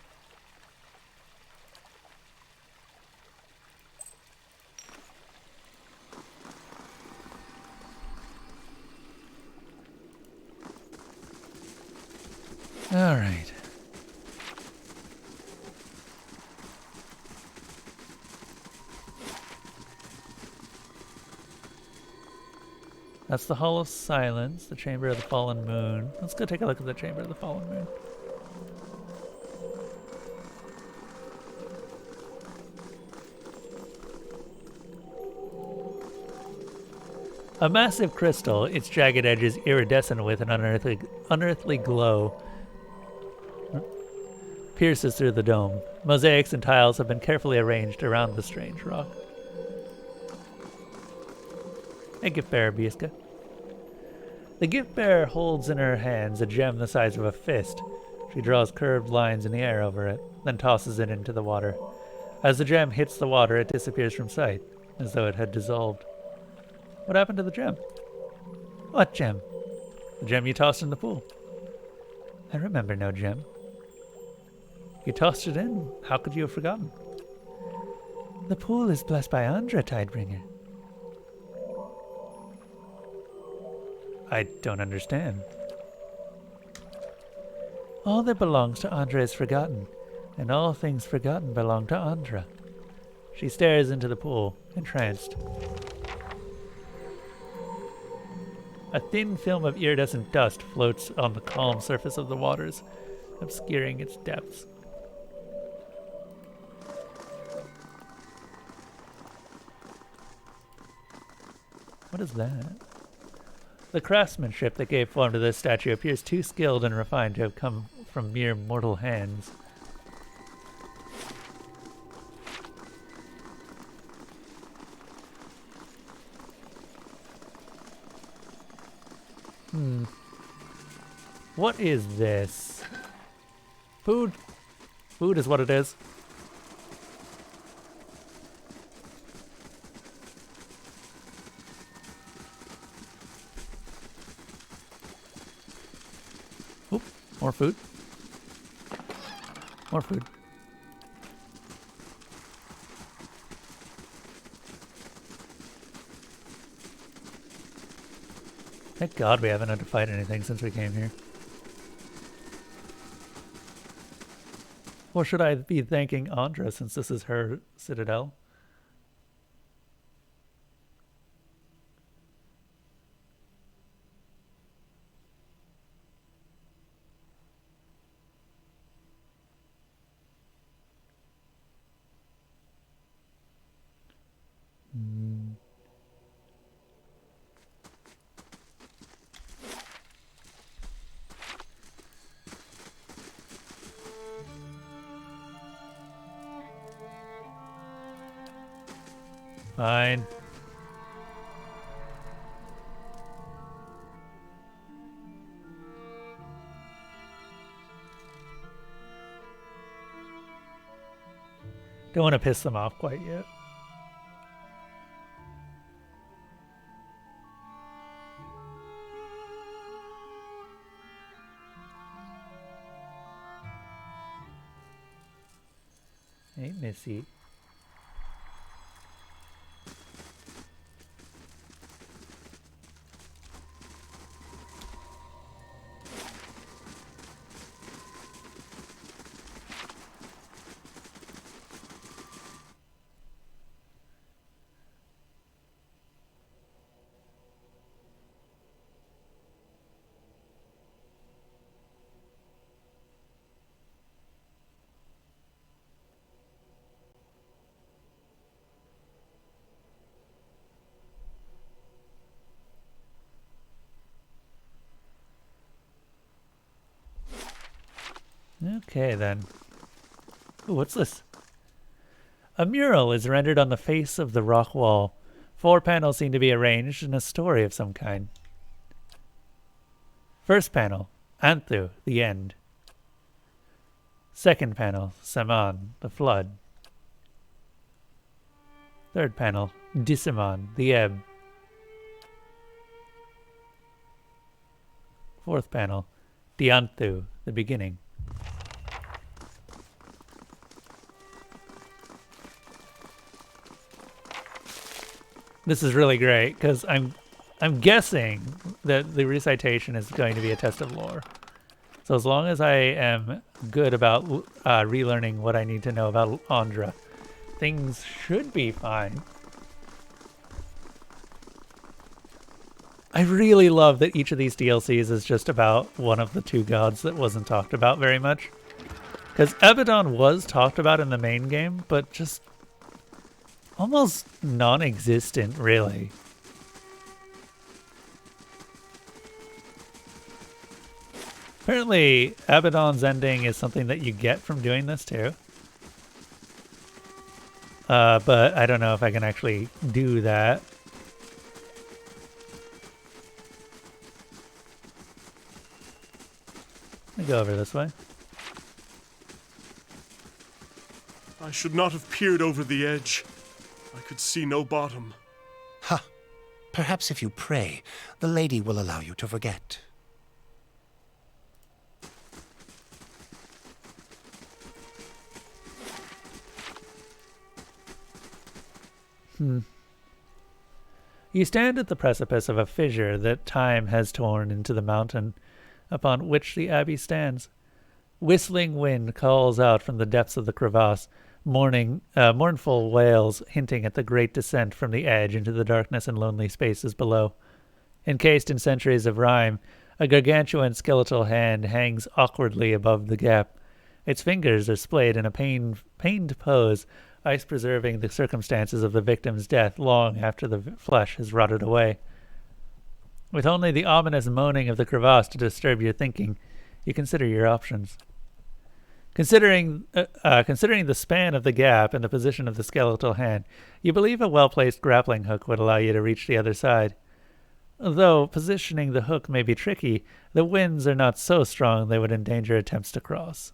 All right. That's the Hall of Silence, the Chamber of the Fallen Moon. Let's go take a look at the Chamber of the Fallen Moon. A massive crystal, its jagged edges iridescent with an unearthly glow, pierces through the dome. Mosaics and tiles have been carefully arranged around the strange rock. A gift bearer, Biska. The gift bearer holds in her hands a gem the size of a fist. She draws curved lines in the air over it, then tosses it into the water. As the gem hits the water, it disappears from sight, as though it had dissolved. What happened to the gem? What gem? The gem you tossed in the pool. I remember no gem. You tossed it in. How could you have forgotten? The pool is blessed by Andra, Tidebringer. I don't understand. All that belongs to Andra is forgotten, and all things forgotten belong to Andra. She stares into the pool, entranced. A thin film of iridescent dust floats on the calm surface of the waters, obscuring its depths. What is that? The craftsmanship that gave form to this statue appears too skilled and refined to have come from mere mortal hands. What is this? Food. Food is what it is. Oop, more food. More food. Thank God we haven't had to fight anything since we came here. Or should I be thanking Andra since this is her citadel? Fine. Don't want to piss them off quite yet. Hey, Missy. Okay, then. Ooh, what's this? A mural is rendered on the face of the rock wall. 4 panels seem to be arranged in a story of some kind. First panel, Anthu, the end. Second panel, Saman, the flood. Third panel, Disaman, the ebb. Fourth panel, Dianthu, the beginning. This is really great because I'm guessing that the recitation is going to be a test of lore. So as long as I am good about relearning what I need to know about Andra, things should be fine. I really love that each of these DLCs is just about one of the 2 gods that wasn't talked about very much. Because Abaddon was talked about in the main game, but just almost non-existent, really. Apparently, Abaddon's ending is something that you get from doing this too. But I don't know if I can actually do that. Let me go over this way. I should not have peered over the edge. I could see no bottom. Ha! Perhaps if you pray, the lady will allow you to forget. You stand at the precipice of a fissure that time has torn into the mountain upon which the abbey stands. Whistling wind calls out from the depths of the crevasse, mournful wails hinting at the great descent from the edge into the darkness and lonely spaces below. Encased in centuries of rime, a gargantuan skeletal hand hangs awkwardly above the gap. Its fingers are splayed in a pained pose, ice preserving the circumstances of the victim's death long after the flesh has rotted away. With only the ominous moaning of the crevasse to disturb your thinking, you consider your options. Considering the span of the gap and the position of the skeletal hand, you believe a well-placed grappling hook would allow you to reach the other side. Though positioning the hook may be tricky, the winds are not so strong they would endanger attempts to cross.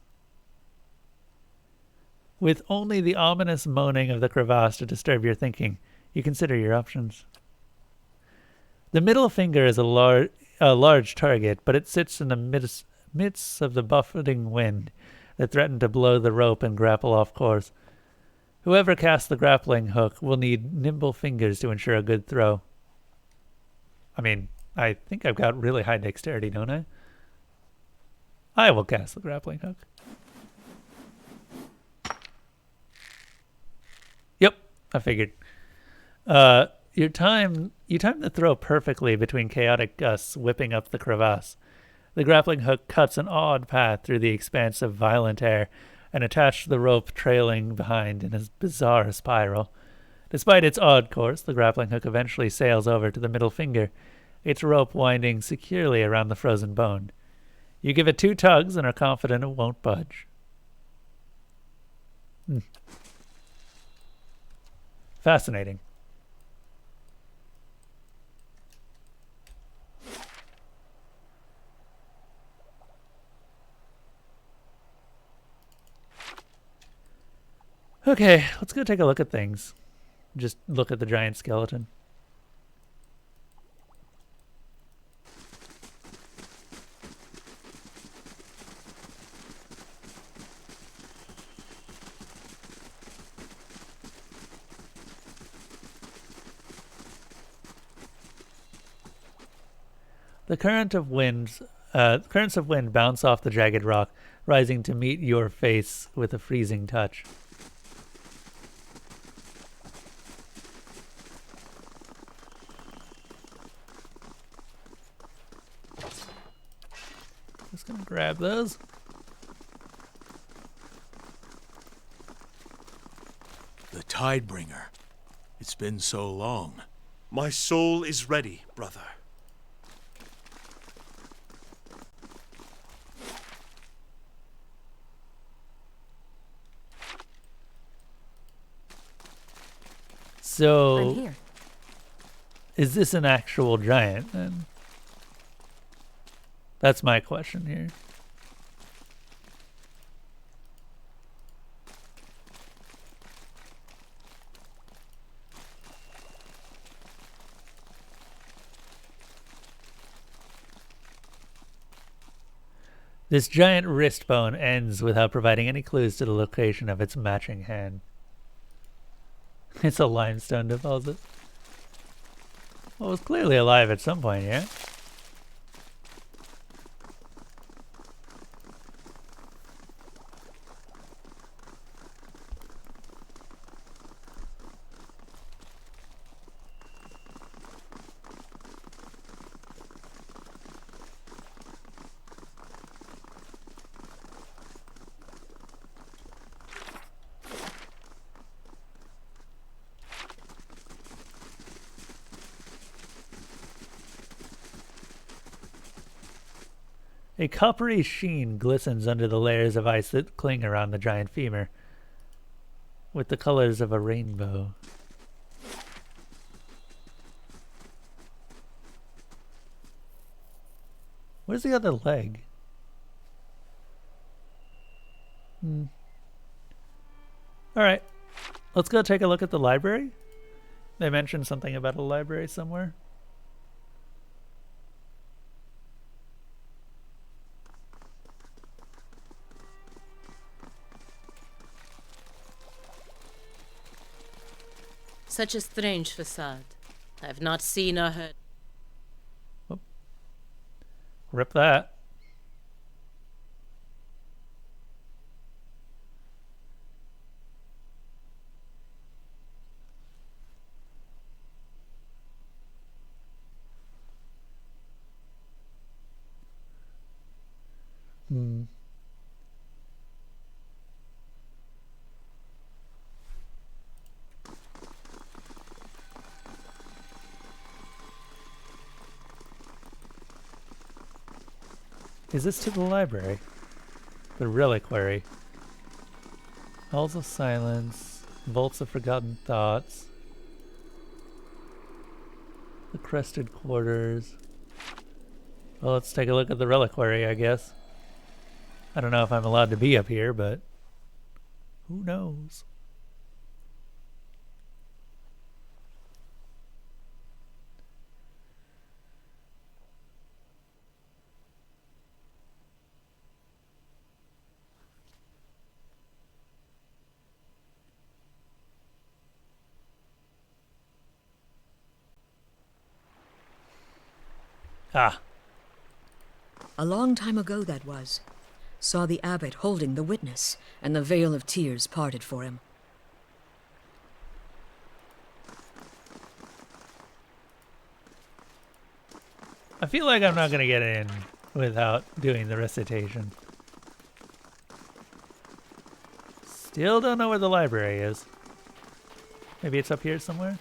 With only the ominous moaning of the crevasse to disturb your thinking, you consider your options. The middle finger is a large target, but it sits in the midst of the buffeting wind that threatened to blow the rope and grapple off course. Whoever casts the grappling hook will need nimble fingers to ensure a good throw. I mean, I think I've got really high dexterity, don't I? I will cast the grappling hook. Yep, I figured. You time the throw perfectly between chaotic gusts whipping up the crevasse. The grappling hook cuts an odd path through the expanse of violent air and attached to the rope trailing behind in a bizarre spiral. Despite its odd course, the grappling hook eventually sails over to the middle finger, its rope winding securely around the frozen bone. You give it 2 tugs and are confident it won't budge. Fascinating. Okay, let's go take a look at things. Just look at the giant skeleton. The currents of wind bounce off the jagged rock, rising to meet your face with a freezing touch. Just gonna grab those. The Tidebringer. It's been so long. My soul is ready, brother. So, I'm here. is this an actual giant then? That's my question here. This giant wrist bone ends without providing any clues to the location of its matching hand. It's a limestone deposit. Well, it was clearly alive at some point, yeah? A coppery sheen glistens under the layers of ice that cling around the giant femur, with the colors of a rainbow. Where's the other leg? Alright, let's go take a look at the library. They mentioned something about a library somewhere. Such a strange facade. I have not seen or heard. Whoop. Rip that. Is this to the library? The reliquary. Halls of Silence. Vaults of Forgotten Thoughts. The Crested Quarters. Well, let's take a look at the reliquary, I guess. I don't know if I'm allowed to be up here, but who knows? Ah. A long time ago that was. Saw the abbot holding the witness, and the veil of tears parted for him. I feel like I'm not going to get in without doing the recitation. Still don't know where the library is. Maybe it's up here somewhere?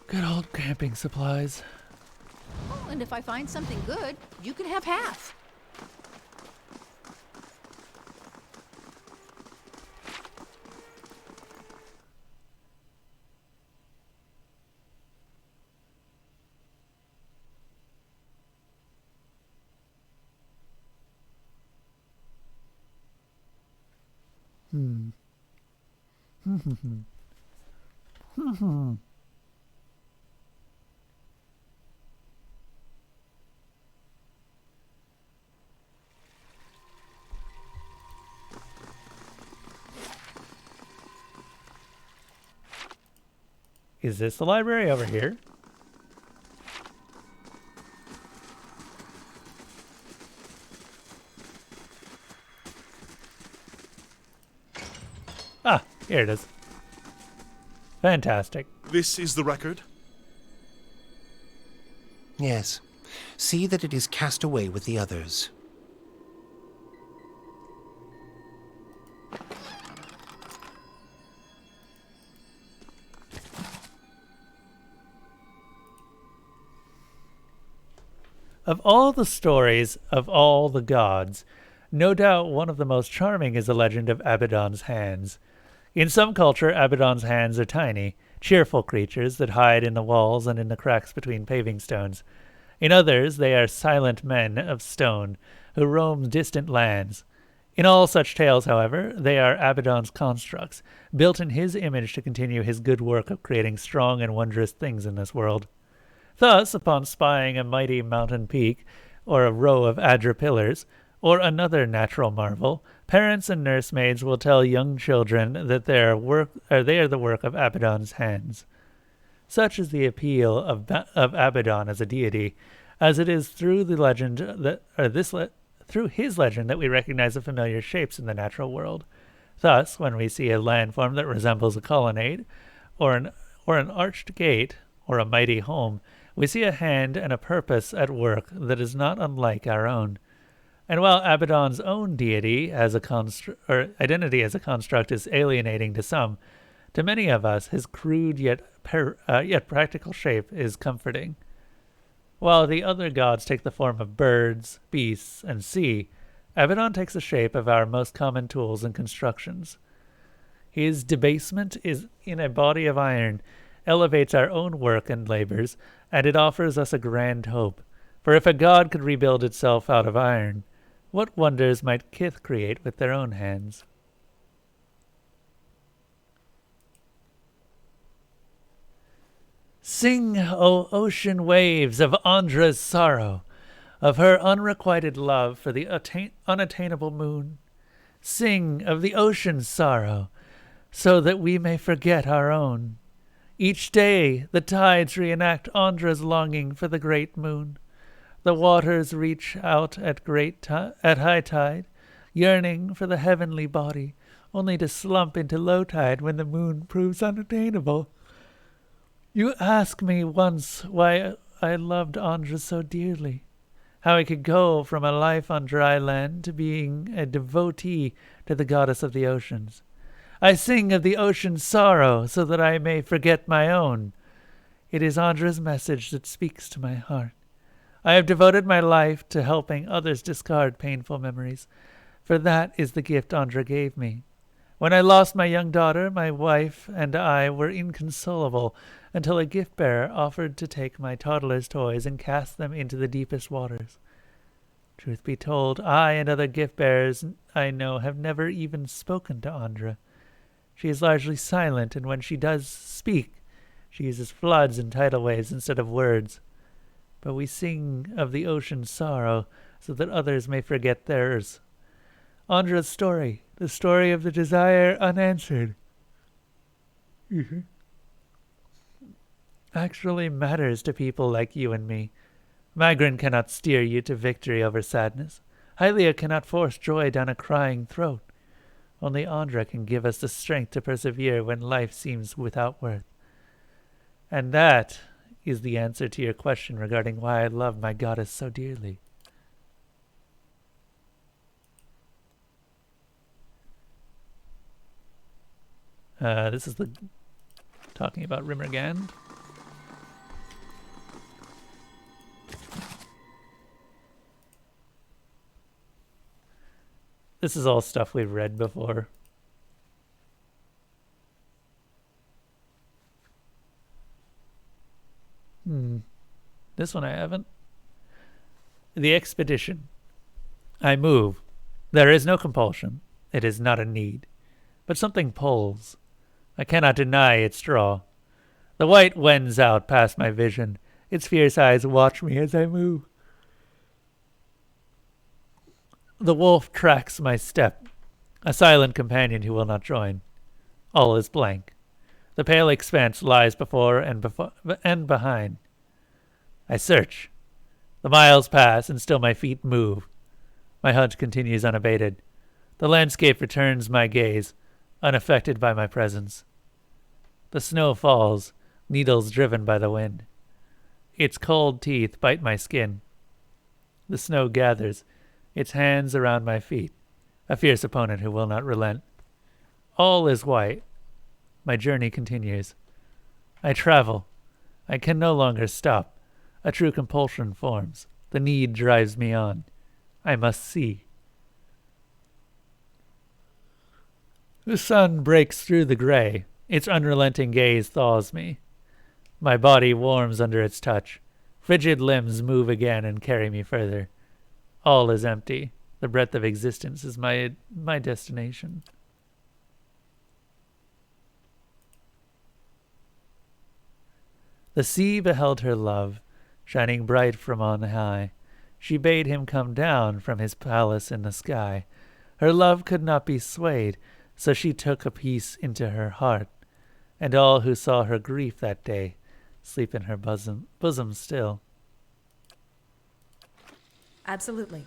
Good old camping supplies. Oh, and if I find something good, you can have half. Is this the library over here? Ah, here it is. Fantastic. This is the record? Yes. See that it is cast away with the others. Of all the stories of all the gods, no doubt one of the most charming is the legend of Abaddon's hands. In some culture, Abaddon's hands are tiny, cheerful creatures that hide in the walls and in the cracks between paving stones. In others, they are silent men of stone who roam distant lands. In all such tales, however, they are Abaddon's constructs, built in his image to continue his good work of creating strong and wondrous things in this world. Thus, upon spying a mighty mountain peak, or a row of Adra pillars, or another natural marvel, parents and nursemaids will tell young children that they are the work of Abaddon's hands. Such is the appeal of Abaddon as a deity, as it is through the legend through his legend that we recognize the familiar shapes in the natural world. Thus, when we see a landform that resembles a colonnade, or an arched gate, or a mighty home, we see a hand and a purpose at work that is not unlike our own. And while Abaddon's own deity as a identity as a construct is alienating to some, to many of us his crude yet practical shape is comforting. While the other gods take the form of birds, beasts, and sea, Abaddon takes the shape of our most common tools and constructions. His debasement is in a body of iron, elevates our own work and labors, and it offers us a grand hope. For if a god could rebuild itself out of iron, what wonders might kith create with their own hands? Sing, O ocean waves, of Andra's sorrow, of her unrequited love for the unattainable moon. Sing of the ocean's sorrow, so that we may forget our own. Each day the tides reenact Andra's longing for the great moon. The waters reach out at high tide, yearning for the heavenly body, only to slump into low tide when the moon proves unattainable. You asked me once why I loved Andra so dearly, how I could go from a life on dry land to being a devotee to the goddess of the oceans. I sing of the ocean's sorrow so that I may forget my own. It is Andra's message that speaks to my heart. I have devoted my life to helping others discard painful memories, for that is the gift Andra gave me. When I lost my young daughter, my wife and I were inconsolable until a gift-bearer offered to take my toddler's toys and cast them into the deepest waters. Truth be told, I and other gift-bearers I know have never even spoken to Andra. She is largely silent, and when she does speak, she uses floods and tidal waves instead of words. But we sing of the ocean's sorrow so that others may forget theirs. Andra's story, the story of the desire unanswered, actually matters to people like you and me. Magrin cannot steer you to victory over sadness. Hylia cannot force joy down a crying throat. Only Andra can give us the strength to persevere when life seems without worth. And that is the answer to your question regarding why I love my goddess so dearly. This is the talking about Rimmergand. This is all stuff we've read before. This one I haven't. The expedition. I move. There is no compulsion. It is not a need. But something pulls. I cannot deny its draw. The white wends out past my vision. Its fierce eyes watch me as I move. The wolf tracks my step, a silent companion who will not join. All is blank. The pale expanse lies before and behind. I search. The miles pass, and still my feet move. My hunt continues unabated. The landscape returns my gaze, unaffected by my presence. The snow falls, needles driven by the wind. Its cold teeth bite my skin. The snow gathers, its hands around my feet, a fierce opponent who will not relent. All is white. My journey continues. I travel. I can no longer stop. A true compulsion forms. The need drives me on. I must see. The sun breaks through the gray. Its unrelenting gaze thaws me. My body warms under its touch. Frigid limbs move again and carry me further. All is empty. The breadth of existence is my destination. The sea beheld her love, shining bright from on high. She bade him come down from his palace in the sky. Her love could not be swayed, so she took a piece into her heart, and all who saw her grief that day sleep in her bosom still. Absolutely.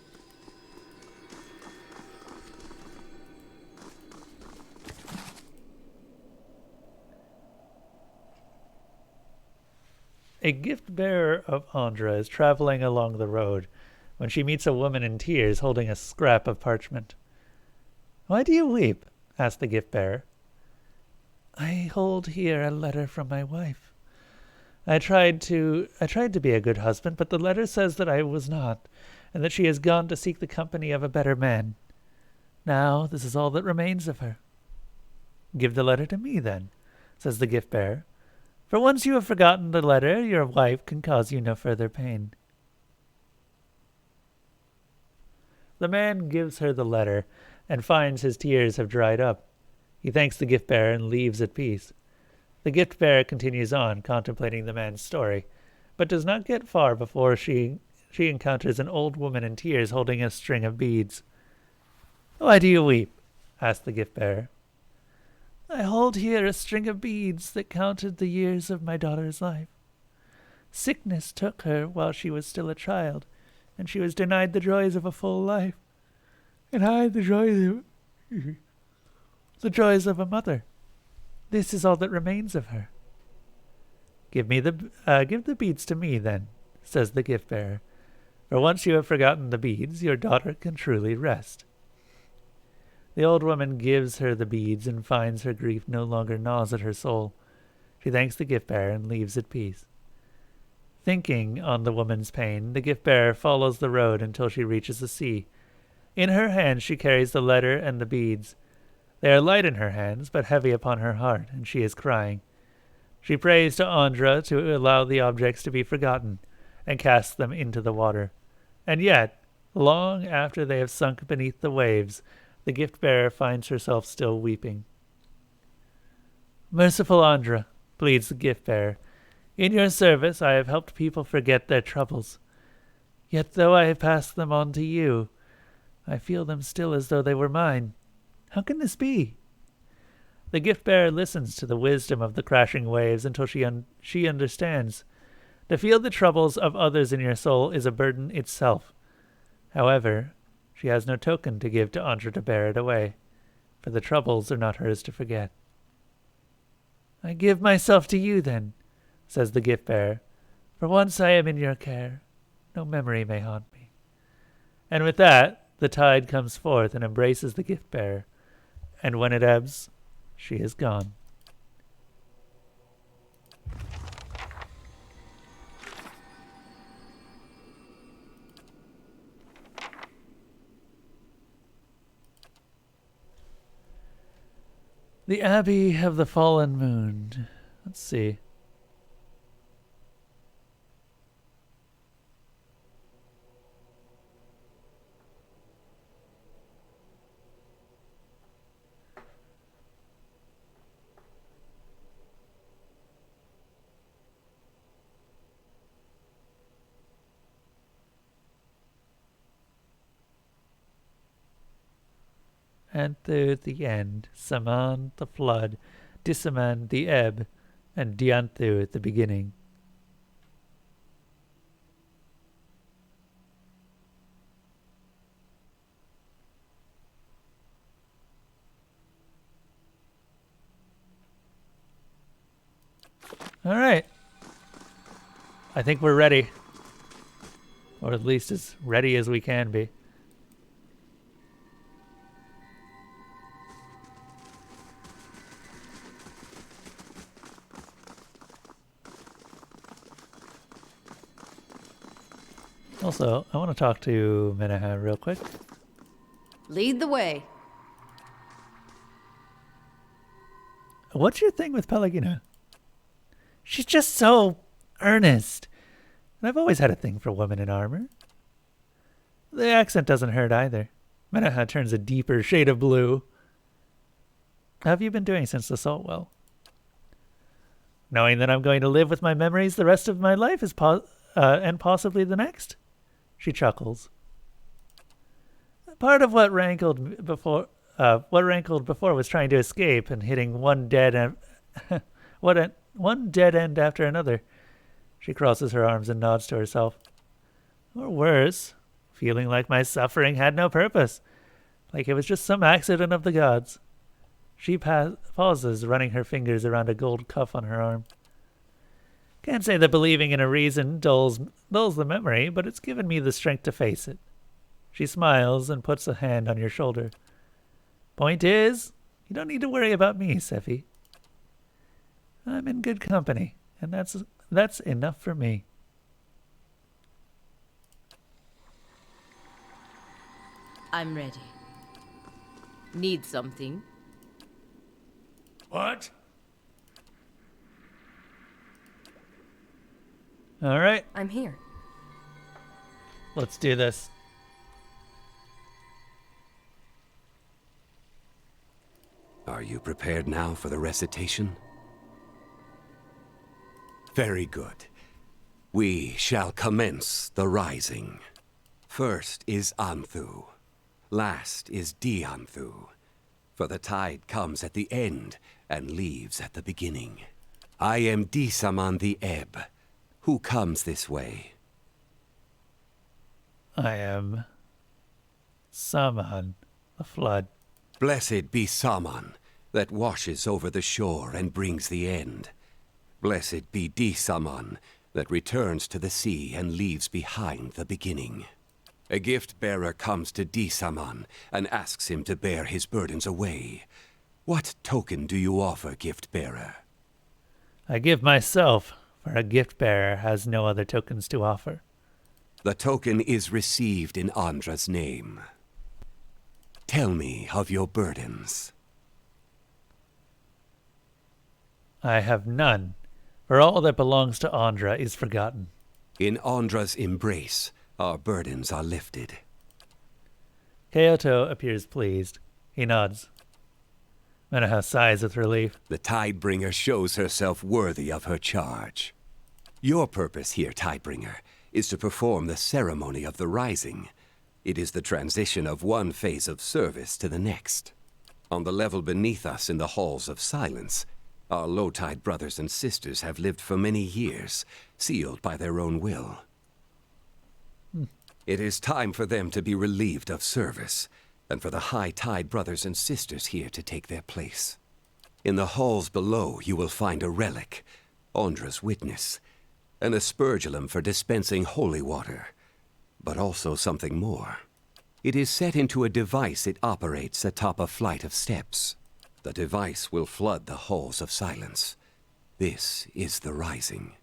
A gift-bearer of Andra is traveling along the road when she meets a woman in tears holding a scrap of parchment. "Why do you weep?" asked the gift-bearer. "I hold here a letter from my wife. I tried to be a good husband, but the letter says that I was not, and that she has gone to seek the company of a better man. Now this is all that remains of her." "Give the letter to me, then," says the gift-bearer. "For once you have forgotten the letter, your wife can cause you no further pain." The man gives her the letter and finds his tears have dried up. He thanks the gift-bearer and leaves at peace. The gift-bearer continues on, contemplating the man's story, but does not get far before she encounters an old woman in tears holding a string of beads. "Why do you weep?" asked the gift-bearer. "I hold here a string of beads that counted the years of my daughter's life. Sickness took her while she was still a child, and she was denied the joys of a full life, and I the joys of a mother. This is all that remains of her." Give the beads to me, then," says the gift-bearer. "For once you have forgotten the beads, your daughter can truly rest." The old woman gives her the beads and finds her grief no longer gnaws at her soul. She thanks the gift-bearer and leaves at peace. Thinking on the woman's pain, the gift-bearer follows the road until she reaches the sea. In her hands she carries the letter and the beads. They are light in her hands, but heavy upon her heart, and she is crying. She prays to Andra to allow the objects to be forgotten, and casts them into the water. And yet, long after they have sunk beneath the waves, the gift-bearer finds herself still weeping. "Merciful Andra," pleads the gift-bearer, "in your service I have helped people forget their troubles. Yet though I have passed them on to you, I feel them still as though they were mine. How can this be?" The gift-bearer listens to the wisdom of the crashing waves until she understands. To feel the troubles of others in your soul is a burden itself. However, she has no token to give to Andra to bear it away, for the troubles are not hers to forget. "I give myself to you, then," says the gift-bearer. "For once I am in your care. No memory may haunt me." And with that, the tide comes forth and embraces the gift-bearer, and when it ebbs, she is gone. The Abbey of the Fallen Moon. Let's see. Anther the end, Saman the flood, Disaman the ebb, and Dianthu the beginning. All right. I think we're ready. Or at least as ready as we can be. Also, I want to talk to Menaha real quick. Lead the way. What's your thing with Pelagina? She's just so earnest. And I've always had a thing for women in armor. The accent doesn't hurt either. Menaha turns a deeper shade of blue. How have you been doing since the Saltwell? Knowing that I'm going to live with my memories the rest of my life is and possibly the next? She chuckles. Part of what rankled before was trying to escape and hitting one dead end one dead end after another. She crosses her arms and nods to herself. Or worse, feeling like my suffering had no purpose, like it was just some accident of the gods. She pauses, running her fingers around a gold cuff on her arm. Can't say that believing in a reason dulls the memory, but it's given me the strength to face it. She smiles and puts a hand on your shoulder. Point is, you don't need to worry about me, Sephi. I'm in good company, and that's enough for me. I'm ready. Need something? What? All right. I'm here. Let's do this. Are you prepared now for the recitation? Very good. We shall commence the rising. First is Anthu. Last is Dianthu. For the tide comes at the end and leaves at the beginning. I am Disaman the ebb. Who comes this way? I am Saman, the flood. Blessed be Saman, that washes over the shore and brings the end. Blessed be Disaman, that returns to the sea and leaves behind the beginning. A gift-bearer comes to Disaman and asks him to bear his burdens away. What token do you offer, gift-bearer? I give myself, for a gift-bearer has no other tokens to offer. The token is received in Andra's name. Tell me of your burdens. I have none, for all that belongs to Andra is forgotten. In Andra's embrace, our burdens are lifted. Kyoto appears pleased. He nods. Menaha sighs with relief. The Tidebringer shows herself worthy of her charge. Your purpose here, Tidebringer, is to perform the ceremony of the rising. It is the transition of one phase of service to the next. On the level beneath us in the halls of silence, our low-tide brothers and sisters have lived for many years, sealed by their own will. It is time for them to be relieved of service, and for the high-tide brothers and sisters here to take their place. In the halls below you will find a relic, Andra's witness, an aspergillum for dispensing holy water, but also something more. It is set into a device it operates atop a flight of steps. The device will flood the halls of silence. This is the rising.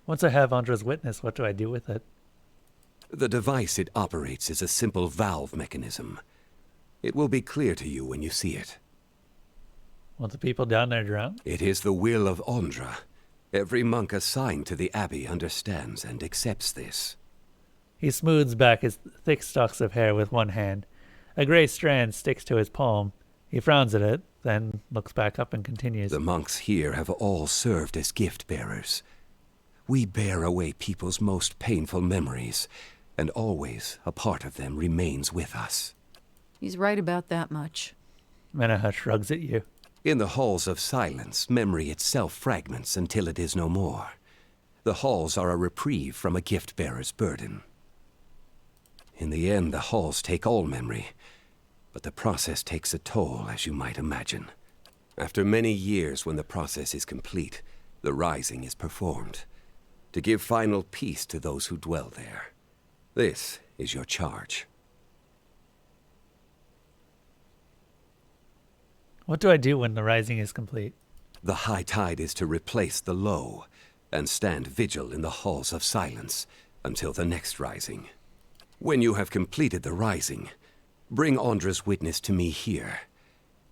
Once I have Andra's witness, what do I do with it? The device it operates is a simple valve mechanism. It will be clear to you when you see it. Want the people down there drown? It is the will of Andra. Every monk assigned to the abbey understands and accepts this. He smooths back his thick stalks of hair with one hand. A gray strand sticks to his palm. He frowns at it, then looks back up and continues. The monks here have all served as gift-bearers. We bear away people's most painful memories, and always a part of them remains with us. He's right about that much. Menaha shrugs at you. In the halls of silence, memory itself fragments until it is no more. The halls are a reprieve from a gift-bearer's burden. In the end, the halls take all memory, but the process takes a toll, as you might imagine. After many years, when the process is complete, the rising is performed, to give final peace to those who dwell there. This is your charge. What do I do when the rising is complete? The high tide is to replace the low, and stand vigil in the halls of silence until the next rising. When you have completed the rising, bring Andra's witness to me here.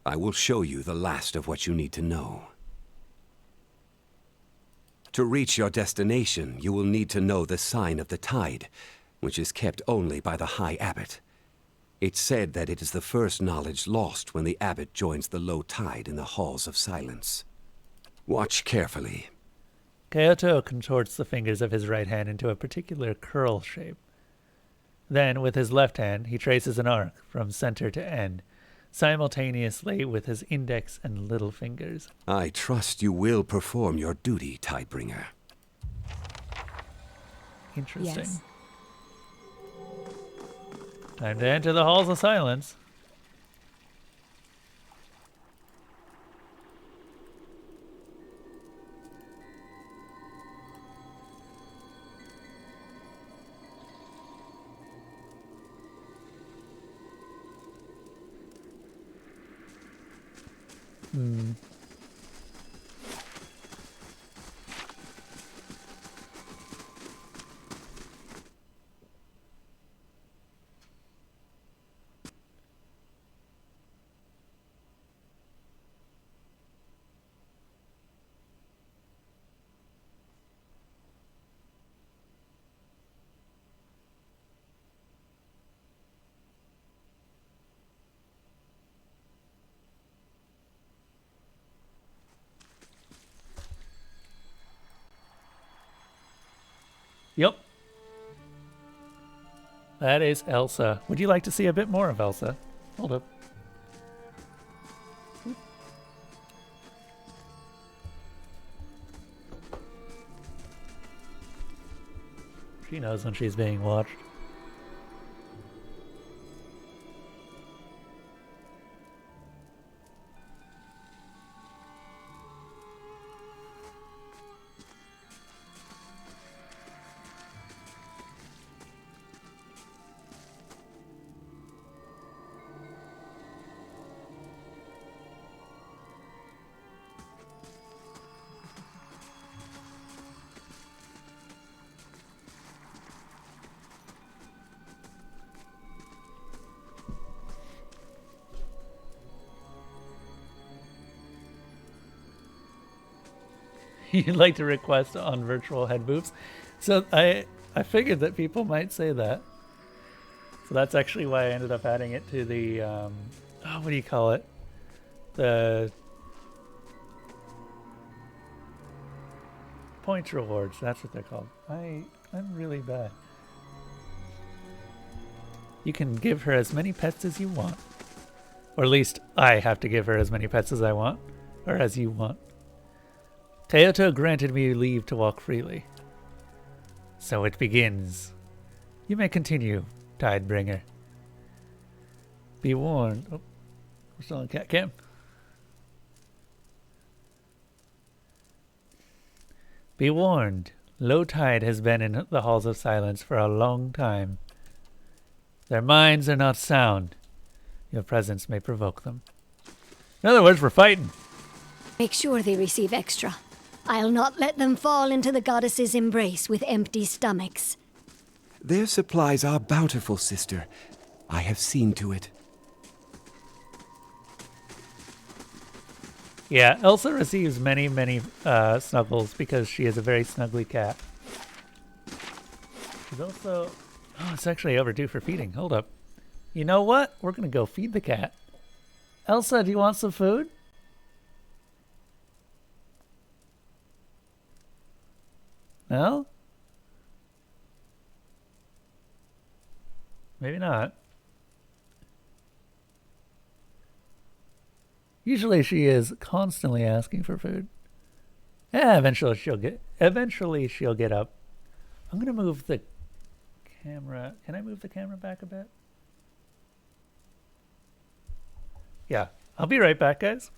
I will show you the last of what you need to know. To reach your destination, you will need to know the sign of the tide, which is kept only by the High Abbot. It's said that it is the first knowledge lost when the abbot joins the low tide in the halls of silence. Watch carefully. Kyoto contorts the fingers of his right hand into a particular curl shape. Then, with his left hand, he traces an arc from center to end, simultaneously with his index and little fingers. I trust you will perform your duty, Tidebringer. Interesting. Yes. Time to enter the halls of silence. Yep. That is Elsa. Would you like to see a bit more of Elsa? Hold up. She knows when she's being watched. You'd like to request on virtual head boobs. So I figured that people might say that. So that's actually why I ended up adding it to the, what do you call it? The points rewards. That's what they're called. I'm really bad. You can give her as many pets as you want. Or at least I have to give her as many pets as I want. Or as you want. Kyoto granted me leave to walk freely. So it begins. You may continue, Tidebringer. Be warned. Oh, we're still on cat cam. Be warned. Low tide has been in the halls of silence for a long time. Their minds are not sound. Your presence may provoke them. In other words, we're fighting. Make sure they receive extra. I'll not let them fall into the goddess's embrace with empty stomachs. Their supplies are bountiful, sister. I have seen to it. Yeah, Elsa receives many, many snuggles because she is a very snuggly cat. She's also... Oh, it's actually overdue for feeding. Hold up. You know what? We're going to go feed the cat. Elsa, do you want some food? No? Maybe not. Usually she is constantly asking for food. Yeah, eventually she'll get up. I'm gonna move the camera. Can I move the camera back a bit? Yeah, I'll be right back, guys.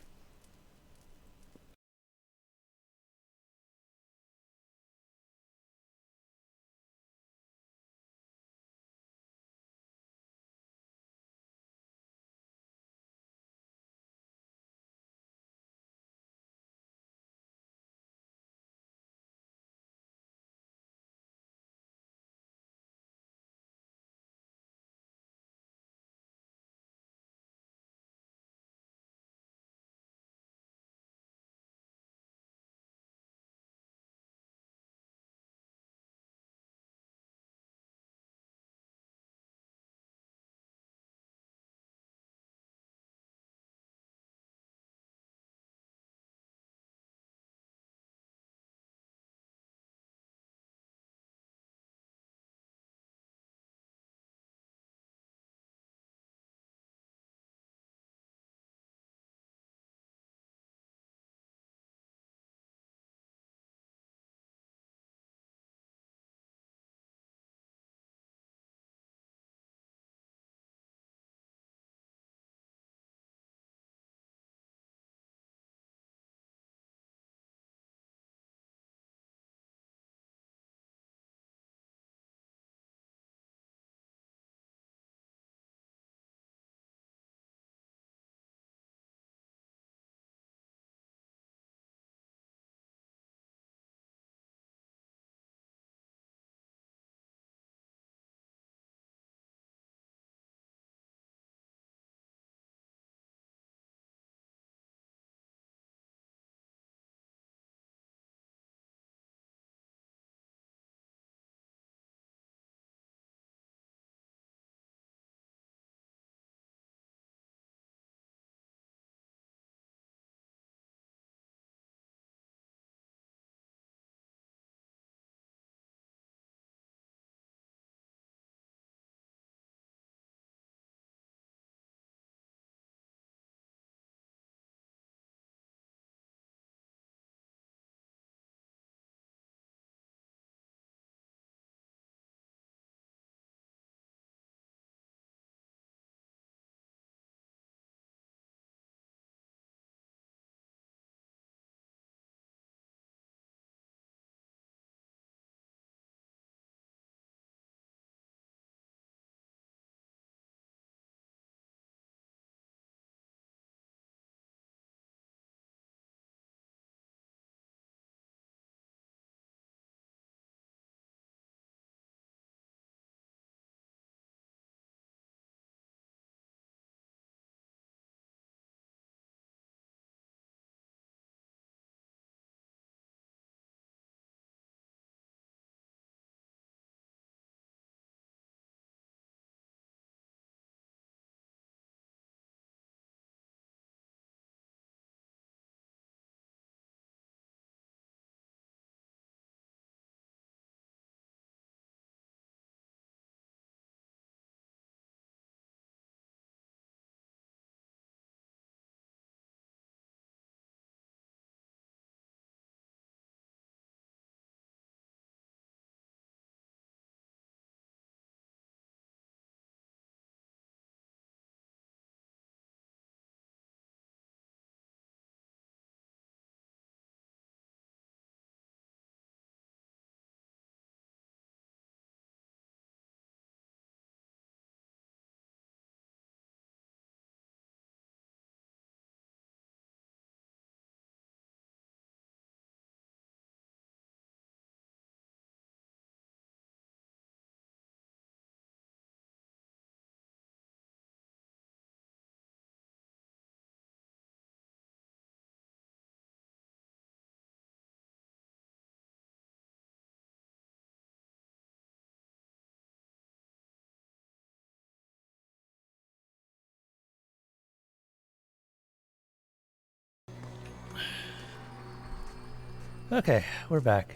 Okay, we're back.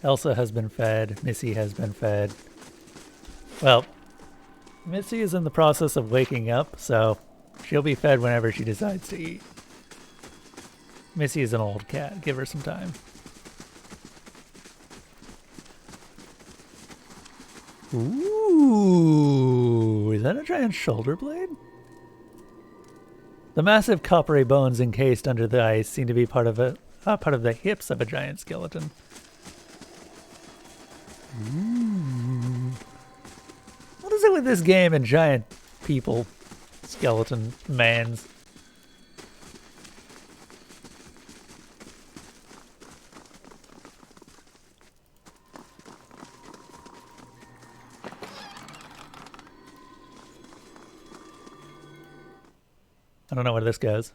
Elsa has been fed. Missy has been fed. Well, Missy is in the process of waking up, so she'll be fed whenever she decides to eat. Missy is an old cat. Give her some time. Ooh, is that a giant shoulder blade? The massive coppery bones encased under the ice seem to be part of the hips of a giant skeleton. Ooh. What is it with this game and giant people, skeleton mans? I don't know where this goes.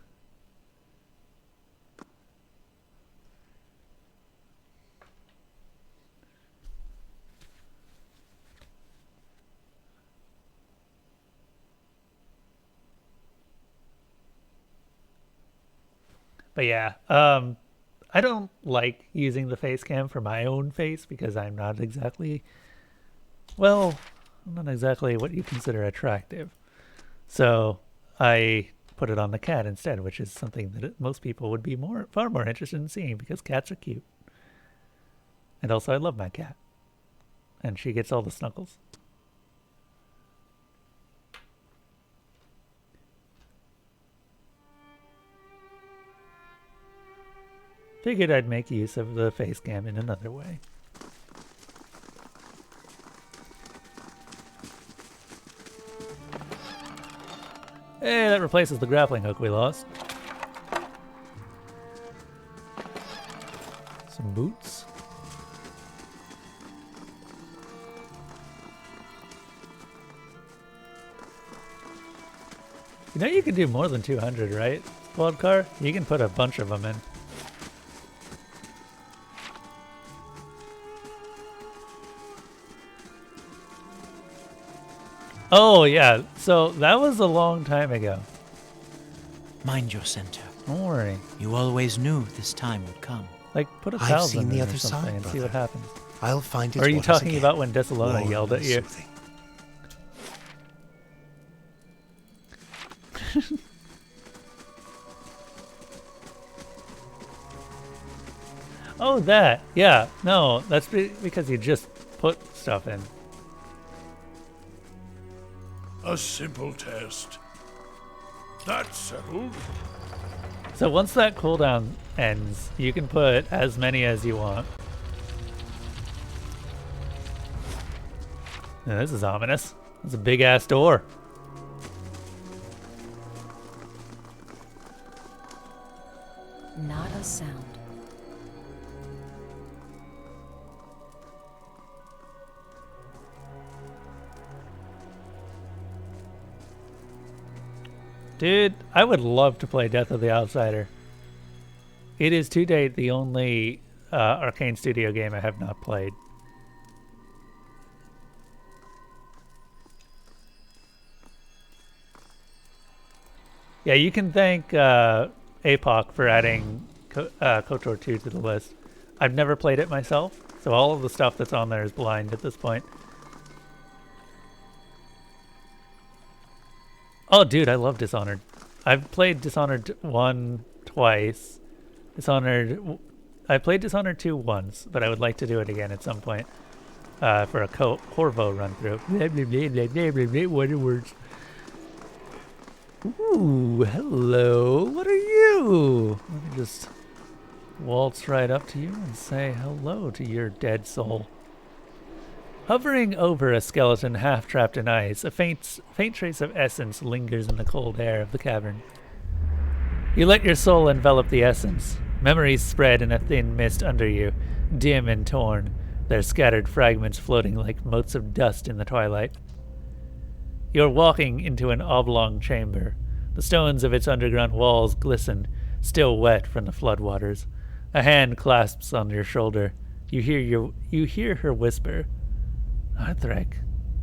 But yeah, I don't like using the face cam for my own face because I'm not exactly, well, I'm not exactly what you consider attractive. So I put it on the cat instead, which is something that most people would be far more interested in seeing because cats are cute. And also I love my cat. And she gets all the snuggles. Figured I'd make use of the face cam in another way. Hey, that replaces the grappling hook we lost. Some boots. You know you can do more than 200, right? Squad car? You can put a bunch of them in. Oh, yeah. So that was a long time ago. Mind your center. Don't worry. You always knew this time would come. Like, put a I've thousand seen the in other or something side, and see brother. what happens. I'll find its Or are you waters talking again. about when Desalona Warm yelled at and you? soothing. Oh, that. Yeah. No, that's because you just put stuff in. A simple test. That's settled. So once that cooldown ends, you can put as many as you want. Now, this is ominous. It's a big ass door. Not a sound. Dude, I would love to play Death of the Outsider. It is to date the only Arcane Studio game I have not played. Yeah, you can thank APOC for adding KOTOR 2 to the list. I've never played it myself, so all of the stuff that's on there is blind at this point. Oh, dude, I love Dishonored. I've played Dishonored 1 twice. I played Dishonored 2 once, but I would like to do it again at some point for a Corvo run through. Blah, blah, blah, blah, blah, blah, blah, what are words? Ooh, hello. What are you? Let me just waltz right up to you and say hello to your dead soul. Hovering over a skeleton half trapped in ice, a faint trace of essence lingers in the cold air of the cavern. You let your soul envelop the essence. Memories spread in a thin mist under you, dim and torn, their scattered fragments floating like motes of dust in the twilight. You're walking into an oblong chamber. The stones of its underground walls glisten, still wet from the floodwaters. A hand clasps on your shoulder. You hear her whisper, "Arthrek,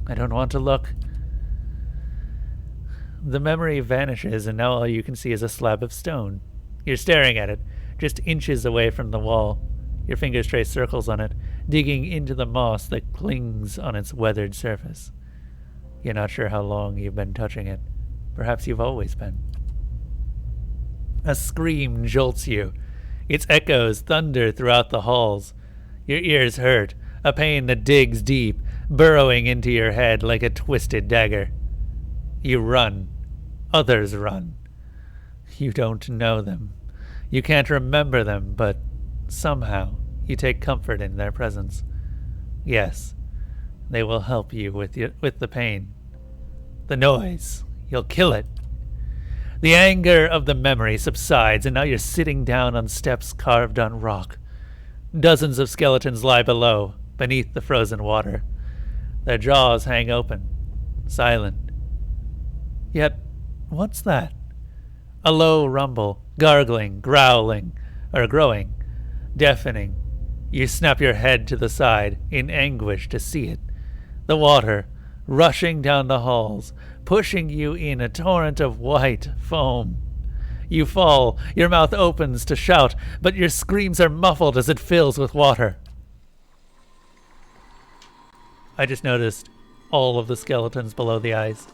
I don't want to look." The memory vanishes, and now all you can see is a slab of stone. You're staring at it, just inches away from the wall. Your fingers trace circles on it, digging into the moss that clings on its weathered surface. You're not sure how long you've been touching it. Perhaps you've always been. A scream jolts you. Its echoes thunder throughout the halls. Your ears hurt, a pain that digs deep, burrowing into your head like a twisted dagger. You run. Others run. You don't know them. You can't remember them, but somehow you take comfort in their presence. Yes, they will help you with the pain. The noise. You'll kill it. The anger of the memory subsides, and now you're sitting down on steps carved on rock. Dozens of skeletons lie below, beneath the frozen water. Their jaws hang open, silent. Yet, what's that? A low rumble, gargling, growling, or growing, deafening. You snap your head to the side, in anguish to see it. The water, rushing down the halls, pushing you in a torrent of white foam. You fall, your mouth opens to shout, but your screams are muffled as it fills with water. I just noticed all of the skeletons below the ice.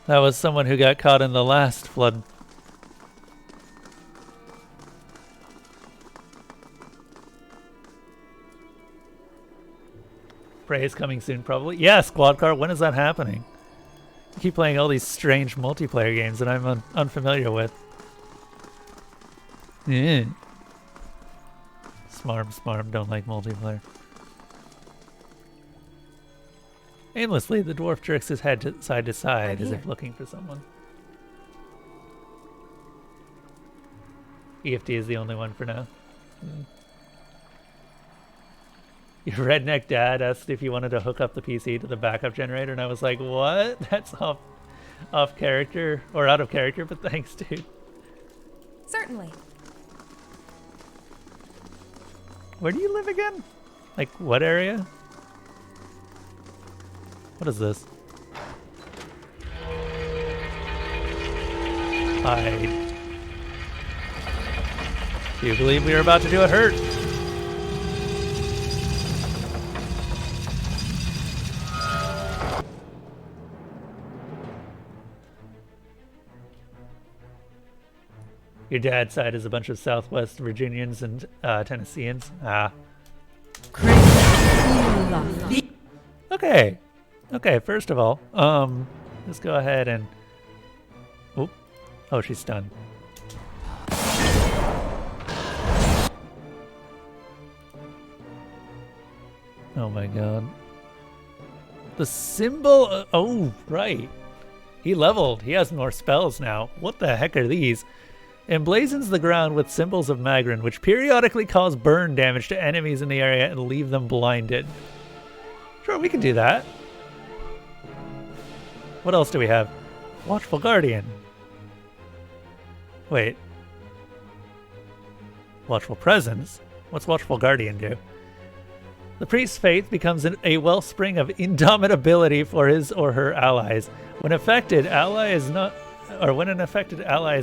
That was someone who got caught in the last flood. Prey is coming soon, probably. Yeah, Squad Car, when is that happening? I keep playing all these strange multiplayer games that I'm unfamiliar with. Yeah. Smarm, don't like multiplayer. Aimlessly, the dwarf jerks his head side to side as if looking for someone. EFT is the only one for now. Your redneck dad asked if you wanted to hook up the PC to the backup generator, and I was like, what? That's off character, or out of character, but thanks, dude. Certainly. Where do you live again? Like, what area? What is this? Do you believe we are about to do a hurt? Your dad's side is a bunch of Southwest Virginians and Tennesseans. Ah. Okay. Okay, first of all, let's go ahead and... Oop. Oh, she's stunned. Oh my god. The symbol... oh, right. He leveled. He has more spells now. What the heck are these? Emblazons the ground with symbols of Magrin, which periodically cause burn damage to enemies in the area and leave them blinded. Sure, we can do that. What else do we have? Watchful Guardian. Wait. Watchful Presence? What's Watchful Guardian do? The priest's faith becomes a wellspring of indomitability for his or her allies. When an affected ally is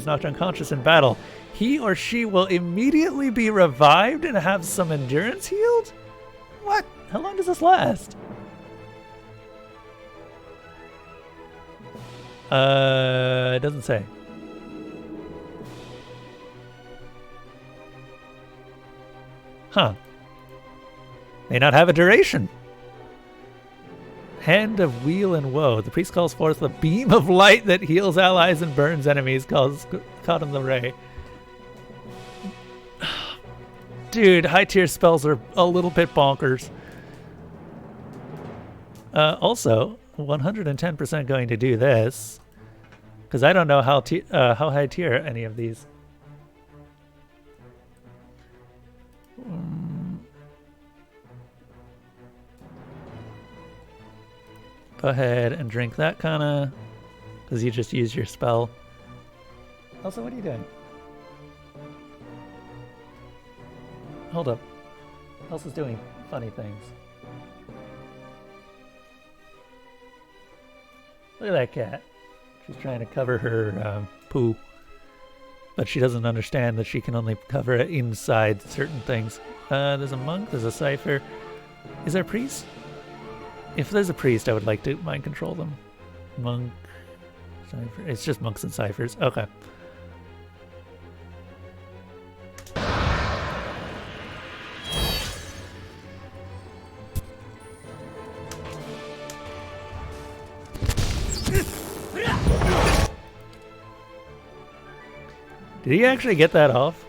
knocked unconscious in battle, he or she will immediately be revived and have some endurance healed? What? How long does this last? It doesn't say. Huh. May not have a duration. Hand of Weal and Woe. The priest calls forth a beam of light that heals allies and burns enemies caught in the ray. Dude, high tier spells are a little bit bonkers. Also, 110% going to do this, because I don't know how high tier any of these. Go ahead and drink that kinda, because you just used your spell. Also, what are you doing? Hold up. Elsa's doing funny things. Look at that cat. She's trying to cover her poo. But she doesn't understand that she can only cover it inside certain things. There's a monk, there's a cipher. Is there a priest? If there's a priest, I would like to mind control them. Monk, cipher. It's just monks and ciphers. Okay. Did he actually get that off?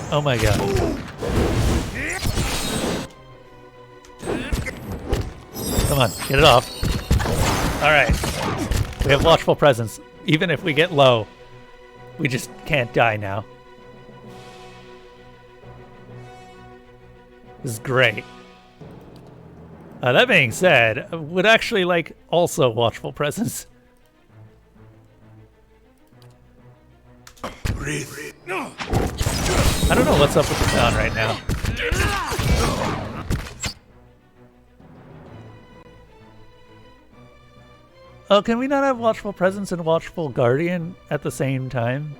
Oh my god. Come on, get it off. Alright. We have watchful presence. Even if we get low, we just can't die now. This is great. That being said, I would actually like also watchful presence. Breathe. I don't know what's up with the sound right now. Oh, can we not have watchful presence and watchful guardian at the same time?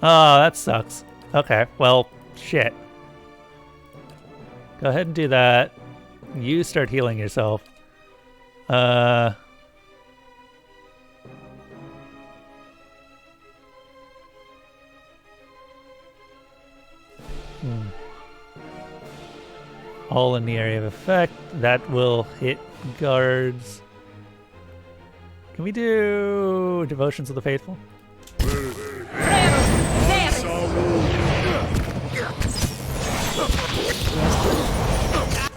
Oh, that sucks. Okay, well, shit. Go ahead and do that. You start healing yourself. All in the area of effect. That will hit guards. Can we do Devotions of the Faithful?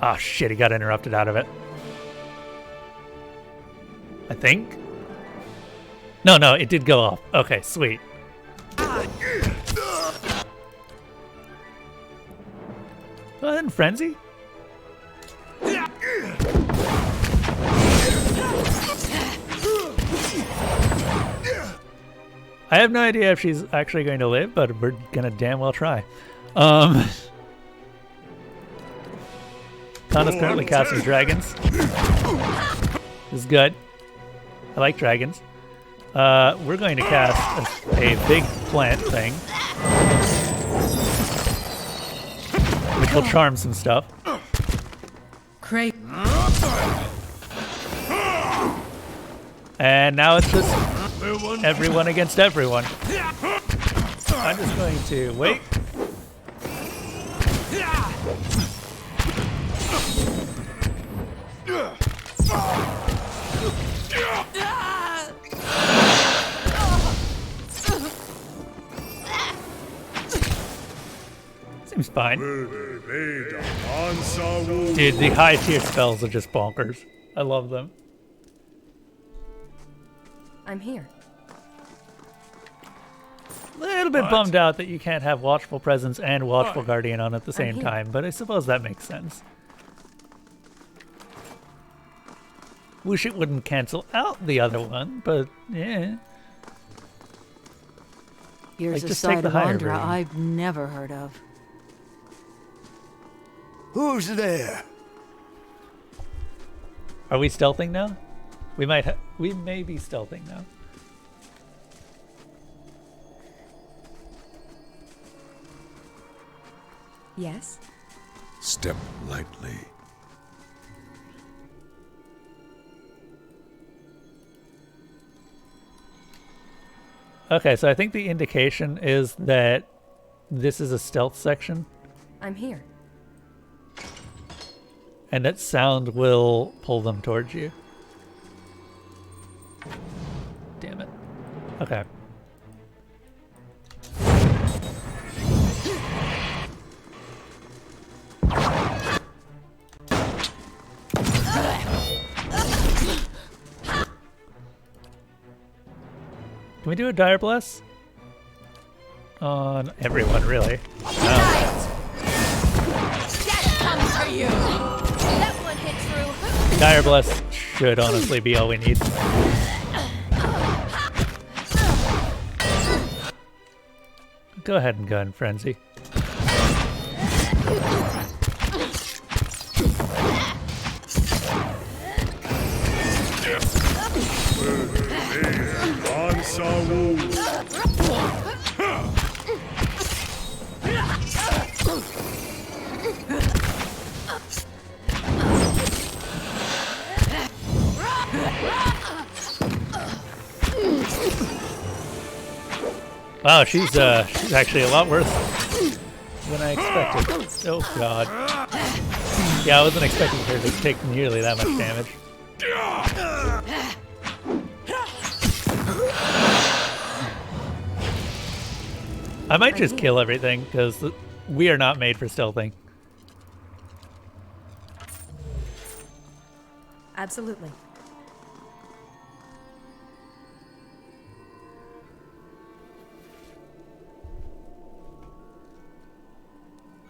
Oh shit, he got interrupted out of it. I think? No, it did go off. Okay, sweet. Go ahead and frenzy. I have no idea if she's actually going to live, but we're gonna damn well try. Kana's currently casting dragons. This is good. I like dragons. We're going to cast a big plant thing, which will charm some stuff. Great. And now it's just everyone against everyone. I'm just going to wait. Seems fine. Dude, the high tier spells are just bonkers. I love them. I'm here. A little bit bummed out that you can't have Watchful Presence and Watchful Guardian on at the same time, but I suppose that makes sense. Wish it wouldn't cancel out the other one, but yeah. Here's like, a side of Andra I've never heard of. Who's there? Are we stealthing now? We may be stealthing now. Yes? Step lightly. Okay, so I think the indication is that this is a stealth section. I'm here. And that sound will pull them towards you. Damn it. Okay. Can we do a Dire Bless? On everyone, really. Dire Bless should honestly be all we need. go ahead and gun frenzy. Wow, she's actually a lot worse than I expected. Oh god. Yeah, I wasn't expecting her to take nearly that much damage. I might just kill everything, because we are not made for stealthing. Absolutely.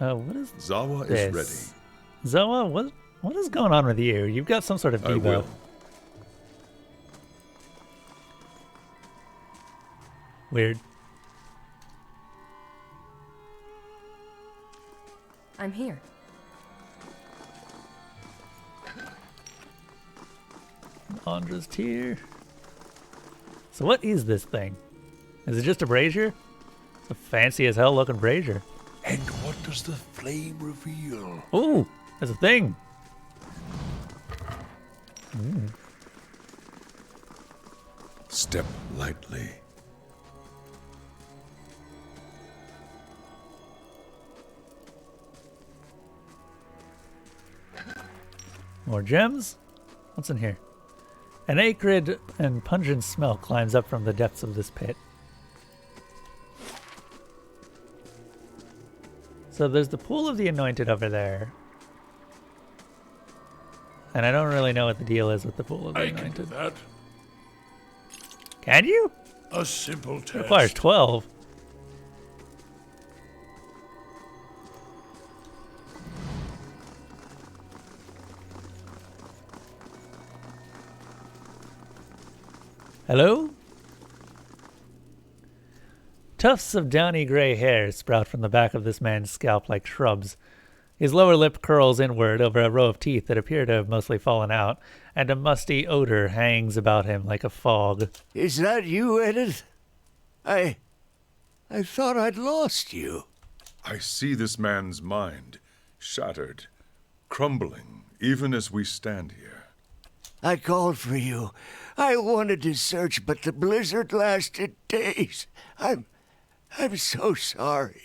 What is Zawa this? is ready. Zawa, what is going on with you? You've got some sort of I debuff. will. Weird. I'm here. Andra's tear. So what is this thing? Is it just a brazier? It's a fancy as hell looking brazier. And what does the flame reveal? Ooh, there's a thing. Mm. Step lightly. More gems? What's in here? An acrid and pungent smell climbs up from the depths of this pit. So there's the pool of the anointed over there. And I don't really know what the deal is with the pool of the I anointed. can do that. Can you? A simple It test. requires 12. Hello? Tufts of downy gray hair sprout from the back of this man's scalp like shrubs. His lower lip curls inward over a row of teeth that appear to have mostly fallen out, and a musty odor hangs about him like a fog. Is that you, Edith? I thought I'd lost you. I see this man's mind, shattered, crumbling, even as we stand here. I called for you. I wanted to search, but the blizzard lasted days. I'm so sorry.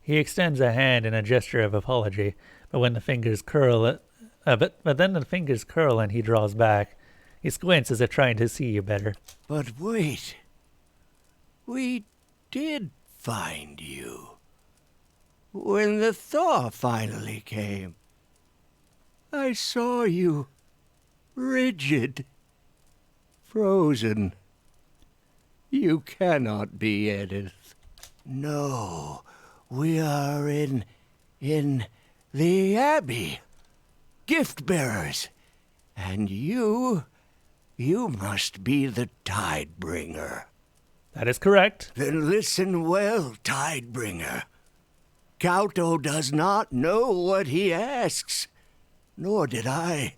He extends a hand in a gesture of apology, but when the fingers curl, but then the fingers curl and he draws back. He squints as if trying to see you better. But wait. We did find you. When the thaw finally came, I saw you rigid, frozen. You cannot be Edith. No, we are in the Abbey. Gift bearers. And you must be the Tidebringer. That is correct. Then listen well, Tidebringer. Kauto does not know what he asks, nor did I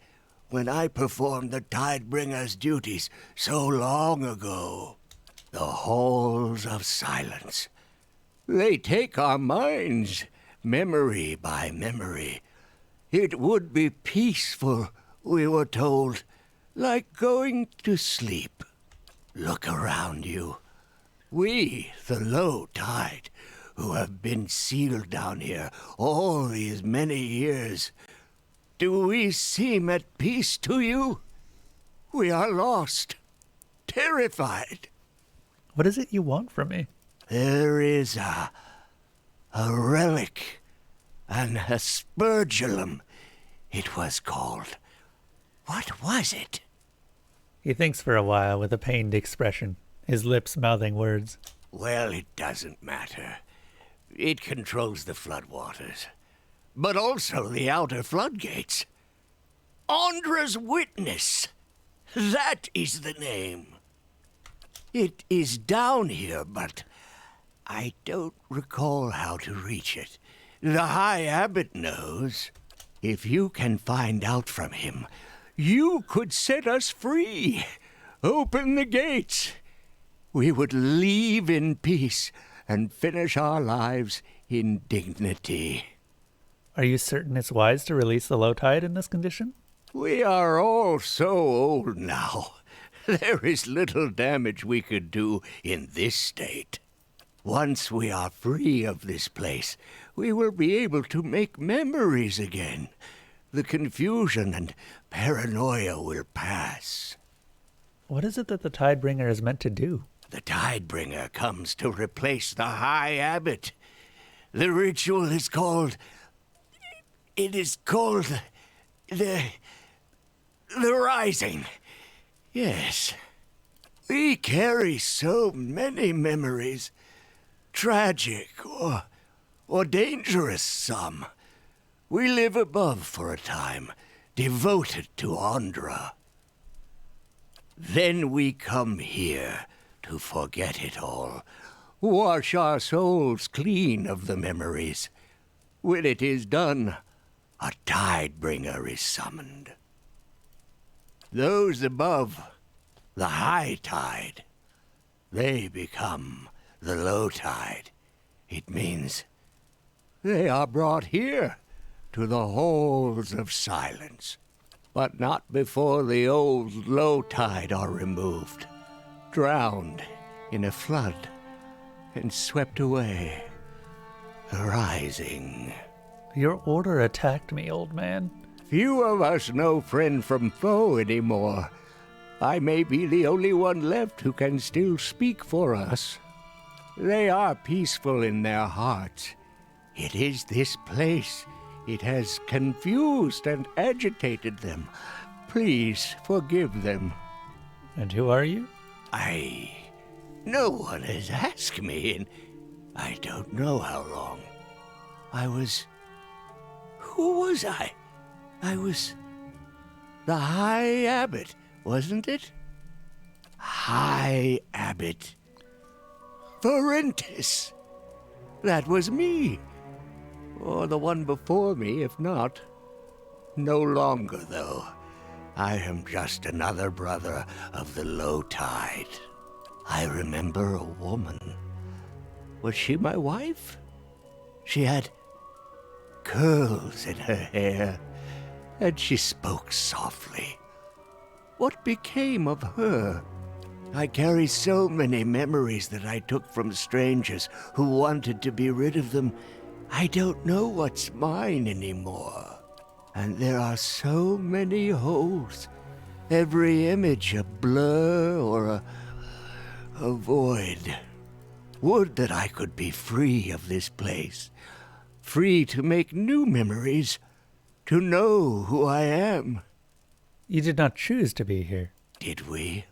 when I performed the Tidebringer's duties so long ago. The halls of silence. They take our minds, memory by memory. It would be peaceful, we were told, like going to sleep. Look around you. We, the low tide, who have been sealed down here all these many years, do we seem at peace to you? We are lost, terrified. What is it you want from me? There is a relic, an aspergillum, it was called. What was it? He thinks for a while with a pained expression, his lips mouthing words. Well, it doesn't matter. It controls the floodwaters, but also the outer floodgates. Andra's Witness. That is the name. It is down here, but I don't recall how to reach it. The High Abbot knows. If you can find out from him, you could set us free. Open the gates. We would leave in peace and finish our lives in dignity. Are you certain it's wise to release the low tide in this condition? We are all so old now. There is little damage we could do in this state. Once we are free of this place, we will be able to make memories again. The confusion and paranoia will pass. What is it that the Tidebringer is meant to do? The Tidebringer comes to replace the High Abbot. The ritual is called... It is called... The Rising. Yes. We carry so many memories. Tragic or dangerous some. We live above for a time, devoted to Andra. Then we come here to forget it all, wash our souls clean of the memories. When it is done, a Tidebringer is summoned. Those above, the high tide, they become the low tide. It means they are brought here to the halls of silence, but not before the old low tide are removed, drowned in a flood, and swept away. The Rising. Your order attacked me, old man. Few of us know friend from foe anymore. I may be the only one left who can still speak for us. They are peaceful in their hearts. It is this place. It has confused and agitated them. Please forgive them. And who are you? No one has asked me in I don't know how long. Who was I? I was the High Abbot, wasn't it? High Abbot Varentis. That was me. Or the one before me, if not. No longer, though. I am just another brother of the low tide. I remember a woman. Was she my wife? She had curls in her hair, and she spoke softly. What became of her? I carry so many memories that I took from strangers who wanted to be rid of them. I don't know what's mine anymore. And there are so many holes. Every image a blur or a void. Would that I could be free of this place. Free to make new memories. To know who I am. You did not choose to be here. Did we?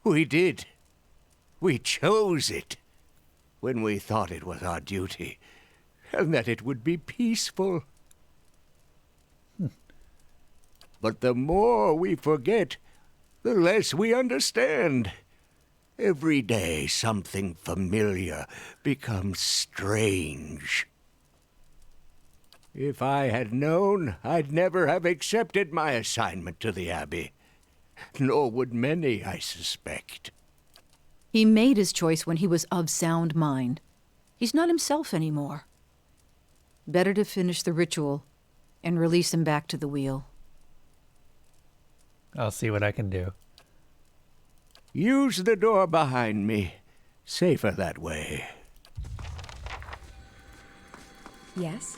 We did. We chose it. When we thought it was our duty. And that it would be peaceful. But the more we forget, the less we understand. Every day something familiar becomes strange. If I had known, I'd never have accepted my assignment to the Abbey. Nor would many, I suspect. He made his choice when he was of sound mind. He's not himself anymore. Better to finish the ritual and release him back to the wheel. I'll see what I can do. Use the door behind me. Safer that way. Yes?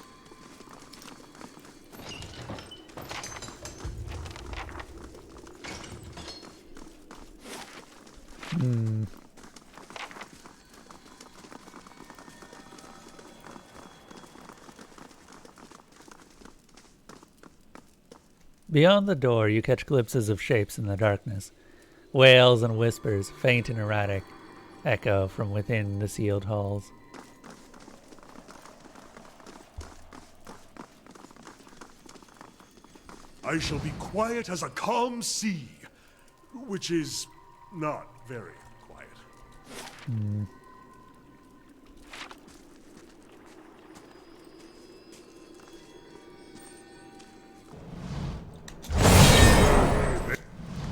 Beyond the door, you catch glimpses of shapes in the darkness. Wails and whispers, faint and erratic, echo from within the sealed halls. I shall be quiet as a calm sea, which is not very quiet.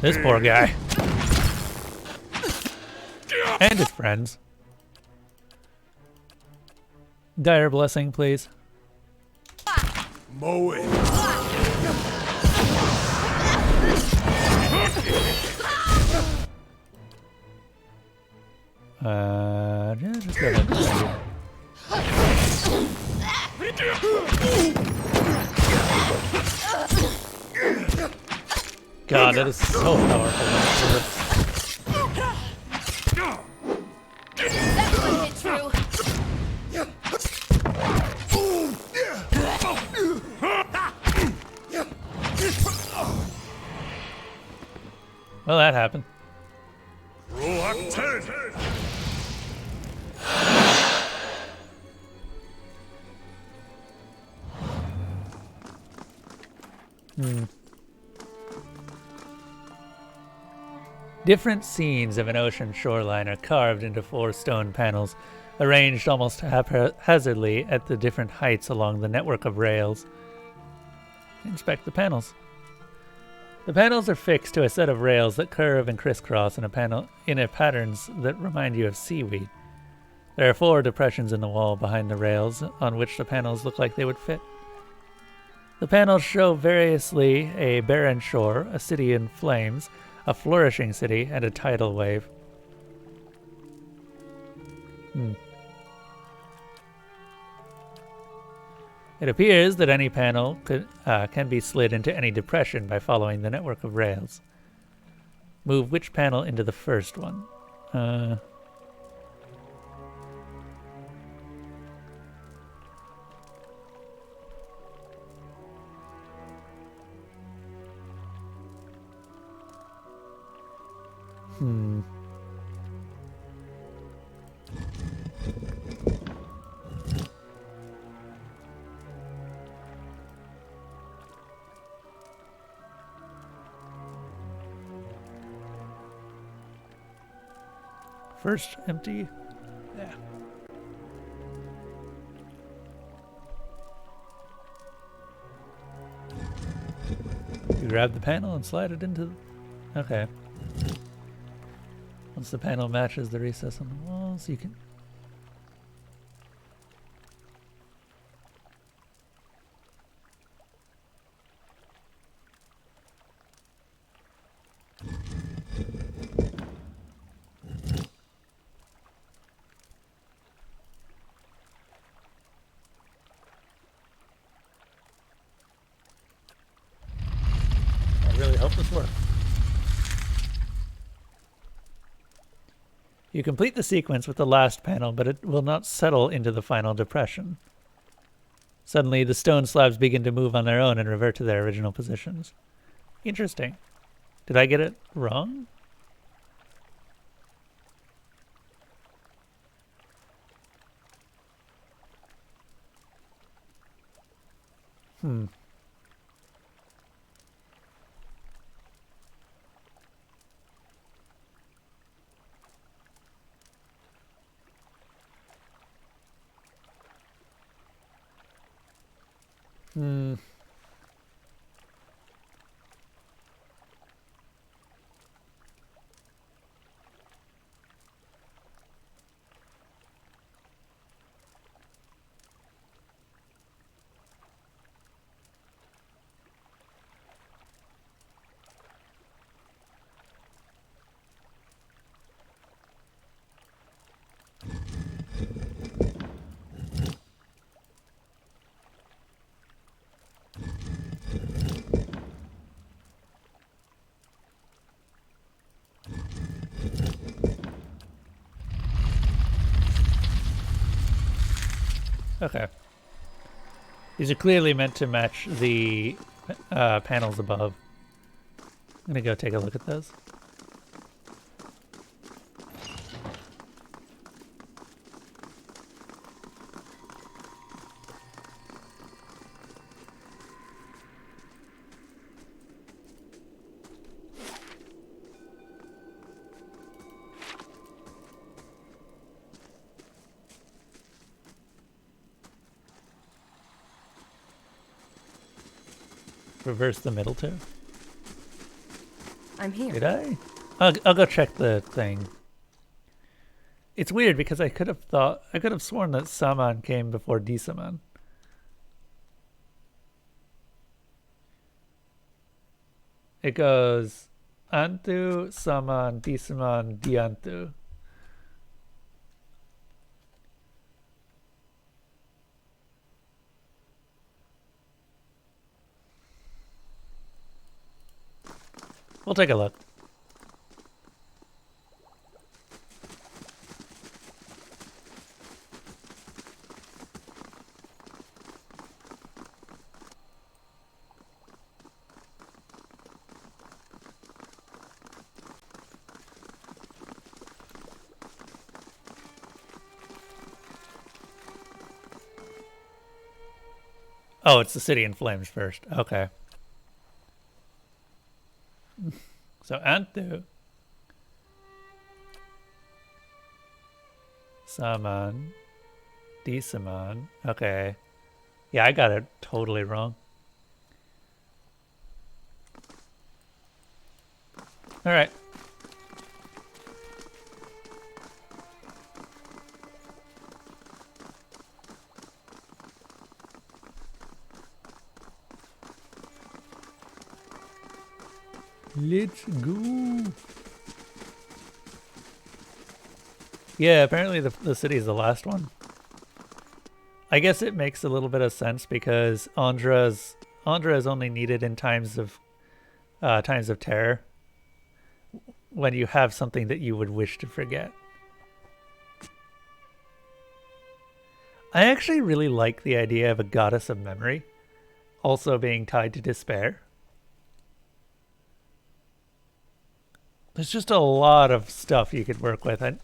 This poor guy. And his friends. Dire blessing, please. Mow it. Just go ahead. God, that is so powerful. That couldn't be true. Well, that happened. Different scenes of an ocean shoreline are carved into 4 stone panels, arranged almost haphazardly at the different heights along the network of rails. Inspect the panels. The panels are fixed to a set of rails that curve and crisscross in patterns that remind you of seaweed. There are 4 depressions in the wall behind the rails on which the panels look like they would fit. The panels show variously a barren shore, a city in flames, a flourishing city, and a tidal wave. It appears that any panel can be slid into any depression by following the network of rails. Move which panel into the first one? First empty. Yeah. You grab the panel and slide it into... Okay. Once the panel matches the recess on the walls, you can... I really hope this works. You complete the sequence with the last panel, but it will not settle into the final depression. Suddenly, the stone slabs begin to move on their own and revert to their original positions. Interesting. Did I get it wrong? Okay. These are clearly meant to match the panels above. I'm gonna go take a look at those. Reverse the middle two. I'm here. Did I? I'll go check the thing. It's weird because I could have sworn that Saman came before Disaman. It goes Antu, Saman, Disaman, Diantu. We'll take a look. Oh, it's the city in flames first. Okay. So Antu, Saman, Disaman. Okay. Yeah, I got it totally wrong. All right. Let's go. Yeah, apparently the city is the last one. I guess it makes a little bit of sense because Andra is only needed in times of terror, when you have something that you would wish to forget. I actually really like the idea of a goddess of memory also being tied to despair. There's just a lot of stuff you could work with, and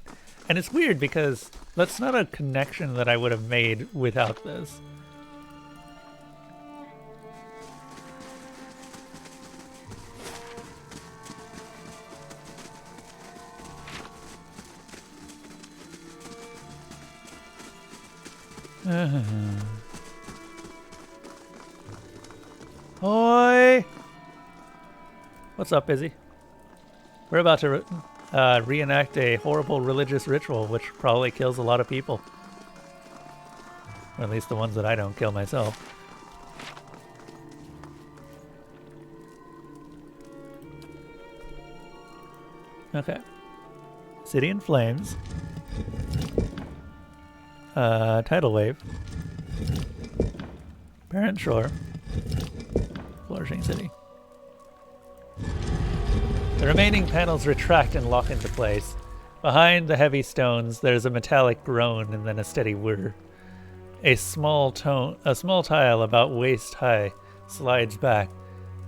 it's weird because that's not a connection that I would have made without this. Oi! What's up, Izzy? We're about to reenact a horrible religious ritual which probably kills a lot of people. Or at least the ones that I don't kill myself. Okay. City in flames. Tidal wave. Parent shore. Flourishing city. The remaining panels retract and lock into place. Behind the heavy stones, there's a metallic groan and then a steady whir. A small tile about waist high slides back.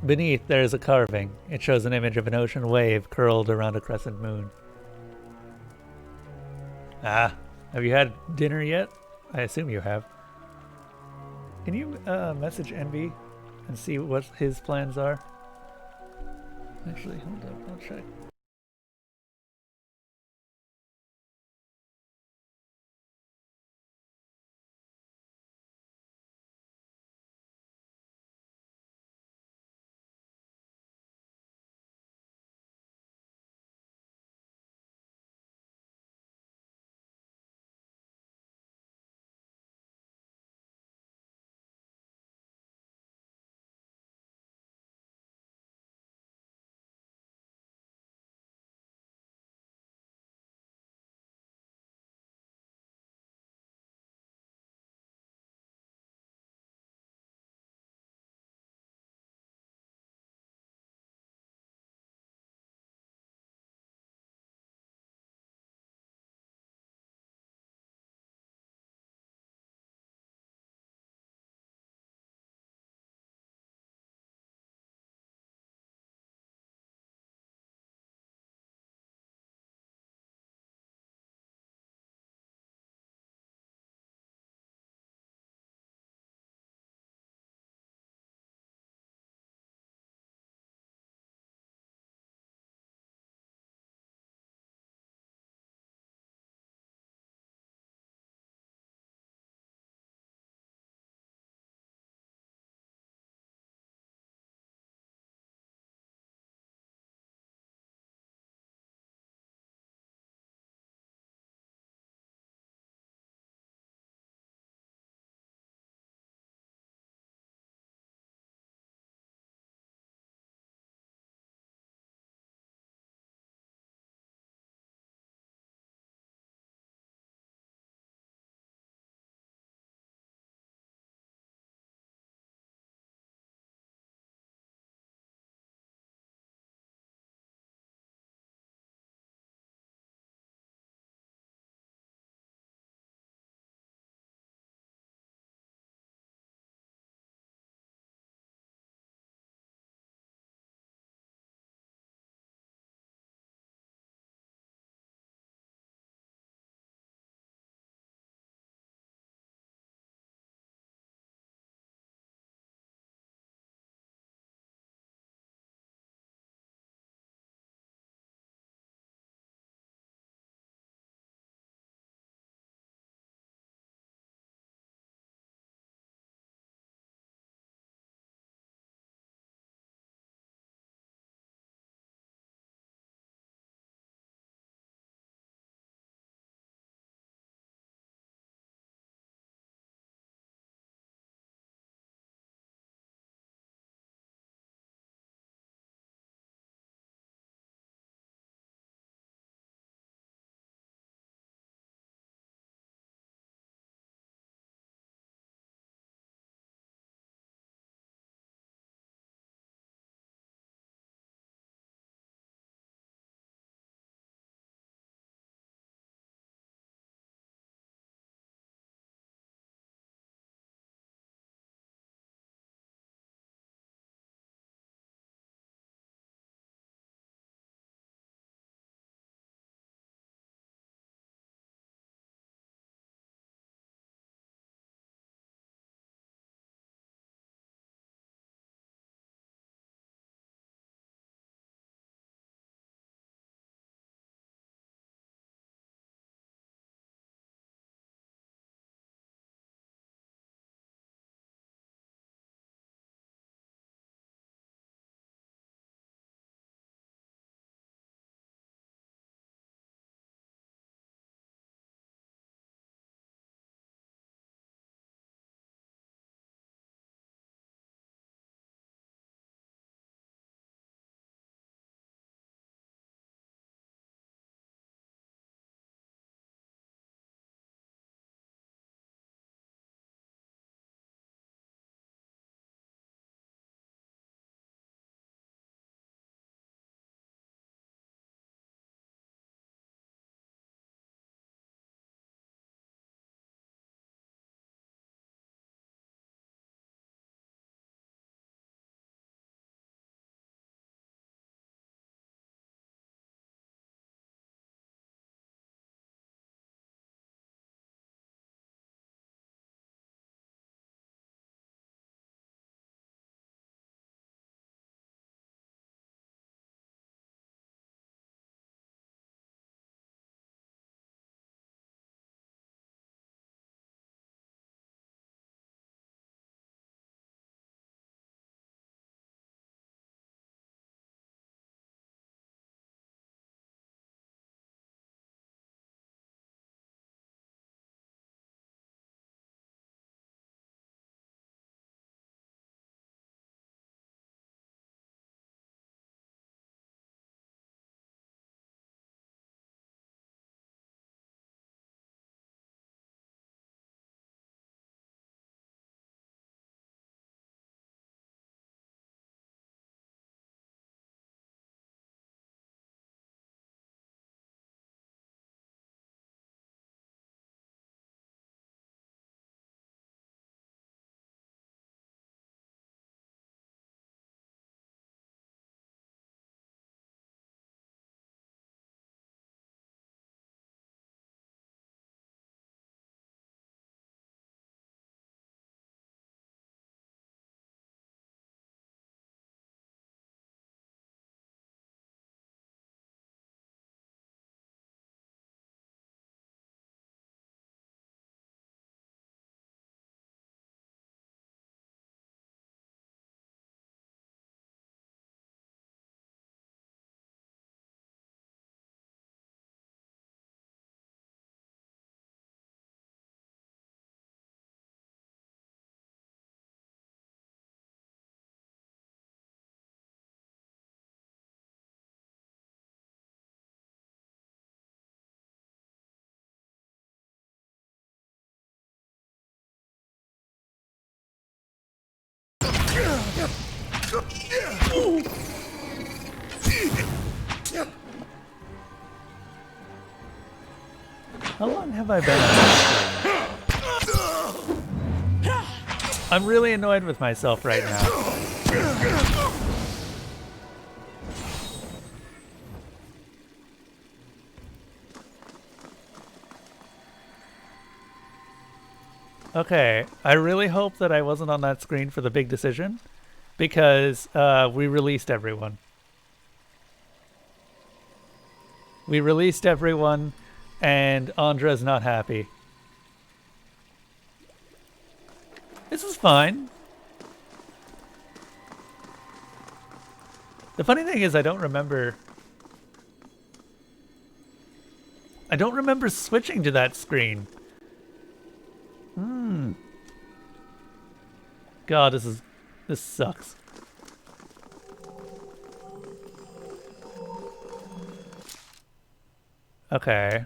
Beneath, there is a carving. It shows an image of an ocean wave curled around a crescent moon. Ah, have you had dinner yet? I assume you have. Can you message Envy and see what his plans are? Actually, hold up, I'll check. How long have I been on this screen? I'm really annoyed with myself right now. Okay, I really hope that I wasn't on that screen for the big decision, because we released everyone. We released everyone, and Andra's not happy. This is fine. The funny thing is I don't remember switching to that screen. God, this sucks. Okay.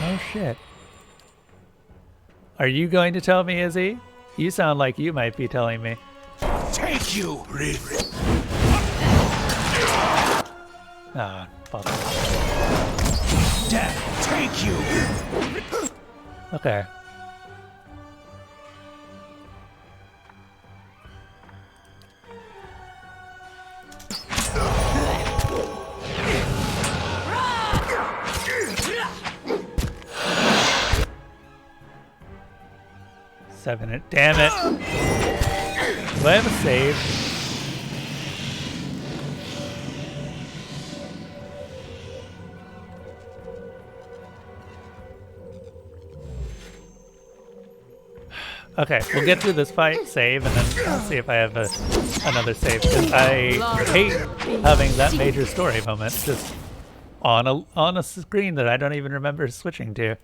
Oh shit. Are you going to tell me, Izzy? You sound like you might be telling me. Take you! Ah, bother. Death, take you! Okay. Damn it. Do I have a save? Okay, we'll get through this fight, save, and then I'll see if I have another save. Because I hate having that major story moment just on a screen that I don't even remember switching to.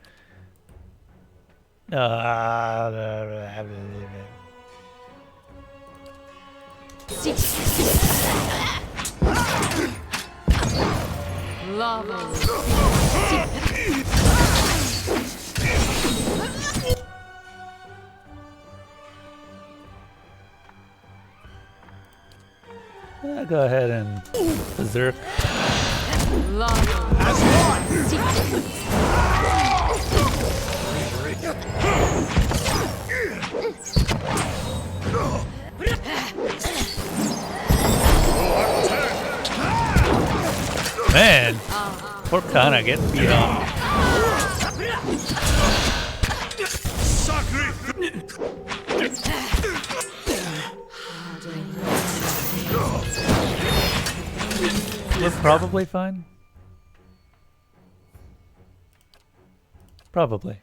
Go ahead and berserk. Man, poor Kana getting beat on. We're probably fine. Probably.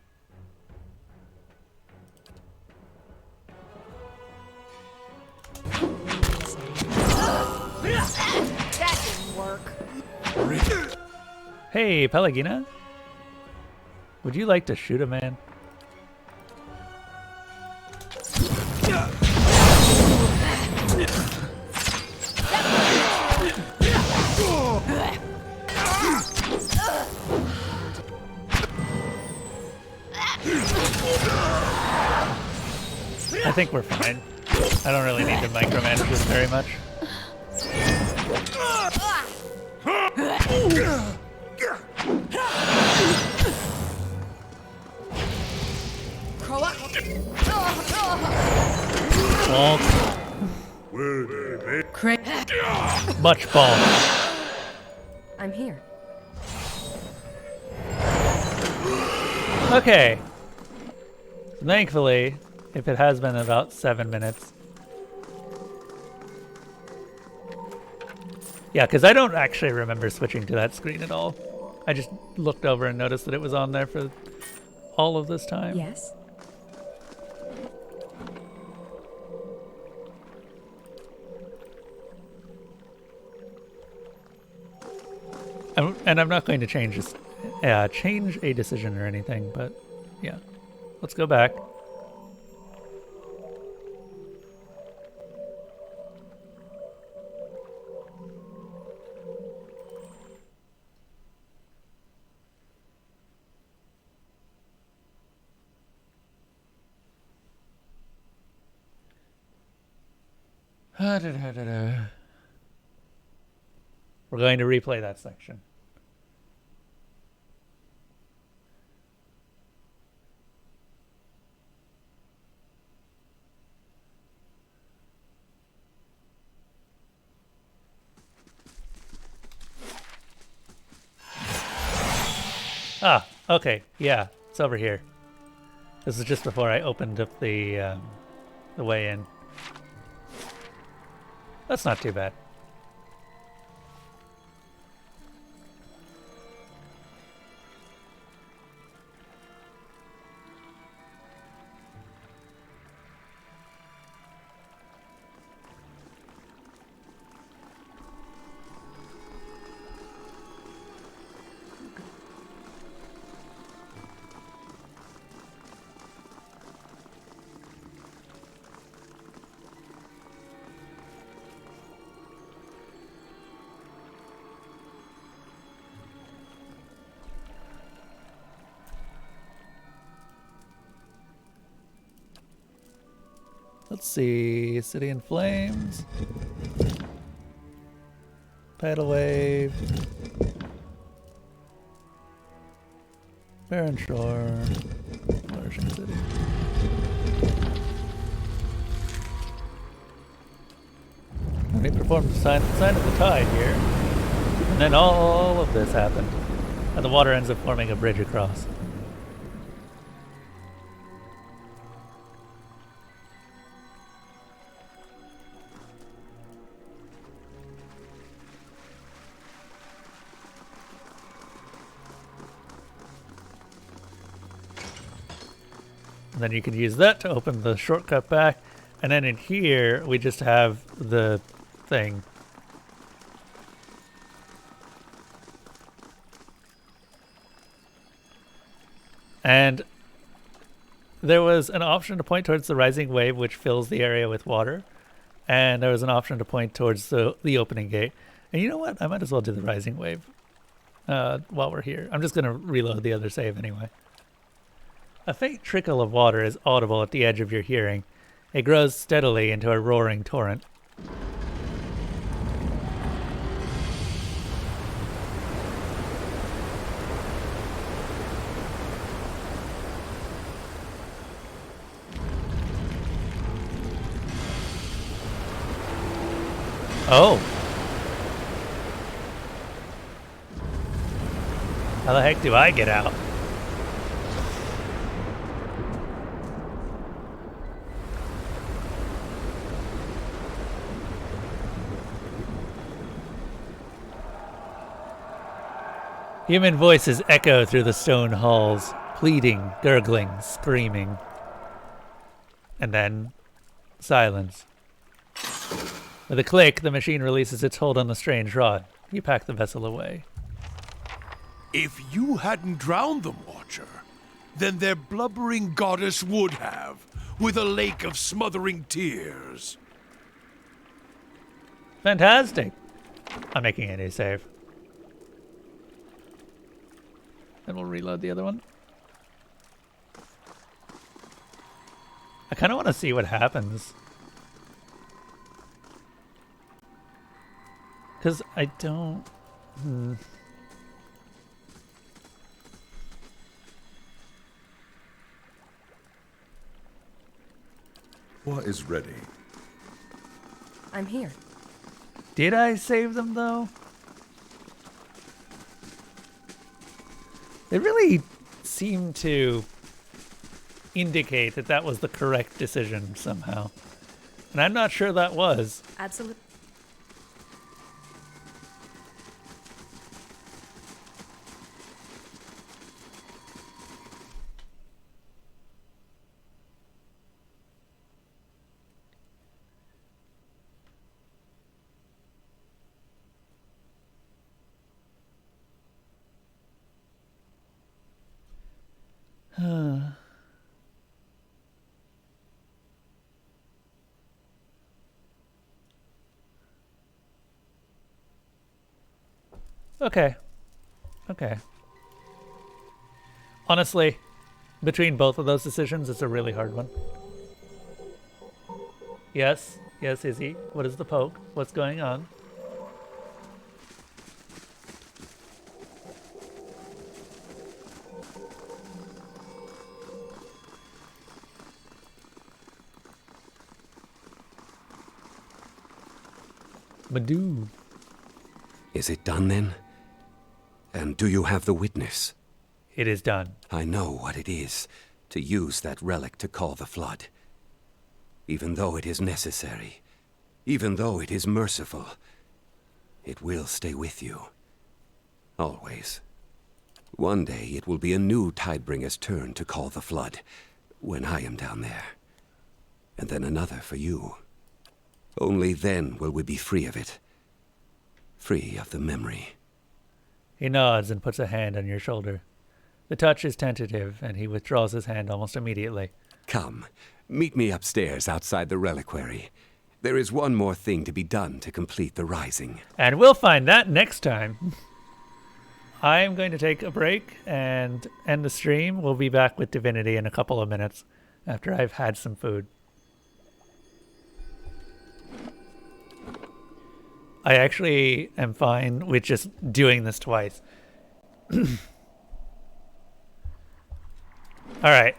That didn't work. Hey, Pelagina. Would you like to shoot a man? I think we're fine. I don't really need to micromanage this very much. Much ball. I'm here. Okay. Thankfully, if it has been about 7 minutes. Yeah, because I don't actually remember switching to that screen at all. I just looked over and noticed that it was on there for all of this time. Yes. And I'm not going to change this, change a decision or anything, but yeah. Let's go back. We're going to replay that section. Ah, okay, yeah, it's over here. This is just before I opened up the way in. That's not too bad. Let's see, City in Flames, Tidal Wave, Barren Shore, Flourishing City. We performed the sign of the tide here, and then all of this happened, and the water ends up forming a bridge across. And then you can use that to open the shortcut back. And then in here, we just have the thing. And there was an option to point towards the rising wave, which fills the area with water. And there was an option to point towards the opening gate. And you know what? I might as well do the rising wave while we're here. I'm just going to reload the other save anyway. A faint trickle of water is audible at the edge of your hearing. It grows steadily into a roaring torrent. Oh! How the heck do I get out? Human voices echo through the stone halls, pleading, gurgling, screaming. And then, silence. With a click, the machine releases its hold on the strange rod. You pack the vessel away. If you hadn't drowned the Watcher, then their blubbering goddess would have, with a lake of smothering tears. Fantastic! I'm making a new save. Then we'll reload the other one. I kind of want to see what happens. Because I don't... What is ready? I'm here. Did I save them, though? They really seem to indicate that that was the correct decision somehow. And I'm not sure that was. Absolutely. Okay. Okay. Honestly, between both of those decisions, it's a really hard one. Yes? Yes, Izzy. What is the poke? What's going on? Madoo. Is it done then? And do you have the witness? It is done. I know what it is to use that relic to call the flood. Even though it is necessary, even though it is merciful, it will stay with you. Always. One day it will be a new Tidebringer's turn to call the flood, when I am down there. And then another for you. Only then will we be free of it. Free of the memory. He nods and puts a hand on your shoulder. The touch is tentative, and he withdraws his hand almost immediately. Come, meet me upstairs outside the reliquary. There is one more thing to be done to complete the rising. And we'll find that next time. I'm going to take a break and end the stream. We'll be back with Divinity in a couple of minutes after I've had some food. I actually am fine with just doing this twice. All right.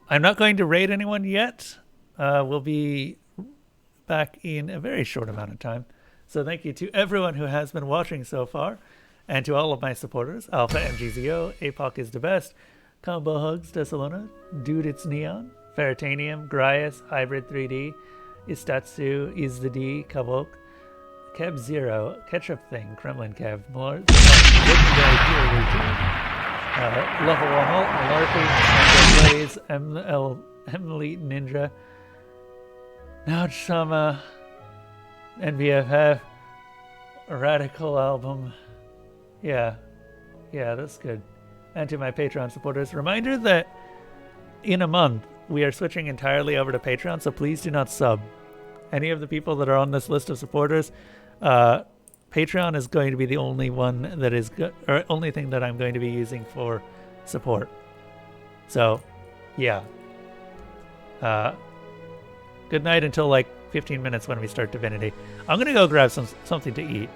I'm not going to raid anyone yet. We'll be back in a very short amount of time. So thank you to everyone who has been watching so far, and to all of my supporters. Alpha MGZO, APOC is the best, Combo Hugs, Desalona, Dude It's Neon, Feritanium, Grias, Hybrid 3D, Istatsu, Is the D, Kavok, Kev Zero, Ketchup Thing, Kremlin Kev, Level 1 Ult, Malarkey, Blaze, Emily Ninja, Notch Sama, NBFF, Radical Album. Yeah, that's good. And to my Patreon supporters, reminder that in a month, we are switching entirely over to Patreon, so please do not sub. Any of the people that are on this list of supporters, Patreon is going to be the only one that is, or only thing that I'm going to be using for support. So, yeah. Good night until like 15 minutes when we start Divinity. I'm gonna go grab something to eat.